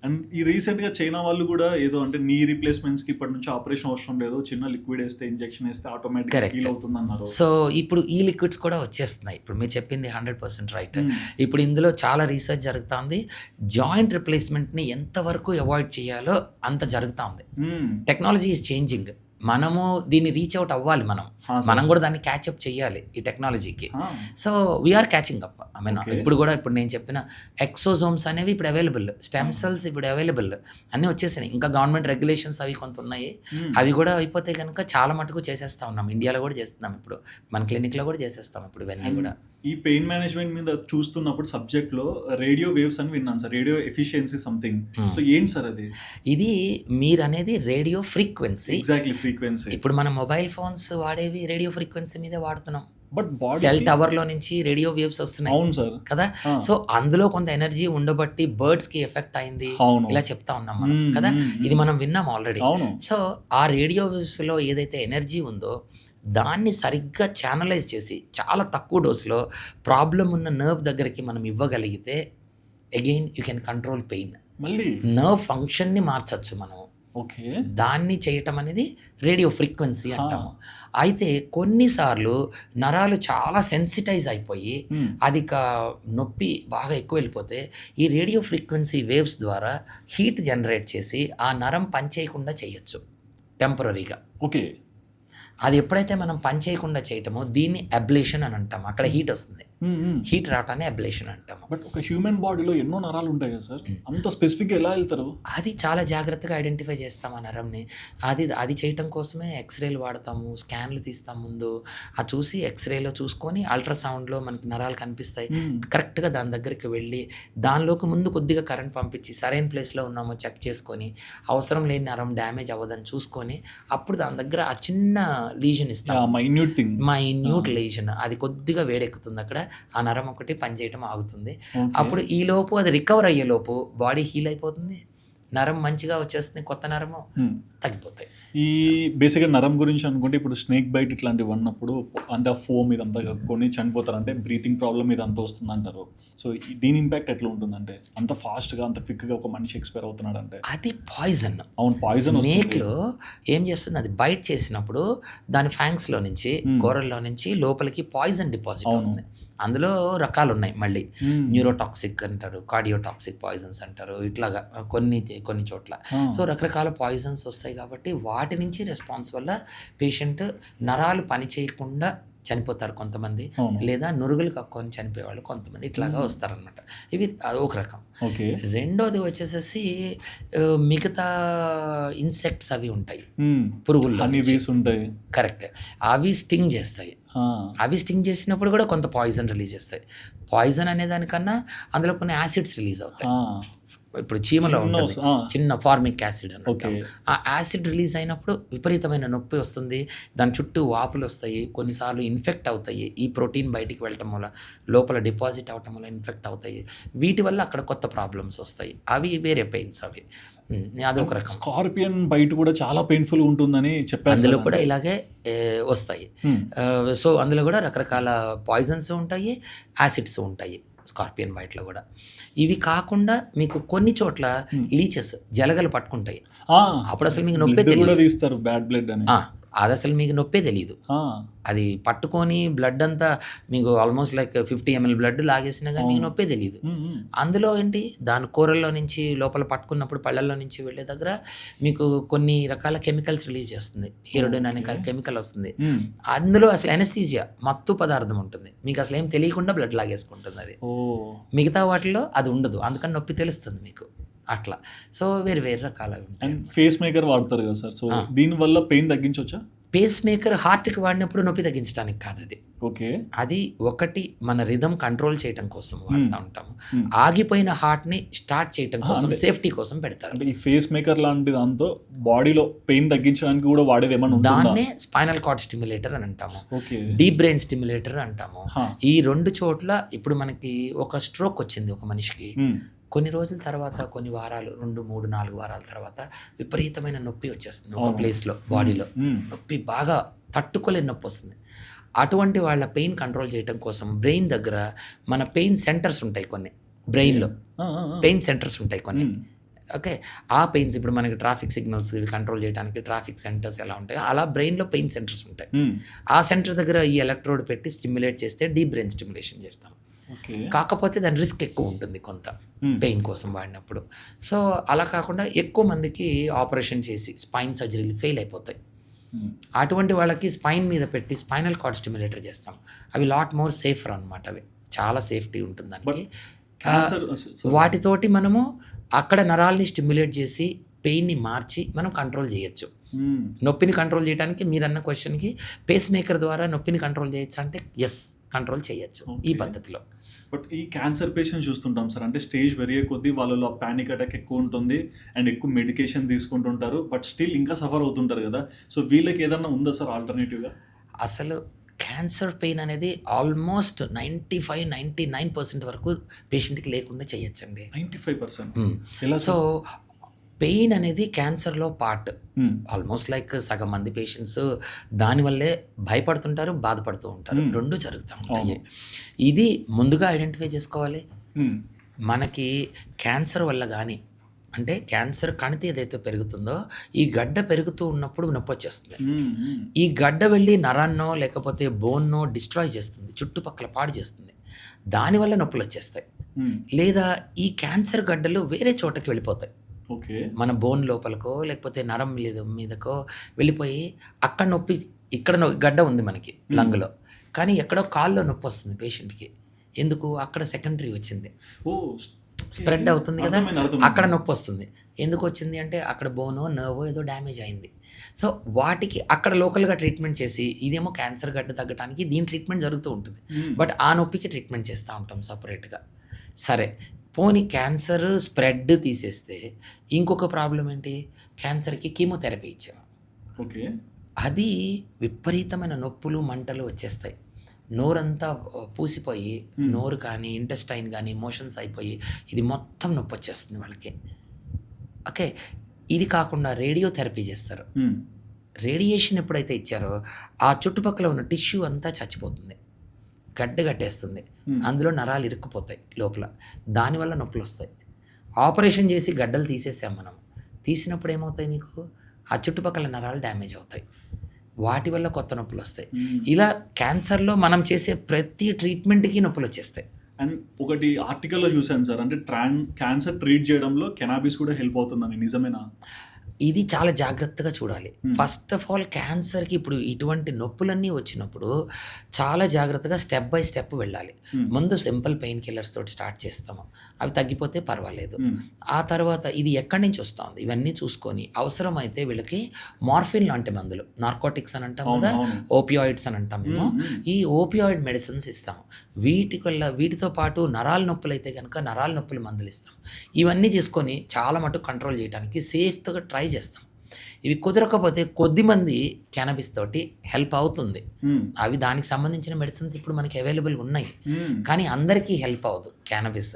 అండ్ ఈ రీసెంట్గా చైనా వాళ్ళు కూడా ఏదో అంటే నీ రీప్లేస్మెంట్స్కి ఇప్పటి నుంచి ఆపరేషన్ అవసరం లేదు, చిన్న లిక్విడ్ వేస్తే, ఇంజెక్షన్ వేస్తే ఆటోమేటిక్గా హీల్ అవుతుంది అన్నారు. సో ఇప్పుడు ఈ లిక్విడ్స్ కూడా వచ్చేస్తున్నాయి. ఇప్పుడు మీరు చెప్పింది 100% రైట్. ఇప్పుడు ఇందులో చాలా రీసెర్చ్ జరుగుతుంది. జాయింట్ రిప్లేస్మెంట్ని ఎంతవరకు అవాయిడ్ చేయాలో అంత జరుగుతూ ఉంది. Technology is changing. మనము దీన్ని రీచ్ అవుట్ అవ్వాలి, మనం కూడా దాన్ని క్యాచ్అప్ చేయాలి ఈ టెక్నాలజీకి. So we are catching up. I mean ఇప్పుడు నేను చెప్పిన ఎక్సోజోమ్స్ అనేవి ఇప్పుడు అవైలబుల్, స్టెమ్ సెల్స్ ఇప్పుడు అవైలబుల్, అన్నీ వచ్చేసినాయి. ఇంకా గవర్నమెంట్ రెగ్యులేషన్స్ అవి కొంత ఉన్నాయి, అవి కూడా అయిపోతే కనుక చాలా మటుకు చేసేస్తా ఉన్నాం. ఇండియాలో కూడా చేస్తున్నాం, ఇప్పుడు మన క్లినిక్లో కూడా చేసేస్తాం ఇప్పుడు ఇవన్నీ కూడా. ఈ పెయిన్ మేనేజ్మెంట్ మీద చూస్తున్నప్పుడు సబ్జెక్ట్లో రేడియో వేవ్స్ అని విన్నాను sir, radio efficiency something. So ఏంటి సార్ అది? ఇది మీరు అనేది రేడియో ఫ్రీక్వెన్సీ. Exactly, frequency. ఇప్పుడు మన మొబైల్ ఫోన్స్ వాడేవి రేడియో ఫ్రీక్వెన్సీ మీదే వాడుతున్నాం. బట్ సెల్ టవర్ లో నుంచి రేడియో వేవ్స్ వస్తున్నాయి. అవును సార్ కదా. సో అందులో కొంత ఎనర్జీ ఉండబట్టి బర్డ్స్ కి ఎఫెక్ట్ అయింది, ఇలా చెప్తా ఉన్నాం మనం కదా. ఇది మనం విన్నాం ఆల్రెడీ. సో ఆ రేడియో వేవ్స్ లో ఏదైతే ఎనర్జీ ఉందో దాన్ని సరిగ్గా ఛానలైజ్ చేసి చాలా తక్కువ డోస్లో ప్రాబ్లం ఉన్న నర్వ్ దగ్గరికి మనం ఇవ్వగలిగితే again you can control pain. మళ్ళీ నర్వ్ ఫంక్షన్ని మార్చచ్చు మనం. ఓకే. దాన్ని చేయటం అనేది రేడియో ఫ్రీక్వెన్సీ అంటాము. అయితే కొన్నిసార్లు నరాలు చాలా సెన్సిటైజ్ అయిపోయి అది నొప్పి బాగా ఎక్కువ వెళ్ళిపోతే ఈ రేడియో ఫ్రీక్వెన్సీ వేవ్స్ ద్వారా హీట్ జనరేట్ చేసి ఆ నరం పనిచేయకుండా చేయొచ్చు టెంపరీగా. ఓకే. అది ఎప్పుడైతే మనం పని చేయకుండా చేయటమో దీన్ని అబ్లేషన్ అని అంటాము. అక్కడ హీట్ వస్తుంది, హీట్ రావటాన్ని అబ్లేషన్ అంటాము. బట్ ఒక హ్యూమన్ బాడీలో ఎన్నో నరాలు ఉంటాయి కదా సార్, అంత స్పెసిఫిక్గా ఎలా వెళ్తారు? అది చాలా జాగ్రత్తగా ఐడెంటిఫై చేస్తాం ఆ నరంని. అది చేయటం కోసమే ఎక్స్రేలు వాడతాము, స్కాన్లు తీస్తాం ముందు. అది చూసి ఎక్స్రేలో చూసుకొని అల్ట్రాసౌండ్లో మనకి నరాలు కనిపిస్తాయి, కరెక్ట్గా దాని దగ్గరికి వెళ్ళి దానిలోకి ముందు కొద్దిగా కరెంట్ పంపించి సరైన ప్లేస్లో ఉన్నామో చెక్ చేసుకొని అవసరం లేని నరం డ్యామేజ్ అవ్వదని చూసుకొని అప్పుడు దాని దగ్గర ఆ చిన్న లీజన్ ఇస్తాం, మైన్యూట్ లీజన్. అది కొద్దిగా వేడెక్కుతుంది, అక్కడ ఆ నరం ఒకటి పనిచేయటం ఆగుతుంది. అప్పుడు ఈ లోపు అది రికవర్ అయ్యే లోపు బాడీ హీల్ అయిపోతుంది, నరం మంచిగా వచ్చేస్తుంది, కొత్త నరము తగ్గిపోతాయి. ఈ బేసిక్గా నరం గురించి అనుకుంటే ఇప్పుడు స్నేక్ బైట్ ఇట్లాంటివి అన్నప్పుడు అంటే ఫోమ్ ఇదంతా కొన్ని చనిపోతారు, అంటే బ్రీతింగ్ ప్రాబ్లమ్ ఇదంతా వస్తుంది అంటారు. సో దీని ఇంపాక్ట్ ఎట్లా ఉంటుందంటే అంత ఫాస్ట్గా అంత క్విక్గా ఒక మనిషి ఎక్స్పైర్ అవుతున్నాడు అంటే? అది పాయిజన్. అవును, పాయిజన్. స్నేక్లో ఏం చేస్తుంది, అది బైట్ చేసినప్పుడు దాని ఫ్యాంక్స్లో నుంచి, గోరల్లో నుంచి లోపలికి పాయిజన్ డిపాజిట్ అవుతుంది. అందులో రకాలు ఉన్నాయి మళ్ళీ, న్యూరోటాక్సిక్ అంటారు, కార్డియోటాక్సిక్ పాయిజన్స్ అంటారు, ఇట్లాగా కొన్ని చోట్ల. సో రకరకాల పాయిజన్స్ వస్తాయి కాబట్టి వాటి నుంచి రెస్పాన్స్ వల్ల పేషెంట్ నరాలు పని చేయకుండా చనిపోతారు కొంతమంది, లేదా నురుగులు కక్కొని చనిపోయేవాళ్ళు కొంతమంది, ఇట్లాగా వస్తారనమాట. ఇవి ఒక రకం. రెండోది వచ్చేసేసి మిగతా ఇన్సెక్ట్స్ అవి ఉంటాయి, పురుగుల్లో ఉంటాయి, కరెక్ట్, అవి స్టింగ్ చేస్తాయి. అవి స్టింగ్ చేసినప్పుడు కూడా కొంత పాయిజన్ రిలీజ్ చేస్తాయి. పాయిజన్ అనే దానికన్నా అందులో కొన్ని యాసిడ్స్ రిలీజ్ అవుతాయి. ఇప్పుడు చీమలో ఉంటుంది చిన్న ఫార్మిక్ యాసిడ్ అని, ఆ యాసిడ్ రిలీజ్ అయినప్పుడు విపరీతమైన నొప్పి వస్తుంది, దాని చుట్టూ వాపులు వస్తాయి, కొన్నిసార్లు ఇన్ఫెక్ట్ అవుతాయి. ఈ ప్రోటీన్ బయటికి వెళ్ళటం వల్ల లోపల డిపాజిట్ అవటం వల్ల ఇన్ఫెక్ట్ అవుతాయి. వీటి వల్ల అక్కడ కొత్త ప్రాబ్లమ్స్ వస్తాయి. అవి వేరే పెయిన్స్ అవి. అదొక రకం. స్కార్పియన్ బైట్ కూడా చాలా పెయిన్ఫుల్ ఉంటుందని చెప్పారు. అందులో కూడా ఇలాగే వస్తాయి. సో అందులో కూడా రకరకాల పాయిజన్స్ ఉంటాయి, యాసిడ్స్ ఉంటాయి స్కార్పియన్ బైట్లో కూడా. ఇవి కాకుండా మీకు కొన్ని చోట్ల లీచెస్ జలగలు పట్టుకుంటాయి. అప్పుడు అసలు మీకు నొప్పే తీస్తారు, బ్యాడ్ బ్లడ్ అని. అది అసలు మీకు నొప్పే తెలియదు. అది పట్టుకొని బ్లడ్ అంతా మీకు ఆల్మోస్ట్ లైక్ 50 ml బ్లడ్ లాగేసినా కానీ మీకు నొప్పే తెలియదు. అందులో ఏంటి, దాని కూరల్లో నుంచి లోపల పట్టుకున్నప్పుడు పళ్ళల్లో నుంచి వెళ్ళే దగ్గర మీకు కొన్ని రకాల కెమికల్స్ రిలీజ్ చేస్తుంది. హీరోడిన్ అనే కెమికల్ వస్తుంది. అందులో అసలు ఎనస్థీజియా మత్తు పదార్థం ఉంటుంది, మీకు అసలు ఏం తెలియకుండా బ్లడ్ లాగేసుకుంటుంది అది. మిగతా వాటిలో అది ఉండదు, అందుకని నొప్పి తెలుస్తుంది మీకు అట్లా. సో వేరు వేరు రకాల ఉంటాయి. ఫేస్ మేకర్ వాడతారు కదా సార్, సో దీనివల్ల పెయిన్ తగ్గించవచ్చా? పేస్ మేకర్ హార్ట్కి వాడినప్పుడు నొప్పి తగ్గించడానికి కాదు అది. ఓకే, అది ఒకటి మన రిథమ్ కంట్రోల్ చేయడం కోసం వాడుతూ ఉంటాము. ఆగిపోయిన హార్ట్ని స్టార్ట్ చేయడం కోసం, సేఫ్టీ కోసం పెడతారు. అంటే ఈ ఫేస్ మేకర్ లాంటి దాంతో బాడీలో పెయిన్ తగ్గించడానికి కూడా వాడేది ఏమన్నా ఉంటుందా? దాన్నే స్పైనల్ కార్డ్ స్టిమ్యులేటర్ అని అంటాము, డీప్ బ్రెయిన్ స్టిమ్యులేటర్ అంటాము. ఈ రెండు చోట్ల ఇప్పుడు మనకి ఒక స్ట్రోక్ వచ్చింది ఒక మనిషికి, కొన్ని రోజుల తర్వాత, కొన్ని వారాలు, 2, 3, 4 వారాల తర్వాత విపరీతమైన నొప్పి వచ్చేస్తుంది ఒక ప్లేస్లో బాడీలో. నొప్పి బాగా తట్టుకోలేని నొప్పి వస్తుంది. అటువంటి వాళ్ళ పెయిన్ కంట్రోల్ చేయడం కోసం బ్రెయిన్ దగ్గర మన పెయిన్ సెంటర్స్ ఉంటాయి కొన్ని, బ్రెయిన్లో పెయిన్ సెంటర్స్ ఉంటాయి కొన్ని. ఓకే, ఆ పెయిన్స్ ఇప్పుడు మనకి ట్రాఫిక్ సిగ్నల్స్ ఇవి కంట్రోల్ చేయడానికి ట్రాఫిక్ సెంటర్స్ ఎలా ఉంటాయి, అలా బ్రెయిన్లో పెయిన్ సెంటర్స్ ఉంటాయి. ఆ సెంటర్ దగ్గర ఈ ఎలక్ట్రోడ్ పెట్టి స్టిమ్యులేట్ చేస్తే డీప్ బ్రెయిన్ స్టిమ్యులేషన్ చేస్తాం. కాకపోతే దాని రిస్క్ ఎక్కువ ఉంటుంది కొంత పెయిన్ కోసం వాడినప్పుడు. సో అలా కాకుండా ఎక్కువ మందికి ఆపరేషన్ చేసి స్పైన్ సర్జరీలు ఫెయిల్ అయిపోతాయి. అటువంటి వాళ్ళకి స్పైన్ మీద పెట్టి స్పైనల్ కార్డ్ స్టిమ్యులేటర్ చేస్తాం. అవి లాట్ మోర్ సేఫర్ అనమాట, అవి చాలా సేఫ్టీ ఉంటుంది దానికి. వాటితోటి మనము అక్కడ నరాల్ని స్టిమ్యులేట్ చేసి పెయిన్ని మార్చి మనం కంట్రోల్ చేయొచ్చు. నొప్పిని కంట్రోల్ చేయడానికి మీరన్న క్వశ్చన్కి పేస్ మేకర్ ద్వారా నొప్పిని కంట్రోల్ చేయొచ్చు అంటే ఎస్, కంట్రోల్ చేయొచ్చు ఈ పద్ధతిలో. బట్ ఈ క్యాన్సర్ పేషెంట్స్ చూస్తుంటాం సార్, అంటే స్టేజ్ పెరిగే కొద్దీ వాళ్ళలో పానిక్ అటాక్ ఎక్కువ ఉంటుంది అండ్ ఎక్కువ మెడికేషన్ తీసుకుంటుంటారు, బట్ స్టిల్ ఇంకా సఫర్ అవుతుంటారు కదా. సో వీళ్ళకి ఏదన్నా ఉందా సార్ ఆల్టర్నేటివ్గా? అసలు క్యాన్సర్ పెయిన్ అనేది ఆల్మోస్ట్ 95-99% వరకు పేషెంట్కి లేకుండా చేయొచ్చండి. 95%? సో పెయిన్ అనేది క్యాన్సర్లో పార్ట్. ఆల్మోస్ట్ లైక్ సగం మంది పేషెంట్స్ దానివల్లే భయపడుతుంటారు, బాధపడుతూ ఉంటారు, రెండు జరుగుతూ ఉంటాయి. ఇది ముందుగా ఐడెంటిఫై చేసుకోవాలి. మనకి క్యాన్సర్ వల్ల కానీ, అంటే క్యాన్సర్ కణితి ఏదైతే పెరుగుతుందో ఈ గడ్డ పెరుగుతూ ఉన్నప్పుడు నొప్పి వచ్చేస్తుంది. ఈ గడ్డ వెళ్ళి నరాన్నో లేకపోతే బోన్నో డిస్ట్రాయ్ చేస్తుంది, చుట్టుపక్కల పాడు చేస్తుంది, దానివల్ల నొప్పులు వచ్చేస్తాయి. లేదా ఈ క్యాన్సర్ గడ్డలు వేరే చోటకి వెళ్ళిపోతాయి, మన బోన్ లోపలకో లేకపోతే నరం మీదకో వెళ్ళిపోయి అక్కడ నొప్పి, ఇక్కడ గడ్డ ఉంది మనకి లంగ్లో, కానీ ఎక్కడో కాల్లో నొప్పి వస్తుంది పేషెంట్కి. ఎందుకు? అక్కడ సెకండరీ వచ్చింది, స్ప్రెడ్ అవుతుంది కదా, అక్కడ నొప్పి వస్తుంది. ఎందుకు వచ్చింది అంటే అక్కడ బోనో నర్వో ఏదో డ్యామేజ్ అయింది. సో వాటికి అక్కడ లోకల్గా ట్రీట్మెంట్ చేసి, ఇదేమో క్యాన్సర్ గడ్డ తగ్గడానికి దీని ట్రీట్మెంట్ జరుగుతూ ఉంటుంది, బట్ ఆ నొప్పికి ట్రీట్మెంట్ చేస్తూ ఉంటాం సపరేట్గా. సరే, పోనీ క్యాన్సర్ స్ప్రెడ్ తీసేస్తే ఇంకొక ప్రాబ్లం ఏంటి, క్యాన్సర్కి కీమోథెరపీ ఇచ్చాము. ఓకే, అది విపరీతమైన నొప్పులు మంటలు వచ్చేస్తాయి. నోరంతా పూసిపోయి, నోరు కానీ ఇంటెస్టైన్ కానీ మోషన్స్ అయిపోయి ఇది మొత్తం నొప్పి వచ్చేస్తుంది వాళ్ళకి. ఓకే, ఇది కాకుండా రేడియోథెరపీ చేస్తారు. రేడియేషన్ ఎప్పుడైతే ఇచ్చారో ఆ చుట్టుపక్కల ఉన్న టిష్యూ అంతా చచ్చిపోతుంది, గడ్డగట్టేస్తుంది, అందులో నరాలు ఇరుక్కుపోతాయి లోపల, దానివల్ల నొప్పులు వస్తాయి. ఆపరేషన్ చేసి గడ్డలు తీసేసాం మనం, తీసినప్పుడు ఏమవుతాయి, మీకు ఆ చుట్టుపక్కల నరాలు డ్యామేజ్ అవుతాయి, వాటి వల్ల కొత్త నొప్పులు వస్తాయి. ఇలా క్యాన్సర్లో మనం చేసే ప్రతి ట్రీట్మెంట్కి నొప్పులు వచ్చేస్తాయి. అండ్ ఒకటి ఆర్టికల్లో చూశాను సార్, అంటే క్యాన్సర్ ట్రీట్ చేయడంలో కెనాబిస్ కూడా హెల్ప్ అవుతుందని, నిజమేనా? ఇది చాలా జాగ్రత్తగా చూడాలి. ఫస్ట్ ఆఫ్ ఆల్ క్యాన్సర్‌కి ఇప్పుడు ఇటువంటి నొప్పులన్నీ వచ్చినప్పుడు చాలా జాగ్రత్తగా స్టెప్ బై స్టెప్ వెళ్ళాలి. ముందు సింపుల్ పెయిన్ కిల్లర్స్ తోటి స్టార్ట్ చేస్తాము. అవి తగ్గిపోతే పర్వాలేదు. ఆ తర్వాత ఇది ఎక్కడి నుంచి వస్తోంది ఇవన్నీ చూసుకొని అవసరమైతే వీళ్ళకి మార్ఫిన్ లాంటి మందులు, నార్కోటిక్స్ అని అంటాం కదా, ఓపియాయిడ్స్ అని అంటాం మేము. ఈ ఓపియాయిడ్ మెడిసిన్స్ ఇస్తాము. వీటితో పాటు నరాల నొప్పులు అయితే కనుక నరాల నొప్పుల మందులు ఇస్తాం. ఇవన్నీ చేసుకొని చాలా మటుకు కంట్రోల్ చేయడానికి సేఫ్గా ట్రై చేస్తాం. ఇవి కుదరకపోతే కొద్దిమంది క్యానబిస్ తోటి హెల్ప్ అవుతుంది. అవి దానికి సంబంధించిన మెడిసిన్స్ ఇప్పుడు మనకి అవైలబుల్ ఉన్నాయి. కానీ అందరికీ హెల్ప్ అవ్వదు క్యానబిస్.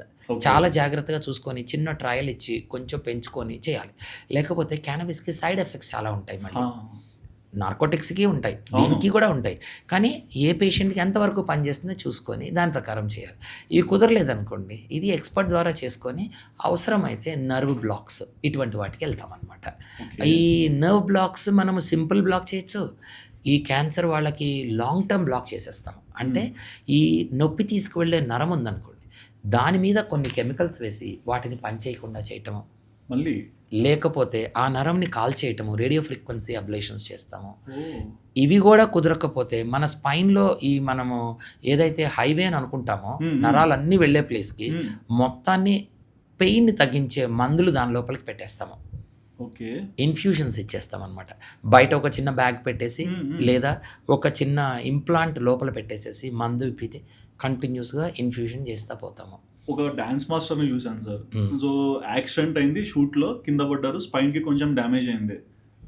చాలా జాగ్రత్తగా చూసుకొని చిన్న ట్రయల్ ఇచ్చి కొంచెం పెంచుకొని చేయాలి. లేకపోతే క్యానబిస్కి సైడ్ ఎఫెక్ట్స్ చాలా ఉంటాయి. మళ్ళీ నార్కోటిక్స్కి ఉంటాయి, దీనికి కూడా ఉంటాయి. కానీ ఏ పేషెంట్కి ఎంతవరకు పనిచేస్తుందో చూసుకొని దాని ప్రకారం చేయాలి. ఇవి కుదరలేదనుకోండి, ఇది ఎక్స్పర్ట్ ద్వారా చేసుకొని అవసరమైతే నర్వ్ బ్లాక్స్ ఇటువంటి వాటికి వెళ్తాం అనమాట. ఈ నర్వ్ బ్లాక్స్ మనము సింపుల్ బ్లాక్ చేయొచ్చు. ఈ క్యాన్సర్ వాళ్ళకి లాంగ్ టర్మ్ బ్లాక్ చేసేస్తాం. అంటే ఈ నొప్పి తీసుకువెళ్ళే నరం ఉందనుకోండి, దాని మీద కొన్ని కెమికల్స్ వేసి వాటిని పనిచేయకుండా చేయటము, మళ్ళీ లేకపోతే ఆ నరంని కాల్ చేయటము, రేడియో ఫ్రీక్వెన్సీ అబ్లేషన్స్ చేస్తాము. ఇవి కూడా కుదరకపోతే మన స్పైన్లో ఈ మనము ఏదైతే హైవే అని అనుకుంటామో నరాలన్నీ వెళ్ళే ప్లేస్కి మొత్తాన్ని పెయిన్ని తగ్గించే మందులు దాని లోపలికి పెట్టేస్తాము. ఓకే, ఇన్ఫ్యూషన్స్ ఇచ్చేస్తాం అనమాట. బయట ఒక చిన్న బ్యాగ్ పెట్టేసి లేదా ఒక చిన్న ఇంప్లాంట్ లోపల పెట్టేసేసి మందు పెట్టి కంటిన్యూస్గా ఇన్ఫ్యూషన్ చేస్తూ పోతాము. ఒక డాన్స్ మాస్టర్ని చూశాను సార్. సో యాక్సిడెంట్ అయింది, షూట్లో కింద పడ్డారు, స్పైన్కి కొంచెం డ్యామేజ్ అయింది.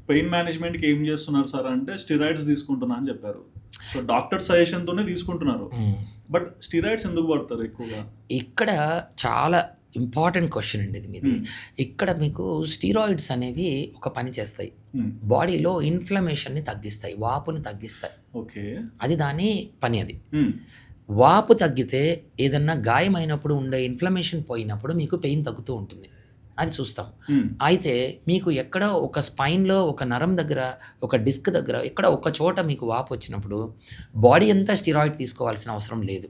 పెయిన్ మేనేజ్మెంట్కి ఏం చేస్తున్నారు సార్ అంటే స్టిరాయిడ్స్ తీసుకుంటున్నా అని చెప్పారు. సో డాక్టర్ సజెషన్తోనే తీసుకుంటున్నారు. బట్ స్టిరాయిడ్స్ ఎందుకు పడతారు ఎక్కువగా? ఇక్కడ చాలా ఇంపార్టెంట్ క్వశ్చన్ అండి ఇది మీది. ఇక్కడ మీకు స్టీరాయిడ్స్ అనేవి ఒక పని చేస్తాయి, బాడీలో ఇన్ఫ్లమేషన్ని తగ్గిస్తాయి, వాపుని తగ్గిస్తాయి. ఓకే, అది దాని పని. అది వాపు తగ్గితే ఏదన్నా గాయమైనప్పుడు ఉండే ఇన్ఫ్లమేషన్ పోయినప్పుడు మీకు పెయిన్ తగ్గుతూ ఉంటుంది, అది చూస్తాం. అయితే మీకు ఎక్కడ ఒక స్పైన్లో ఒక నరం దగ్గర ఒక డిస్క్ దగ్గర ఎక్కడ ఒక చోట మీకు వాపు వచ్చినప్పుడు బాడీ అంతా స్టిరాయిడ్ తీసుకోవాల్సిన అవసరం లేదు.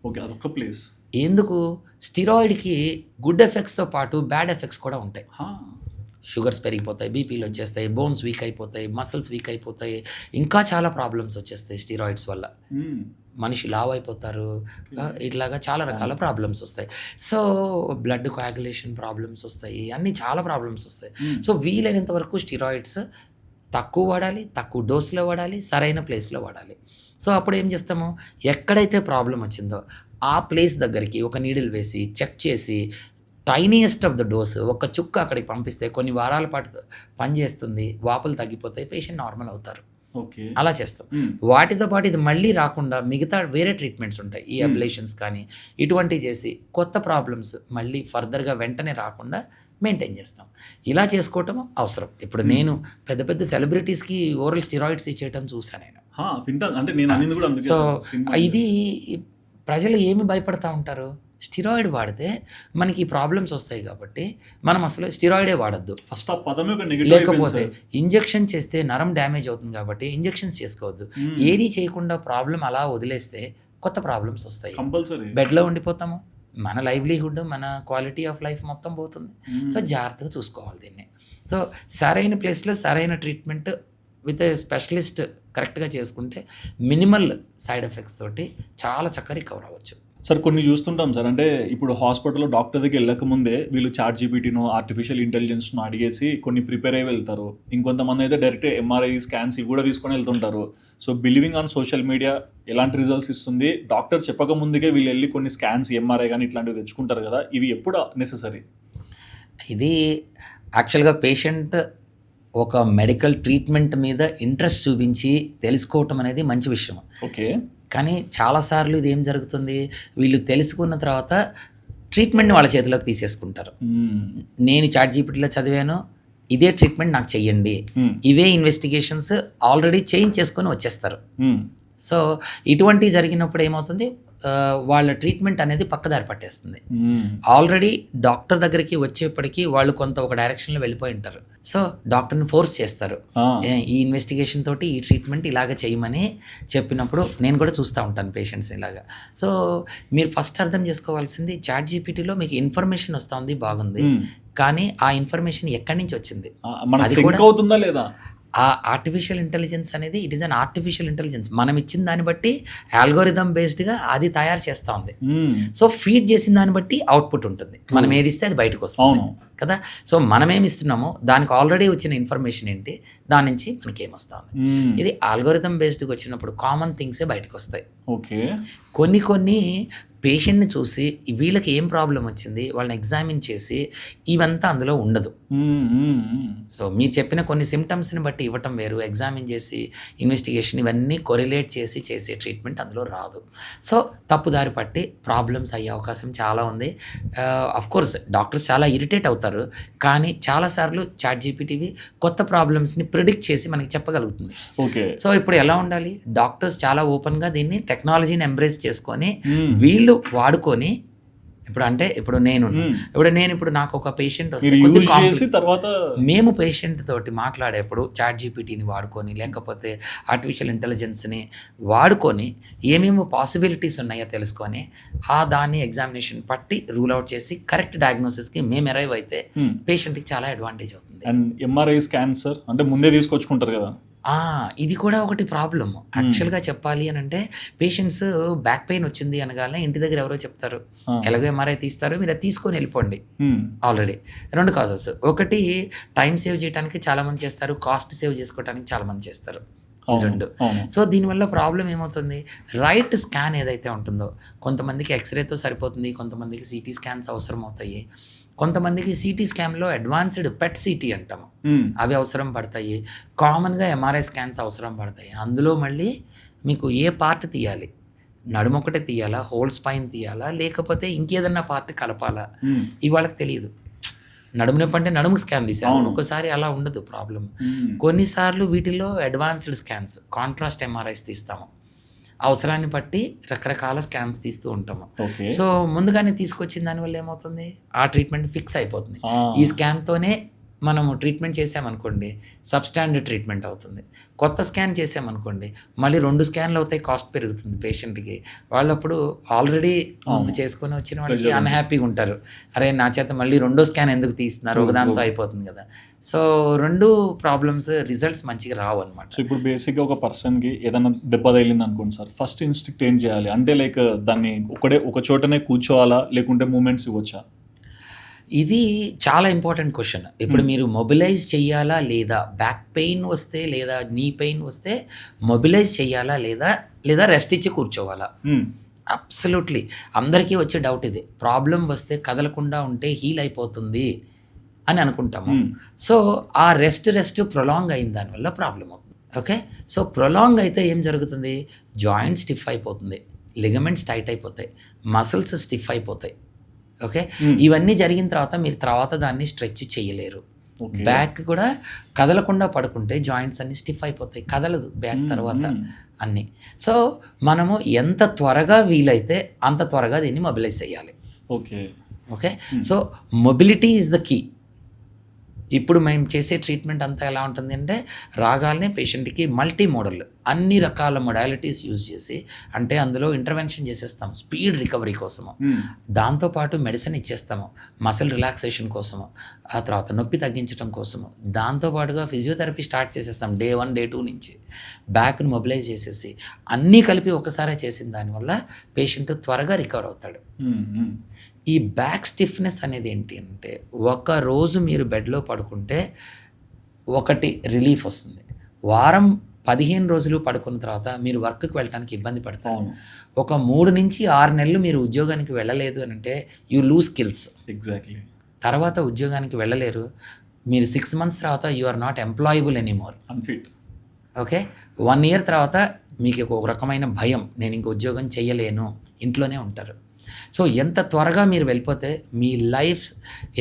ఓకే, అదొక ప్లేస్. ఎందుకు? స్టిరాయిడ్కి గుడ్ ఎఫెక్ట్స్తో పాటు బ్యాడ్ ఎఫెక్ట్స్ కూడా ఉంటాయి. షుగర్స్ పెరిగిపోతాయి, బీపీలు వచ్చేస్తాయి, బోన్స్ వీక్ అయిపోతాయి, మసిల్స్ వీక్ అయిపోతాయి, ఇంకా చాలా ప్రాబ్లమ్స్ వచ్చేస్తాయి స్టిరాయిడ్స్ వల్ల. మనిషి లావ్ అయిపోతారు, ఇట్లాగా చాలా రకాల ప్రాబ్లమ్స్ వస్తాయి. సో బ్లడ్ కోయాగులేషన్ ప్రాబ్లమ్స్ వస్తాయి, అన్నీ చాలా ప్రాబ్లమ్స్ వస్తాయి. సో వీలైనంత వరకు స్టిరాయిడ్స్ తక్కువ వాడాలి, తక్కువ డోస్లో వాడాలి, సరైన ప్లేస్లో వాడాలి. సో అప్పుడు ఏం చేస్తాము, ఎక్కడైతే ప్రాబ్లం వచ్చిందో ఆ ప్లేస్ దగ్గరికి ఒక నీడిల్ వేసి చెక్ చేసి టైనియెస్ట్ ఆఫ్ ద డోస్ ఒక చుక్క అక్కడికి పంపిస్తే కొన్ని వారాల పాటు పనిచేస్తుంది, వాపులు తగ్గిపోతాయి, పేషెంట్ నార్మల్ అవుతారు. ఓకే, అలా చేస్తాం. వాటితో పాటు ఇది మళ్ళీ రాకుండా మిగతా వేరే ట్రీట్మెంట్స్ ఉంటాయి, ఈ అబ్లేషన్స్ కానీ ఇటువంటివి చేసి కొత్త ప్రాబ్లమ్స్ మళ్ళీ ఫర్దర్గా వెంటనే రాకుండా మెయింటైన్ చేస్తాం. ఇలా చేసుకోవటం అవసరం. ఇప్పుడు నేను పెద్ద పెద్ద సెలబ్రిటీస్కి ఓరల్ స్టిరాయిడ్స్ ఇచ్చేయటం చూసాను నేను. సో ఇది ప్రజలు ఏమి భయపడతా ఉంటారు, స్టిరాయిడ్ వాడితే మనకి ప్రాబ్లమ్స్ వస్తాయి కాబట్టి మనం అసలు స్టిరాయిడే వాడద్దు. ఫస్ట్ ఆ పదమే లేకపోతే ఇంజెక్షన్ చేస్తే నరం డ్యామేజ్ అవుతుంది కాబట్టి ఇంజెక్షన్స్ చేసుకోవద్దు. ఏది చేయకుండా ప్రాబ్లం అలా వదిలేస్తే కొత్త ప్రాబ్లమ్స్ వస్తాయి, బెడ్లో ఉండిపోతాము, మన లైవ్లీహుడ్ మన క్వాలిటీ ఆఫ్ లైఫ్ మొత్తం పోతుంది. సో జాగ్రత్తగా చూసుకోవాలి దీన్ని. సో సరైన ప్లేస్లో సరైన ట్రీట్మెంట్ విత్ స్పెషలిస్ట్ కరెక్ట్గా చేసుకుంటే మినిమల్ సైడ్ ఎఫెక్ట్స్ తోటి చాలా చక్కగా రికవర్ అవ్వచ్చు. సార్ కొన్ని చూస్తుంటాం సార్, అంటే ఇప్పుడు హాస్పిటల్లో డాక్టర్ దగ్గరికి వెళ్ళకముందే వీళ్ళు చాట్ జీపీటీనో ఆర్టిఫిషియల్ ఇంటెలిజెన్స్ను అడిగేసి కొన్ని ప్రిపేర్ అయ్యి వెళ్తారు. ఇంకొంతమంది అయితే డైరెక్ట్ ఎంఆర్ఐ స్కాన్స్ ఇవి కూడా తీసుకొని వెళ్తుంటారు. So believing on social media ఎలాంటి రిజల్ట్స్ ఇస్తుంది, డాక్టర్ చెప్పక ముందుకే వీళ్ళు వెళ్ళి కొన్ని స్కాన్స్ ఎంఆర్ఐ కానీ ఇట్లాంటివి తెచ్చుకుంటారు కదా, ఇవి ఎప్పుడు నెసెసరీ? ఇది యాక్చువల్గా పేషెంట్ ఒక మెడికల్ ట్రీట్మెంట్ మీద ఇంట్రెస్ట్ చూపించి తెలుసుకోవటం అనేది మంచి విషయం. ఓకే, కానీ చాలాసార్లు ఇది ఏం జరుగుతుంది, వీళ్ళు తెలుసుకున్న తర్వాత ట్రీట్మెంట్ని వాళ్ళ చేతిలోకి తీసేసుకుంటారు. నేను చాట్ జీపీటీలో చదివాను, ఇదే ట్రీట్మెంట్ నాకు చెయ్యండి, ఇవే ఇన్వెస్టిగేషన్స్ ఆల్రెడీ చేంజ్ చేసుకొని వచ్చేస్తారు. సో ఇటువంటి జరిగినప్పుడు ఏమవుతుంది, వాళ్ళ ట్రీట్మెంట్ అనేది పక్కదారి పట్టేస్తుంది. ఆల్రెడీ డాక్టర్ దగ్గరికి వచ్చేప్పటికీ వాళ్ళు కొంత ఒక డైరెక్షన్లో వెళ్ళిపోయి ఉంటారు. సో డాక్టర్ని ఫోర్స్ చేస్తారు, ఈ ఇన్వెస్టిగేషన్ తోటి ఈ ట్రీట్మెంట్ ఇలాగ చేయమని చెప్పినప్పుడు నేను కూడా చూస్తూ ఉంటాను పేషెంట్స్ ఇలాగా. సో మీరు ఫస్ట్ అర్థం చేసుకోవాల్సింది, చాట్ జీపీటీలో మీకు ఇన్ఫర్మేషన్ వస్తుంది బాగుంది, కానీ ఆ ఇన్ఫర్మేషన్ ఎక్కడి నుంచి వచ్చింది, అది కూడా అవుతుందా లేదా? ఆ ఆర్టిఫిషియల్ ఇంటెలిజెన్స్ అనేది it is an artificial intelligence. మనం ఇచ్చిన దాన్ని బట్టి ఆల్గోరిథం బేస్డ్గా అది తయారు చేస్తూ ఉంది. సో ఫీడ్ చేసిన దాన్ని బట్టి అవుట్పుట్ ఉంటుంది. మనం ఏది ఇస్తే అది బయటకు వస్తుంది కదా. సో మనం ఏమి ఇస్తున్నామో దానికి ఆల్రెడీ వచ్చిన ఇన్ఫర్మేషన్ ఏంటి, దాని నుంచి మనకి ఏమొస్తుంది. ఇది ఆల్గోరిథం బేస్డ్గా వచ్చినప్పుడు కామన్ థింగ్సే బయటకు వస్తాయి. ఓకే, కొన్ని పేషెంట్ని చూసి వీళ్ళకి ఏం ప్రాబ్లం వచ్చింది వాళ్ళని ఎగ్జామిన్ చేసి ఇవంతా అందులో ఉండదు. సో మీరు చెప్పిన కొన్ని సిమ్టమ్స్ని బట్టి ఇవ్వటం వేరు, ఎగ్జామిన్ చేసి ఇన్వెస్టిగేషన్ ఇవన్నీ కొరిలేట్ చేసి చేసే ట్రీట్మెంట్ అందులో రాదు. సో తప్పుదారి పట్టి ప్రాబ్లమ్స్ అయ్యే అవకాశం చాలా ఉంది. కోర్స్ డాక్టర్స్ చాలా ఇరిటేట్ అవుతారు, కానీ చాలాసార్లు చాట్ జీపీటీవి కొత్త ప్రాబ్లమ్స్ని ప్రిడిక్ట్ చేసి మనకి చెప్పగలుగుతుంది. ఓకే, సో ఇప్పుడు ఎలా ఉండాలి, డాక్టర్స్ చాలా ఓపెన్గా దీన్ని టెక్నాలజీని ఎంబ్రేస్ చేసుకొని వీళ్ళు వాడుకొని, ఇప్పుడు నేను నాకు ఒక పేషెంట్ వస్తే తర్వాత మేము పేషెంట్ తోటి మాట్లాడేప్పుడు చాట్ జీపీటీని వాడుకొని లేకపోతే ఆర్టిఫిషియల్ ఇంటెలిజెన్స్ని వాడుకొని ఏమేమి పాసిబిలిటీస్ ఉన్నాయో తెలుసుకొని దాన్ని ఎగ్జామినేషన్ పట్టి రూల్ అవుట్ చేసి కరెక్ట్ డయాగ్నోసిస్కి మేము అరైవ్ అయితే పేషెంట్కి చాలా అడ్వాంటేజ్ అవుతుంది. అండ్ ఎంఆర్ఐ స్కాన్ సార్ అంటే ముందే తీసుకొచ్చుకుంటారు కదా, ఇది కూడా ఒకటి ప్రాబ్లమ్. యాక్చువల్గా చెప్పాలి అని అంటే పేషెంట్స్ బ్యాక్ పెయిన్ వచ్చింది అనగానే ఇంటి దగ్గర ఎవరో చెప్తారు, ఎలాగో ఎంఆర్ఐ తీస్తారు, మీరు తీసుకొని వెళ్ళిపోండి. ఆల్రెడీ 2 కాజెస్, ఒకటి టైం సేవ్ చేయడానికి చాలామంది చేస్తారు, కాస్ట్ సేవ్ చేసుకోవడానికి చాలామంది చేస్తారు, 2. సో దీనివల్ల ప్రాబ్లం ఏమవుతుంది, రైట్ స్కాన్ ఏదైతే ఉంటుందో కొంతమందికి ఎక్స్రేతో సరిపోతుంది, కొంతమందికి సిటీ స్కాన్స్ అవసరం అవుతాయి, కొంతమందికి సిటీ స్కాన్లో అడ్వాన్స్డ్ పెట్ సిటీ అంటాము అవి అవసరం పడతాయి, కామన్గా ఎంఆర్ఐ స్కాన్స్ అవసరం పడతాయి. అందులో మళ్ళీ మీకు ఏ పార్ట్ తీయాలి, నడుము ఒకటే తీయాలా, హోల్ స్పైన్ తీయాలా, లేకపోతే ఇంకేదన్నా పార్ట్ కలపాలా, ఇవాళకి తెలియదు. నడుము నొప్పి అంటే నడుము స్కాన్ తీసారు, ఒకసారి అలా ఉండదు ప్రాబ్లం. కొన్నిసార్లు వీటిలో అడ్వాన్స్డ్ స్కాన్స్ కాంట్రాస్ట్ ఎంఆర్ఐస్ తీస్తాము, అవసరాన్ని బట్టి రకరకాల స్కాన్స్ తీస్తూ ఉంటాము. సో ముందుగానే తీసుకొచ్చిన దానివల్ల ఏమవుతుంది, ఆ ట్రీట్మెంట్ ఫిక్స్ అయిపోతుంది. ఈ స్కాన్తోనే మనము ట్రీట్మెంట్ చేసామనుకోండి సబ్స్టాండర్డ్ ట్రీట్మెంట్ అవుతుంది. కొత్త స్కాన్ చేసామనుకోండి మళ్ళీ 2 స్కాన్లు అవుతాయి, కాస్ట్ పెరుగుతుంది పేషెంట్కి. వాళ్ళప్పుడు ఆల్రెడీ ముందు చేసుకొని వచ్చిన వాళ్ళకి అన్హ్యాపీగా ఉంటారు, అరే నా చేత మళ్ళీ 2వ స్కాన్ ఎందుకు తీస్తున్నారు, ఒకదాంతో అయిపోతుంది కదా. సో 2 ప్రాబ్లమ్స్ రిజల్ట్స్ మంచిగా రావు అనమాట. సో ఇప్పుడు బేసిక్గా ఒక పర్సన్కి ఏదైనా దెబ్బ తగిలింది అనుకోండి సార్, ఫస్ట్ ఇన్స్టింక్ట్ ఏం చేయాలి అంటే లైక్ దాన్ని ఒక చోటనే కూర్చోవాలా లేకుంటే మూమెంట్స్ ఇవ్వచ్చా? ఇది చాలా ఇంపార్టెంట్ క్వశ్చన్. ఇప్పుడు మీరు మొబిలైజ్ చెయ్యాలా లేదా, బ్యాక్ పెయిన్ వస్తే లేదా నీ పెయిన్ వస్తే మొబిలైజ్ చెయ్యాలా లేదా రెస్ట్ ఇచ్చి కూర్చోవాలా? అబ్సల్యూట్లీ అందరికీ వచ్చే డౌట్ ఇది. ప్రాబ్లం వస్తే కదలకుండా ఉంటే హీల్ అయిపోతుంది అని అనుకుంటాము. సో ఆ రెస్ట్ ప్రొలాంగ్ అయిన దానివల్ల ప్రాబ్లం అవుతుంది. ఓకే, సో ప్రొలాంగ్ అయితే ఏం జరుగుతుంది, జాయింట్ స్టిఫ్ అయిపోతుంది, లిగమెంట్స్ టైట్ అయిపోతాయి, మసిల్స్ స్టిఫ్ అయిపోతాయి. ఓకే, ఇవన్నీ జరిగిన తర్వాత మీరు తర్వాత దాన్ని స్ట్రెచ్ చేయలేరు. బ్యాక్ కూడా కదలకుండా పడుకుంటే జాయింట్స్ అన్ని స్టిఫ్ అయిపోతాయి, కదలదు బ్యాక్ తర్వాత అన్నీ. సో మనము ఎంత త్వరగా వీలైతే అంత త్వరగా దీన్ని మొబిలైజ్ చేయాలి. Okay, so mobility is the key. ఇప్పుడు మేము చేసే ట్రీట్మెంట్ అంతా ఎలా ఉంటుంది అంటే రాగానే పేషెంట్కి మల్టీ మోడల్ అన్ని రకాల మొడాలిటీస్ యూజ్ చేసి, అంటే అందులో ఇంటర్వెన్షన్ చేసేస్తాం స్పీడ్ రికవరీ కోసము, దాంతోపాటు మెడిసిన్ ఇచ్చేస్తాము మసిల్ రిలాక్సేషన్ కోసము, ఆ తర్వాత నొప్పి తగ్గించడం కోసము, దాంతోపాటుగా ఫిజియోథెరపీ స్టార్ట్ చేసేస్తాం డే 1 డే 2 నుంచి, బ్యాక్ను మొబిలైజ్ చేసేసి అన్నీ కలిపి ఒకసారి చేసిన దానివల్ల పేషెంట్ త్వరగా రికవర్ అవుతాడు. ఈ బ్యాక్ స్టిఫ్నెస్ అనేది ఏంటి అంటే, ఒక రోజు మీరు బెడ్లో పడుకుంటే ఒకటి రిలీఫ్ వస్తుంది, వారం 15 రోజులు పడుకున్న తర్వాత మీరు వర్క్కి వెళ్ళడానికి ఇబ్బంది పడతారు. ఒక 3 నుంచి 6 నెలలు మీరు ఉద్యోగానికి వెళ్ళలేదు అని అంటే యూ లూజ్ స్కిల్స్. ఎగ్జాక్ట్లీ. తర్వాత ఉద్యోగానికి వెళ్ళలేరు, మీరు 6 months తర్వాత you are not employable anymore, unfit. Okay, 1 year తర్వాత మీకు ఒక రకమైన భయం, నేను ఇంక ఉద్యోగం చేయలేను, ఇంట్లోనే ఉంటారు. సో ఎంత త్వరగా మీరు వెళ్ళిపోతే మీ లైఫ్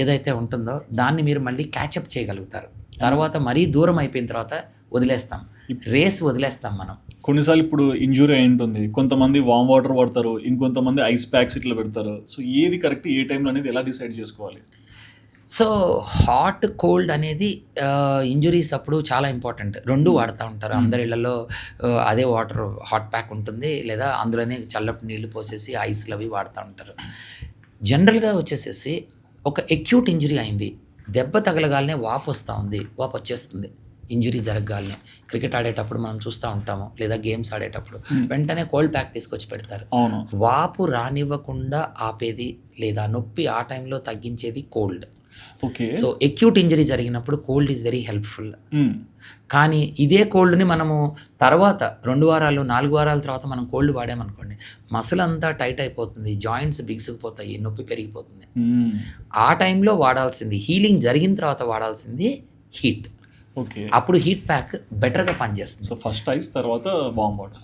ఏదైతే ఉంటుందో దాన్ని మీరు మళ్ళీ క్యాచప్ చేయగలుగుతారు. తర్వాత మరీ దూరం అయిపోయిన తర్వాత వదిలేస్తాం, రేస్ వదిలేస్తాం మనం. కొన్నిసార్లు ఇప్పుడు ఇంజురీ అయి ఉంటుంది, కొంతమంది వామ్ వాటర్ వాడతారు, ఇంకొంతమంది ఐస్ ప్యాక్స్ ఇట్లా పెడతారు. సో ఏది కరెక్ట్, ఏ టైంలో అనేది ఎలా డిసైడ్ చేసుకోవాలి? సో హాట్ కోల్డ్ అనేది ఇంజురీస్ అప్పుడు చాలా ఇంపార్టెంట్. రెండు వాడుతూ ఉంటారు అందరి ఇళ్లలో. అదే వాటర్ హాట్ ప్యాక్ ఉంటుంది, లేదా అందులోనే చల్లటి నీళ్లు పోసేసి ఐస్లు అవి వాడుతూ ఉంటారు. జనరల్గా వచ్చేసేసి ఒక అక్యూట్ ఇంజరీ అయింది, దెబ్బ తగలగానే వాపు వస్తూ ఉంది, వాపు వచ్చేస్తుంది. ఇంజురీ జరగగానే క్రికెట్ ఆడేటప్పుడు మనం చూస్తూ ఉంటాము, లేదా గేమ్స్ ఆడేటప్పుడు వెంటనే కోల్డ్ ప్యాక్ తీసుకొచ్చి పెడతారు. అవును. వాపు రానివ్వకుండా ఆపేది లేదా నొప్పి ఆ టైంలో తగ్గించేది cold. Okay. So acute injury జరిగినప్పుడు కోల్డ్ ఈజ్ వెరీ హెల్ప్ఫుల్. కానీ ఇదే కోల్డ్ని మనము తర్వాత 2 వారాలు 4 వారాల తర్వాత మనం కోల్డ్ వాడామనుకోండి, మసిల్ అంతా టైట్ అయిపోతుంది, జాయింట్స్ బిగుసుకుపోతాయి, నొప్పి పెరిగిపోతుంది. ఆ టైంలో వాడాల్సింది, హీలింగ్ జరిగిన తర్వాత వాడాల్సింది హీట్. ఓకే. అప్పుడు హీట్ ప్యాక్ బెటర్గా పనిచేస్తుంది. సో ఫస్ట్ ఐస్, తర్వాత వామ్ వాటర్,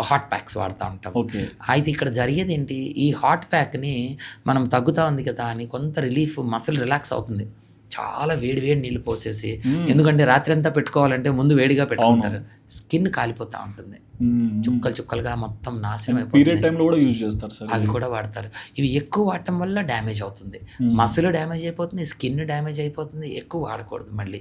హాట్ ప్యాక్స్ వాడుతూ ఉంటాం. ఓకే. అయితే ఇక్కడ జరిగేది ఏంటి, ఈ హాట్ ప్యాక్ని మనం తగ్గుతూ ఉంది కదా అని కొంత రిలీఫ్, మసిల్ రిలాక్స్ అవుతుంది. చాలా వేడి నీళ్ళు పోసేసి, ఎందుకంటే రాత్రి అంతా పెట్టుకోవాలంటే ముందు వేడిగా పెట్టుకుంటారు, స్కిన్ కాలిపోతూ ఉంటుంది, చుక్కలు చుక్కలుగా మొత్తం నాశనం పీరియడ్ అయిపోతుంది. టైంలో కూడా యూజ్ చేస్తారు సార్. అవి కూడా వాడతారు. ఇవి ఎక్కువ వాడటం వల్ల డ్యామేజ్ అవుతుంది, మసిల్ డ్యామేజ్ అయిపోతుంది, స్కిన్ డ్యామేజ్ అయిపోతుంది. ఎక్కువ వాడకూడదు మళ్ళీ.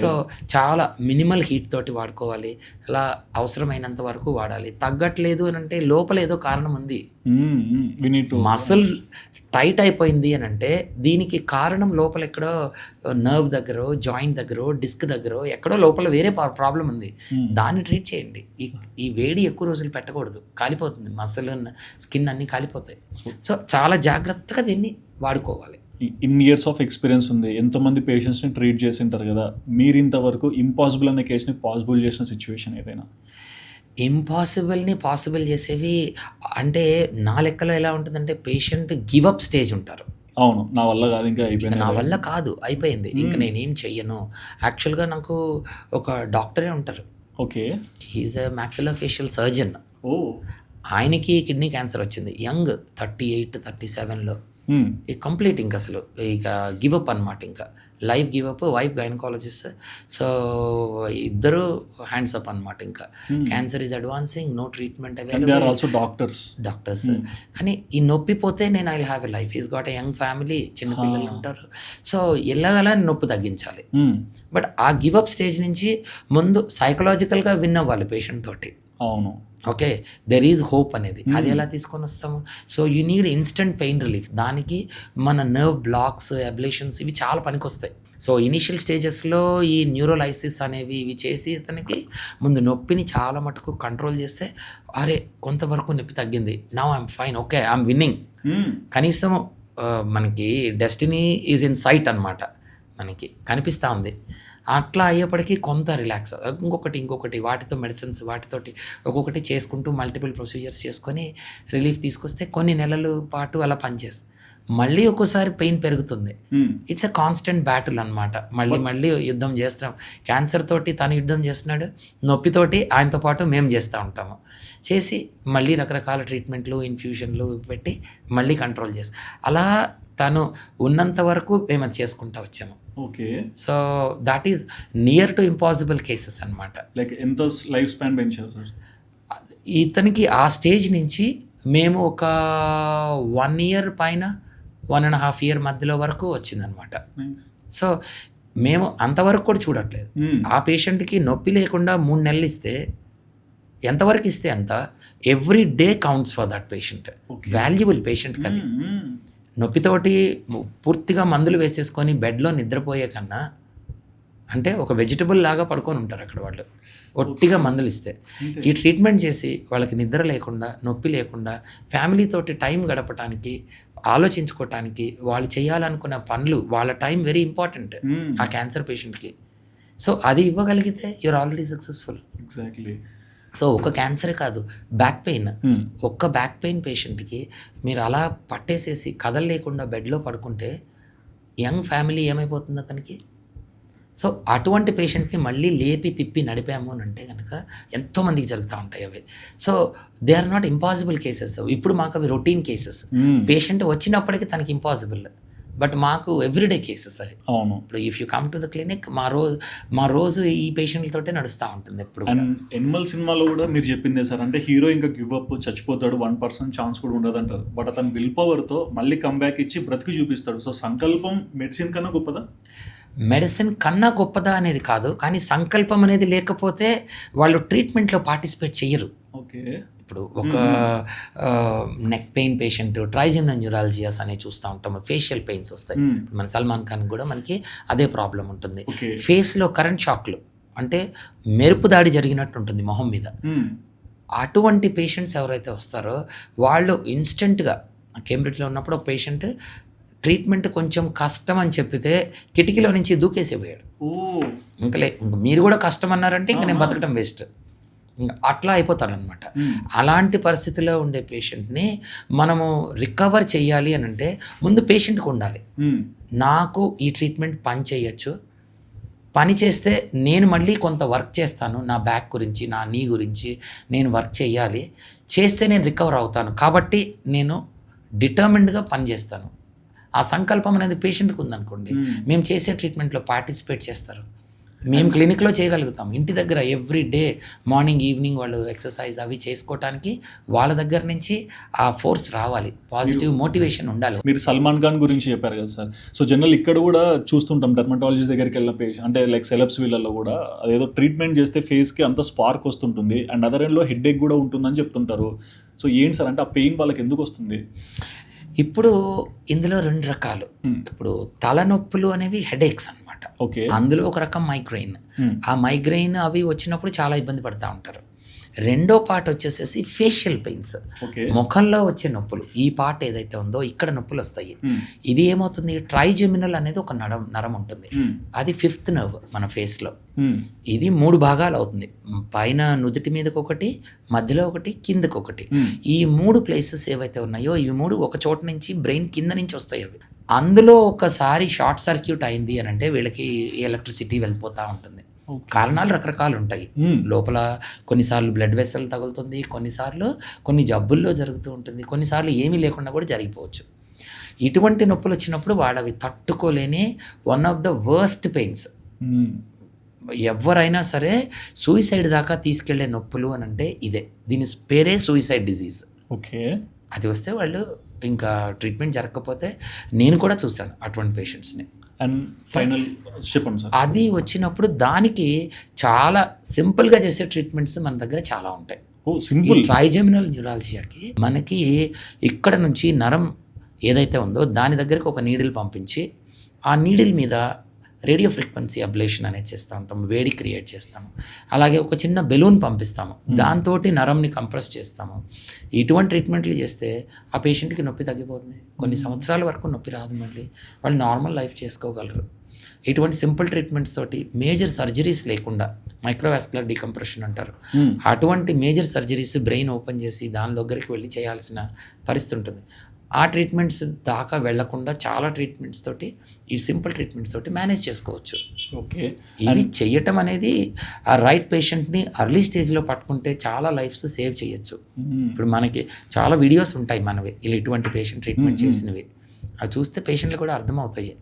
సో చాలా మినిమల్ హీట్ తోటి వాడుకోవాలి, అలా అవసరమైనంత వరకు వాడాలి. తగ్గట్లేదు అని అంటే లోపల ఏదో కారణం ఉంది. మసిల్ టైట్ అయిపోయింది అని అంటే దీనికి కారణం లోపల ఎక్కడో నర్వ్ దగ్గర, జాయింట్ దగ్గర, డిస్క్ దగ్గర ఎక్కడో లోపల వేరే ప్రాబ్లం ఉంది. దాన్ని ట్రీట్ చేయండి. ఈ వేడి ఎక్కువ రోజులు పెట్టకూడదు, కాలిపోతుంది, మసిల్ స్కిన్ అన్నీ కాలిపోతాయి. సో చాలా జాగ్రత్తగా దీన్ని వాడుకోవాలి. ఇన్ని ఇయర్స్ ఆఫ్ ఎక్స్పీరియన్స్ ఉంది, ఎంతోమంది పేషెంట్స్ని ట్రీట్ చేసి ఉంటారు కదా, మీరు ఇంతవరకు ఇంపాసిబుల్ అనే కేసుని పాసిబుల్ చేసిన సిచ్యువేషన్ ఏదైనా? ఇంపాసిబుల్ని పాసిబుల్ చేసేవి అంటే నా లెక్కలో ఎలా ఉంటుందంటే, పేషెంట్ గివప్ స్టేజ్ ఉంటారు. అవును, నా వల్ల కాదు, ఇంకా అయిపోయింది, నా వల్ల కాదు, అయిపోయింది, ఇంకా నేనేం చెయ్యను. యాక్చువల్గా నాకు ఒక డాక్టరే ఉంటారు. Okay. He is a maxillofacial surgeon. ఓ. ఆయనకి కిడ్నీ క్యాన్సర్ వచ్చింది యంగ్, 38, 37లో. ఈ కంప్లీట్ ఇంక అసలు ఇక గివప్ అనమాట, ఇంకా life give up. Wife gynaecologist. So ఇద్దరు హ్యాండ్స్ అప్ అనమాట. ఇంకా cancer is advancing, no treatment available, doctors. కానీ ఈ నొప్పి పోతే నేను I will have a life. Is got a young family, చిన్న పిల్లలు ఉంటారు. సో ఎల్లగలా నొప్పి తగ్గించాలి. బట్ ఆ గివప్ స్టేజ్ నుంచి ముందు సైకలాజికల్గా విన్ అవ్వాలి పేషెంట్ తోటి. అవును. ఓకే, దెర్ ఈజ్ హోప్ అనేది. అది ఎలా తీసుకొని వస్తాము? So you need instant pain relief. దానికి మన నర్వ్ బ్లాక్స్, అబ్లేషన్స్ ఇవి చాలా పనికొస్తాయి. సో ఇనిషియల్ స్టేజెస్లో ఈ న్యూరోలైసిస్ అనేవి ఇవి చేసి అతనికి ముందు నొప్పిని చాలా మటుకు కంట్రోల్ చేస్తే, అరే కొంతవరకు నొప్పి తగ్గింది, now I'm fine, okay I'm winnowing. కనీసం మనకి డెస్టినీ ఈజ్ ఇన్ సైట్ అనమాట, మనకి కనిపిస్తూ ఉంది. అట్లా అయ్యేప్పటికీ కొంత రిలాక్స్, ఇంకొకటి వాటితో మెడిసిన్స్, వాటితోటి ఒక్కొక్కటి చేసుకుంటూ మల్టిపుల్ ప్రొసీజర్స్ చేసుకొని రిలీఫ్ తీసుకొస్తే కొన్ని నెలల పాటు అలా పనిచేస్తుంది. మళ్ళీ ఒక్కోసారి పెయిన్ పెరుగుతుంది. ఇట్స్ ఎ కాన్స్టెంట్ బ్యాటిల్ అనమాట. మళ్ళీ యుద్ధం చేస్తున్నాం. క్యాన్సర్ తోటి తను యుద్ధం చేస్తున్నాడు, నొప్పితోటి ఆయనతో పాటు మేము చేస్తూ ఉంటాము. చేసి మళ్ళీ రకరకాల ట్రీట్మెంట్లు, ఇన్ఫ్యూషన్లు పెట్టి మళ్ళీ కంట్రోల్ చేస్తాం. అలా తను ఉన్నంత వరకు మేము అది చేసుకుంటూ వచ్చాము. Okay. So that is near to impossible cases అనమాట. లైక్ ఎంత లైఫ్ స్పాన్ పెంచారు సార్ ఇతనికి? ఆ స్టేజ్ నుంచి మేము ఒక 1 year పైన 1.5 year మధ్యలో వరకు వచ్చిందనమాట. సో మేము అంతవరకు కూడా చూడట్లేదు. ఆ పేషెంట్కి నొప్పి లేకుండా 3 నెలలు ఇస్తే ఎంతవరకు ఇస్తే అంత, every day counts for that patient. Valuable పేషెంట్కి అది. నొప్పితోటి పూర్తిగా మందులు వేసేసుకొని బెడ్లో నిద్రపోయే కన్నా, అంటే ఒక వెజిటబుల్ లాగా పడుకొని ఉంటారు అక్కడ వాళ్ళు, ఒట్టిగా మందులు ఇస్తే. ఈ ట్రీట్మెంట్ చేసి వాళ్ళకి నిద్ర లేకుండా, నొప్పి లేకుండా, ఫ్యామిలీతోటి టైం గడపడానికి, ఆలోచించుకోవటానికి, వాళ్ళు చేయాలనుకున్న పనులు, వాళ్ళ టైం వెరీ ఇంపార్టెంట్ ఆ క్యాన్సర్ పేషెంట్కి. సో అది ఇవ్వగలిగితే you're already successful. Exactly. So ఒక క్యాన్సరే కాదు, బ్యాక్ పెయిన్, ఒక్క బ్యాక్ పెయిన్ పేషెంట్కి మీరు అలా పట్టేసేసి కదలలేకుండా బెడ్లో పడుకుంటే యంగ్ ఫ్యామిలీ ఏమైపోతుంది అతనికి? సో అటువంటి పేషెంట్ని మళ్ళీ లేపి తిప్పి నడిపాము అని అంటే కనుక ఎంతోమందికి జరుగుతూ ఉంటాయి అవి. So they are not impossible cases. ఇప్పుడు మాకు అవి రొటీన్ కేసెస్. పేషెంట్ వచ్చినప్పటికీ తనకి ఇంపాసిబుల్, బట్ మాకు ఎవ్రీడే కేసెస్ అవి. అవును. ఇప్పుడు if you come to the clinic మా రోజు ఈ పేషెంట్లతోటే నడుస్తూ ఉంటుంది ఎప్పుడు. అండ్ ఎనిమల్ సినిమాలో కూడా మీరు చెప్పిందే సార్, అంటే హీరో ఇంకా గివ్ అప్ చచ్చిపోతాడు, 1% ఛాన్స్ కూడా ఉండదు అంటారు. బట్ అతను విల్ పవర్తో మళ్ళీ కంబ్యాక్ ఇచ్చి బ్రతికి చూపిస్తాడు. సో సంకల్పం మెడిసిన్ కన్నా గొప్పదా? మెడిసిన్ కన్నా గొప్పదా అనేది కాదు, కానీ సంకల్పం అనేది లేకపోతే వాళ్ళు ట్రీట్మెంట్లో పార్టిసిపేట్ చెయ్యరు. ఓకే. ఇప్పుడు ఒక నెక్ పెయిన్ పేషెంట్ ట్రైజెమినల్ న్యూరాలజియాస్ అనేవి చూస్తూ ఉంటాము, ఫేషియల్ పెయిన్స్ వస్తాయి. మన సల్మాన్ ఖాన్ కూడా మనకి అదే ప్రాబ్లం ఉంటుంది. ఫేస్లో కరెంట్ షాక్లు అంటే మెరుపు దాడి జరిగినట్టు ఉంటుంది మొహం మీద. అటువంటి పేషెంట్స్ ఎవరైతే వస్తారో వాళ్ళు ఇన్స్టెంట్గా, కేంబ్రిడ్జ్లో ఉన్నప్పుడు ఒక పేషెంట్ ట్రీట్మెంట్ కొంచెం కష్టం అని చెప్పితే కిటికీలో నుంచి దూకేసిపోయాడు. ఇంకా మీరు కూడా కష్టం అన్నారంటే ఇంకా నేను బతకడం వేస్ట్, ఇంకా అట్లా అయిపోతారనమాట. అలాంటి పరిస్థితిలో ఉండే పేషెంట్ని మనము రికవర్ చేయాలి అని అంటే ముందు పేషెంట్కి ఉండాలి, నాకు ఈ ట్రీట్మెంట్ పని చేయొచ్చు, పని చేస్తే నేను మళ్ళీ కొంత వర్క్ చేస్తాను, నా బ్యాక్ గురించి నా నీ గురించి నేను వర్క్ చేయాలి, చేస్తే నేను రికవర్ అవుతాను, కాబట్టి నేను డిటర్మిన్డ్గా పని చేస్తాను. ఆ సంకల్పం అనేది పేషెంట్కి ఉందనుకోండి, మేము చేసే ట్రీట్మెంట్లో పార్టిసిపేట్ చేస్తారు. మేము క్లినిక్లో చేయగలుగుతాం, ఇంటి దగ్గర ఎవ్రీ డే మార్నింగ్ ఈవినింగ్ వాళ్ళు ఎక్సర్సైజ్ అవి చేసుకోవటానికి వాళ్ళ దగ్గర నుంచి ఆ ఫోర్స్ రావాలి, పాజిటివ్ మోటివేషన్ ఉండాలి. మీరు సల్మాన్ ఖాన్ గురించి చెప్పారు కదా సార్, సో జనరల్ ఇక్కడ కూడా చూస్తుంటాం డెర్మటాలజిస్ట్ దగ్గరికి వెళ్ళిన పేషెంట్ అంటే లైక్ సెలబ్స్ వీళ్ళలో కూడా అదేదో ట్రీట్మెంట్ చేస్తే ఫేస్కి అంత స్పార్క్ వస్తుంటుంది అండ్ అదర్ ఎండ్లో హెడ్ ఏక్ కూడా ఉంటుందని చెప్తుంటారు. సో ఏంటి సార్ అంటే ఆ పెయిన్ వాళ్ళకి ఎందుకు వస్తుంది? ఇప్పుడు ఇందులో 2 రకాలు. ఇప్పుడు తలనొప్పులు అనేవి హెడేక్స్ అనమాట. ఓకే. అందులో ఒక రకం మైగ్రెయిన్. ఆ మైగ్రెయిన్ అవి వచ్చినప్పుడు చాలా ఇబ్బంది పడుతూ ఉంటారు. రెండో పార్ట్ వచ్చేసేసి ఫేషియల్ పెయిన్స్, ముఖంలో వచ్చే నొప్పులు. ఈ పార్ట్ ఏదైతే ఉందో ఇక్కడ నొప్పులు వస్తాయి. ఇది ఏమవుతుంది, ట్రైజెమినల్ అనేది ఒక నరం ఉంటుంది, అది 5th నర్వ్ మన ఫేస్లో. ఇది 3 భాగాలు అవుతుంది, పైన నుదుటి మీదకి ఒకటి, మధ్యలో ఒకటి, కిందకి ఒకటి. ఈ 3 ప్లేసెస్ ఏవైతే ఉన్నాయో ఈ 3 ఒక చోట నుంచి బ్రెయిన్ కింద నుంచి వస్తాయి. అవి అందులో ఒకసారి షార్ట్ సర్క్యూట్ అయింది అని అంటే వీళ్ళకి ఎలక్ట్రిసిటీ వెళ్ళిపోతూ ఉంటుంది. కారణాలు రకరకాలు ఉంటాయి. లోపల కొన్నిసార్లు బ్లడ్ వెసల్ తగులుతుంది, కొన్నిసార్లు కొన్ని జబ్బుల్లో జరుగుతూ ఉంటుంది, కొన్నిసార్లు ఏమీ లేకుండా కూడా జరిగిపోవచ్చు. ఇటువంటి నొప్పులు వచ్చినప్పుడు వాళ్ళు అవి తట్టుకోలేని one of the worst pains. ఎవరైనా సరే సూయిసైడ్ దాకా తీసుకెళ్లే నొప్పులు అని అంటే ఇదే, దీని పేరే సూయిసైడ్ డిజీజ్. ఓకే. అది వస్తే వాళ్ళు ఇంకా ట్రీట్మెంట్ జరగకపోతే నేను కూడా చూశాను అటువంటి పేషెంట్స్ని. అండ్ ఫైనల్ చెప్పండి సార్. అది వచ్చినప్పుడు దానికి చాలా సింపుల్గా చేసే ట్రీట్మెంట్స్ మన దగ్గర చాలా ఉంటాయి. సింపుల్. ట్రైజెమినల్ న్యూరాలజియాకి మనకి ఇక్కడ నుంచి నరం ఏదైతే ఉందో దాని దగ్గరికి ఒక నీడిల్ పంపించి ఆ నీడిల్ మీద రేడియో ఫ్రీక్వెన్సీ అబ్లేషన్ అనేది చేస్తూ ఉంటాం, వేడి క్రియేట్ చేస్తాము. అలాగే ఒక చిన్న బెలూన్ పంపిస్తాము, దాంతో నరంని కంప్రెస్ చేస్తాము. ఇటువంటి ట్రీట్మెంట్లు చేస్తే ఆ పేషెంట్కి నొప్పి తగ్గిపోతుంది, కొన్ని సంవత్సరాల వరకు నొప్పి రాదు, మళ్ళీ వాళ్ళు నార్మల్ లైఫ్ చేసుకోగలరు. ఇటువంటి సింపుల్ ట్రీట్మెంట్స్ తోటి మేజర్ సర్జరీస్ లేకుండా, మైక్రోవాస్కులర్ డీకంప్రెషన్ అంటారు, అటువంటి మేజర్ సర్జరీస్ బ్రెయిన్ ఓపెన్ చేసి దాని దగ్గరికి వెళ్ళి చేయాల్సిన పరిస్థితి ఉంటుంది. ఆ ట్రీట్మెంట్స్ దాకా వెళ్లకుండా చాలా ట్రీట్మెంట్స్ తోటి, ఈ సింపుల్ ట్రీట్మెంట్స్ తోటి మేనేజ్ చేసుకోవచ్చు. ఓకే. ఇవి చేయటం అనేది ఆ రైట్ పేషెంట్ని అర్లీ స్టేజ్లో పట్టుకుంటే చాలా లైఫ్స్ సేవ్ చేయొచ్చు. ఇప్పుడు మనకి చాలా వీడియోస్ ఉంటాయి మనవి ఇలా ఇటువంటి పేషెంట్ ట్రీట్మెంట్ చేసినవి, అవి చూస్తే పేషెంట్లు కూడా అర్థమవుతాయి.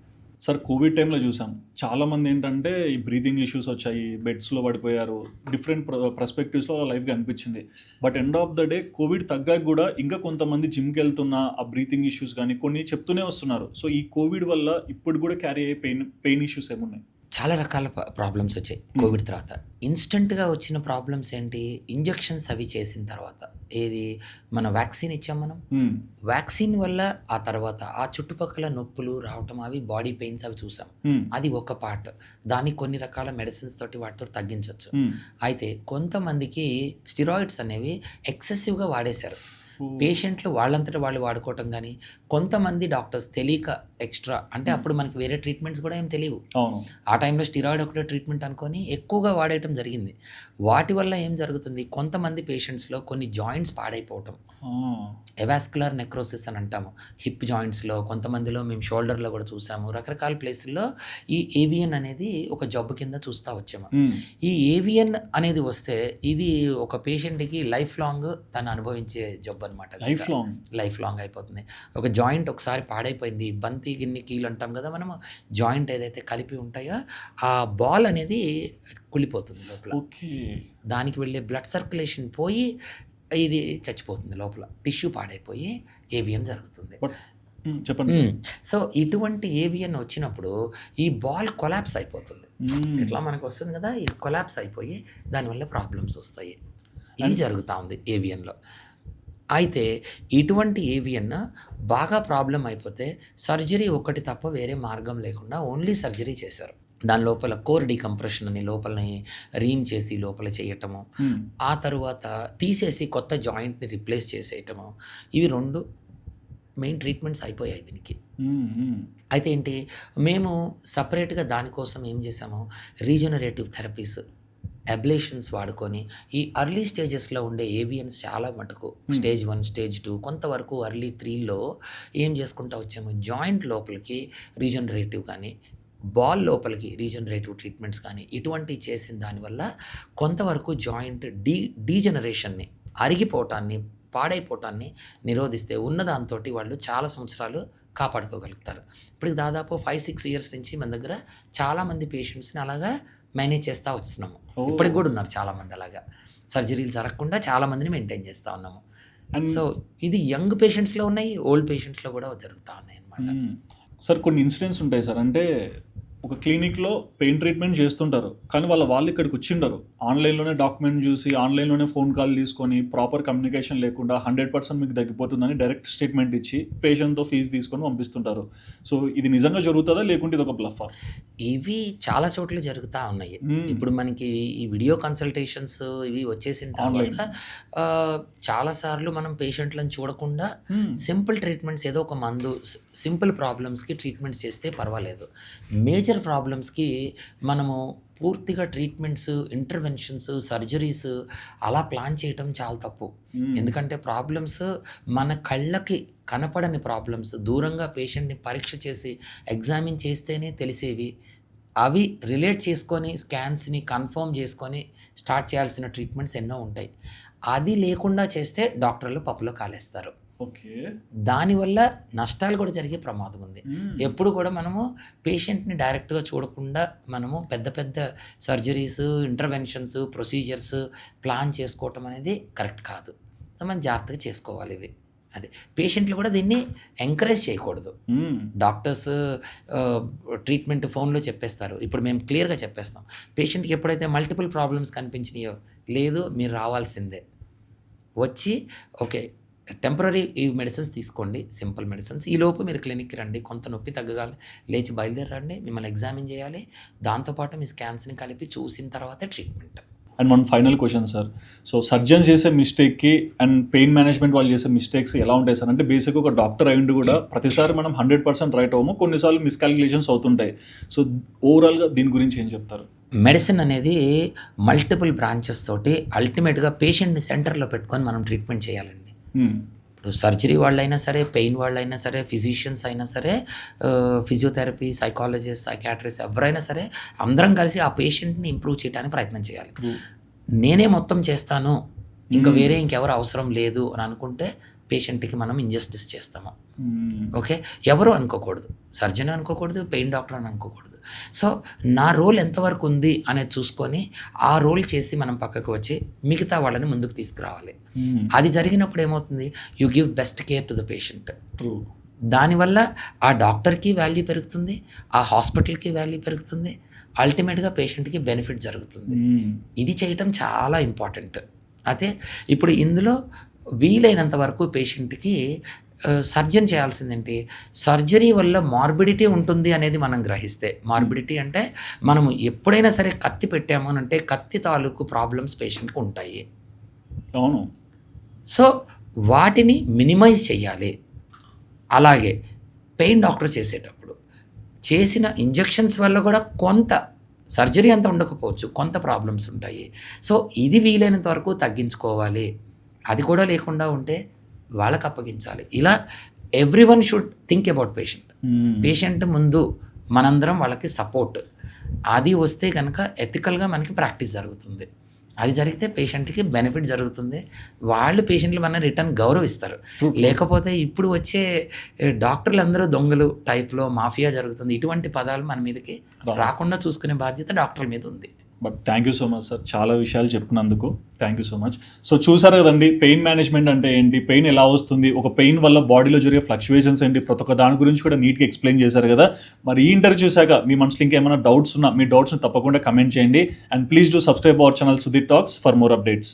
సార్ కోవిడ్ టైంలో చూసాం చాలామంది ఏంటంటే ఈ బ్రీతింగ్ ఇష్యూస్ వచ్చాయి, బెడ్స్లో పడిపోయారు, డిఫరెంట్ పర్స్పెక్టివ్స్లో లైఫ్గా అనిపించింది. But end of the day covid తగ్గాక కూడా ఇంకా కొంతమంది జిమ్కి వెళ్తున్న ఆ బ్రీతింగ్ ఇష్యూస్ కానీ కొన్ని చెప్తూనే వస్తున్నారు. సో ఈ కోవిడ్ వల్ల ఇప్పుడు కూడా క్యారీ అయ్యే పెయిన్ ఇష్యూస్ ఏమున్నాయి? చాలా రకాల ప్రాబ్లమ్స్ వచ్చాయి కోవిడ్ తర్వాత. ఇన్స్టెంట్గా వచ్చిన ప్రాబ్లమ్స్ ఏంటి, ఇంజెక్షన్స్ అవి చేసిన తర్వాత, ఏది మన వ్యాక్సిన్ ఇచ్చాం మనం, వ్యాక్సిన్ వల్ల ఆ తర్వాత ఆ చుట్టుపక్కల నొప్పులు రావటం, అవి బాడీ పెయిన్స్ అవి చూసాం. అది ఒక పార్ట్, దానికి కొన్ని రకాల మెడిసిన్స్ తోటి వాటితో తగ్గించవచ్చు. అయితే కొంతమందికి స్టిరాయిడ్స్ అనేవి ఎక్సెసివ్గా వాడేశారు పేషెంట్లు, వాళ్ళంతటా వాళ్ళు వాడుకోవటం. కానీ కొంతమంది డాక్టర్స్ తెలియక ఎక్స్ట్రా, అంటే అప్పుడు మనకి వేరే ట్రీట్మెంట్స్ కూడా ఏం తెలియవు, ఆ టైంలో స్టిరాయిడ్ ఒకటే ట్రీట్మెంట్ అనుకొని ఎక్కువగా వాడేయటం జరిగింది. వాటి వల్ల ఏం జరుగుతుంది, కొంతమంది పేషెంట్స్లో కొన్ని జాయింట్స్ పాడైపోవటం, ఎవాస్కులర్ నెక్రోసిస్ అని అంటాము, హిప్ జాయింట్స్లో, కొంతమందిలో మేము షోల్డర్లో కూడా చూసాము. రకరకాల ప్లేసుల్లో ఈ ఏవియన్ అనేది ఒక జబ్బు కింద చూస్తూ వచ్చాము. ఈ ఏవియన్ అనేది వస్తే ఇది ఒక పేషెంట్కి లైఫ్ లాంగ్ తను అనుభవించే జబ్బు అనమాట. లైఫ్ లాంగ్ అయిపోతుంది. ఒక జాయింట్ ఒకసారి పాడైపోయింది, బంతి గిన్ని కీలు అంటాం కదా మనము, జాయింట్ ఏదైతే కలిపి ఉంటాయో ఆ బాల్ అనేది కుళ్ళిపోతుంది లోపల. దానికి వెళ్ళే బ్లడ్ సర్క్యులేషన్ పోయి ఇది చచ్చిపోతుంది, లోపల టిష్యూ పాడైపోయి ఏవిఎన్ జరుగుతుంది. చెప్పండి. సో ఇటువంటి ఏవిఎన్ వచ్చినప్పుడు ఈ బాల్ కొలాప్స్ అయిపోతుంది. ఇట్లా మనకు వస్తుంది కదా, ఇది కొలాప్స్ అయిపోయి దానివల్ల ప్రాబ్లమ్స్ వస్తాయి. ఇది జరుగుతూ ఉంది ఏవిఎన్లో. అయితే ఇటువంటి ఏవిఎన్ బాగా ప్రాబ్లం అయిపోతే సర్జరీ ఒక్కటి తప్ప వేరే మార్గం లేకుండా ఓన్లీ సర్జరీ చేశారు. దాని లోపల కోర్ డీకంప్రెషన్ అని లోపలని రీమ్ చేసి లోపల చేయటము, ఆ తరువాత తీసేసి కొత్త జాయింట్ని రిప్లేస్ చేసేయటము, ఇవి 2 మెయిన్ ట్రీట్మెంట్స్ అయిపోయాయి దీనికి. అయితే ఏంటి, మేము సపరేట్గా దానికోసం ఏం చేసాము, రీజనరేటివ్ థెరపీస్, అబ్లేషన్స్ వాడుకొని ఈ అర్లీ స్టేజెస్లో ఉండే ఏవిఎన్స్ చాలా మటుకు స్టేజ్ 1, స్టేజ్ 2, కొంతవరకు అర్లీ 3లో ఏం చేసుకుంటూ వచ్చాము, జాయింట్ లోపలికి రీజనరేటివ్ కానీ బాల్ లోపలికి రీజనరేటివ్ ట్రీట్మెంట్స్ కానీ ఇటువంటివి చేసిన దానివల్ల కొంతవరకు జాయింట్ డీజనరేషన్ని, అరిగిపోవటాన్ని, పాడైపోవటాన్ని నిరోధిస్తే ఉన్న దాంతో వాళ్ళు చాలా సంవత్సరాలు కాపాడుకోగలుగుతారు. ఇప్పుడు దాదాపు 5-6 ఇయర్స్ నుంచి మన దగ్గర చాలామంది పేషెంట్స్ని అలాగా మేనేజ్ చేస్తూ వస్తున్నాము. ఇప్పటికి కూడా ఉన్నారు చాలామంది అలాగా, సర్జరీలు జరగకుండా చాలామందిని మెయింటైన్ చేస్తూ ఉన్నాము. సో ఇది యంగ్ పేషెంట్స్లో ఉన్నాయి, ఓల్డ్ పేషెంట్స్లో కూడా జరుగుతూ ఉన్నాయి అన్నమాట. సార్ కొన్ని ఇన్సిడెంట్స్ ఉంటాయి సార్, అంటే ఒక క్లినిక్లో పెయిన్ ట్రీట్మెంట్ చేస్తుంటారు కానీ వాళ్ళు ఇక్కడికి వచ్చిండరు, ఆన్లైన్లోనే డాక్యుమెంట్ చూసి ఆన్లైన్లోనే ఫోన్ కాల్ తీసుకొని ప్రాపర్ కమ్యూనికేషన్ లేకుండా 100% మీకు తగ్గిపోతుందని డైరెక్ట్ స్టేట్మెంట్ ఇచ్చి పేషెంట్తో ఫీజు తీసుకొని పంపిస్తుంటారు. సో ఇది నిజంగా జరుగుతుందా లేకుంటే ఇది ఒక బ్లఫా? ఇవి చాలా చోట్ల జరుగుతూ ఉన్నాయి. ఇప్పుడు మనకి ఈ వీడియో కన్సల్టేషన్స్ ఇవి వచ్చేసిన తర్వాత చాలాసార్లు మనం పేషెంట్లను చూడకుండా సింపుల్ ట్రీట్మెంట్స్, ఏదో ఒక మందు, సింపుల్ ప్రాబ్లమ్స్కి ట్రీట్మెంట్స్ చేస్తే పర్వాలేదు. మేజర్ ప్రాబ్లమ్స్కి మనము పూర్తిగా ట్రీట్మెంట్స్, ఇంటర్వెన్షన్స్, సర్జరీస్ అలా ప్లాన్ చేయటం చాలా తప్పు. ఎందుకంటే ప్రాబ్లమ్స్ మన కళ్ళకి కనపడని ప్రాబ్లమ్స్, దూరంగా పేషెంట్ని పరీక్ష చేసి ఎగ్జామిన్ చేస్తేనే తెలిసేవి, అవి రిలేట్ చేసుకొని స్కాన్స్ని కన్ఫర్మ్ చేసుకొని స్టార్ట్ చేయాల్సిన ట్రీట్మెంట్స్ ఎన్నో ఉంటాయి. అది లేకుండా చేస్తే డాక్టర్లు పప్పులో కాలేస్తారు. దానివల్ల నష్టాలు కూడా జరిగే ప్రమాదం ఉంది. ఎప్పుడు కూడా మనము పేషెంట్ని డైరెక్ట్గా చూడకుండా మనము పెద్ద పెద్ద సర్జరీస్, ఇంటర్వెన్షన్స్, ప్రొసీజర్స్ ప్లాన్ చేసుకోవటం అనేది కరెక్ట్ కాదు. మనం జాగ్రత్తగా చేసుకోవాలి ఇవి. అదే పేషెంట్లు కూడా దీన్ని ఎంకరేజ్ చేయకూడదు. డాక్టర్స్ ట్రీట్మెంట్ ఫోన్లో చెప్పేస్తారు. ఇప్పుడు మేము క్లియర్గా చెప్పేస్తాం, పేషెంట్కి ఎప్పుడైతే మల్టిపుల్ ప్రాబ్లమ్స్ కనిపించినాయో, లేదు మీరు రావాల్సిందే, వచ్చి ఓకే టెంపరీ ఈ మెడిసిన్స్ తీసుకోండి, సింపుల్ మెడిసిన్స్, ఈలోపు మీరు క్లినిక్కి రండి, కొంత నొప్పి తగ్గగాలి లేచి బయలుదేరండి, మిమ్మల్ని ఎగ్జామిన్ చేయాలి, దాంతోపాటు మీ స్కాన్స్ని కలిపి చూసిన తర్వాతే ట్రీట్మెంట్. అండ్ మన final question sir, so surgeons చేసే మిస్టేక్కి అండ్ పెయిన్ మేనేజ్మెంట్ వాళ్ళు చేసే మిస్టేక్స్ ఎలా ఉంటాయి సార్? అంటే బేసిక్గా ఒక డాక్టర్ అయ్యిండి కూడా ప్రతిసారి మనం 100% రైట్ అవ్వము, కొన్నిసార్లు మిస్కాల్కులేషన్స్ అవుతుంటాయి. సో ఓవరాల్గా దీని గురించి ఏం చెప్తారు? మెడిసిన్ అనేది మల్టిపుల్ బ్రాంచెస్ తోటి అల్టిమేట్గా పేషెంట్ని సెంటర్లో పెట్టుకొని మనం ట్రీట్మెంట్ చేయాలండి. ఇప్పుడు సర్జరీ వాళ్ళైనా సరే, పెయిన్ వాళ్ళైనా సరే, ఫిజిషియన్స్ అయినా సరే, ఫిజియోథెరపీ, సైకాలజిస్ట్, సైకాట్రిస్ట్ ఎవరైనా సరే, అందరం కలిసి ఆ పేషెంట్ని ఇంప్రూవ్ చేయడానికి ప్రయత్నం చేయాలి. నేనే మొత్తం చేస్తాను, ఇంకా వేరే ఇంకెవరు అవసరం లేదు అని అనుకుంటే పేషెంట్కి మనం ఇంజస్టిస్ చేస్తాము. ఓకే, ఎవరు అనుకోకూడదు, సర్జన్ అనుకోకూడదు, పెయిన్ డాక్టర్ అని అనుకోకూడదు. సో నా రోల్ ఎంతవరకు ఉంది అనేది చూసుకొని ఆ రోల్ చేసి మనం పక్కకు వచ్చి మిగతా వాళ్ళని ముందుకు తీసుకురావాలి. అది జరిగినప్పుడు ఏమవుతుంది, you give best care to the patient. దానివల్ల ఆ డాక్టర్కి వాల్యూ పెరుగుతుంది, ఆ హాస్పిటల్కి వాల్యూ పెరుగుతుంది, అల్టిమేట్గా పేషెంట్కి బెనిఫిట్ జరుగుతుంది. ఇది చేయటం చాలా ఇంపార్టెంట్. అయితే ఇప్పుడు ఇందులో వీలైనంత వరకు పేషెంట్కి సర్జన్ చేయాల్సిందేంటి, సర్జరీ వల్ల మార్బిడిటీ ఉంటుంది అనేది మనం గ్రహిస్తే, మార్బిడిటీ అంటే మనము ఎప్పుడైనా సరే కత్తి పెట్టాము అని అంటే కత్తి తాలూకు ప్రాబ్లమ్స్ పేషెంట్కి ఉంటాయి. అవును. సో వాటిని మినిమైజ్ చేయాలి. అలాగే పెయిన్ డాక్టర్ చేసేటప్పుడు చేసిన ఇంజెక్షన్స్ వల్ల కూడా కొంత, సర్జరీ అంతా ఉండకపోవచ్చు, కొంత ప్రాబ్లమ్స్ ఉంటాయి. సో ఇది వీలైనంత వరకు తగ్గించుకోవాలి. అది కూడా లేకుండా ఉంటే వాళ్ళకి అప్పగించాలి. ఇలా everyone should think about patient. Patient ముందు మనందరం వాళ్ళకి సపోర్ట్, అది వస్తే కనుక ఎథికల్గా మనకి ప్రాక్టీస్ జరుగుతుంది. అది జరిగితే పేషెంట్కి బెనిఫిట్ జరుగుతుంది, వాళ్ళు పేషెంట్లు మన రిటర్న్ గౌరవిస్తారు. లేకపోతే ఇప్పుడు వచ్చే డాక్టర్లు అందరూ దొంగలు టైప్లో మాఫియా జరుగుతుంది, ఇటువంటి పదాలు మన మీదకి రాకుండా చూసుకునే బాధ్యత డాక్టర్ల మీద ఉంది. But thank you so much sir, చాలా విషయాలు చెప్పినందుకు thank you so much. So చూసారు కదండి, పెయిన్ మేనేజ్మెంట్ అంటే ఏంటి, పెయిన్ ఎలా వస్తుంది, ఒక పెయిన్ వల్ల బాడీలో జరిగే ఫ్లక్చువేషన్స్ ఏంటి, ప్రతి ఒక్క దాని గురించి కూడా నీట్గా ఎక్స్ప్లెయిన్ చేశారు కదా. మరి ఈ ఇంటర్వ్యూ చూసాక మీ మనసులో ఇంకేమైనా డౌట్స్ ఉన్నా మీ డౌట్స్ని తప్పకుండా కమెంట్ చేయండి. And please do subscribe our channel Sudheer talks for more updates.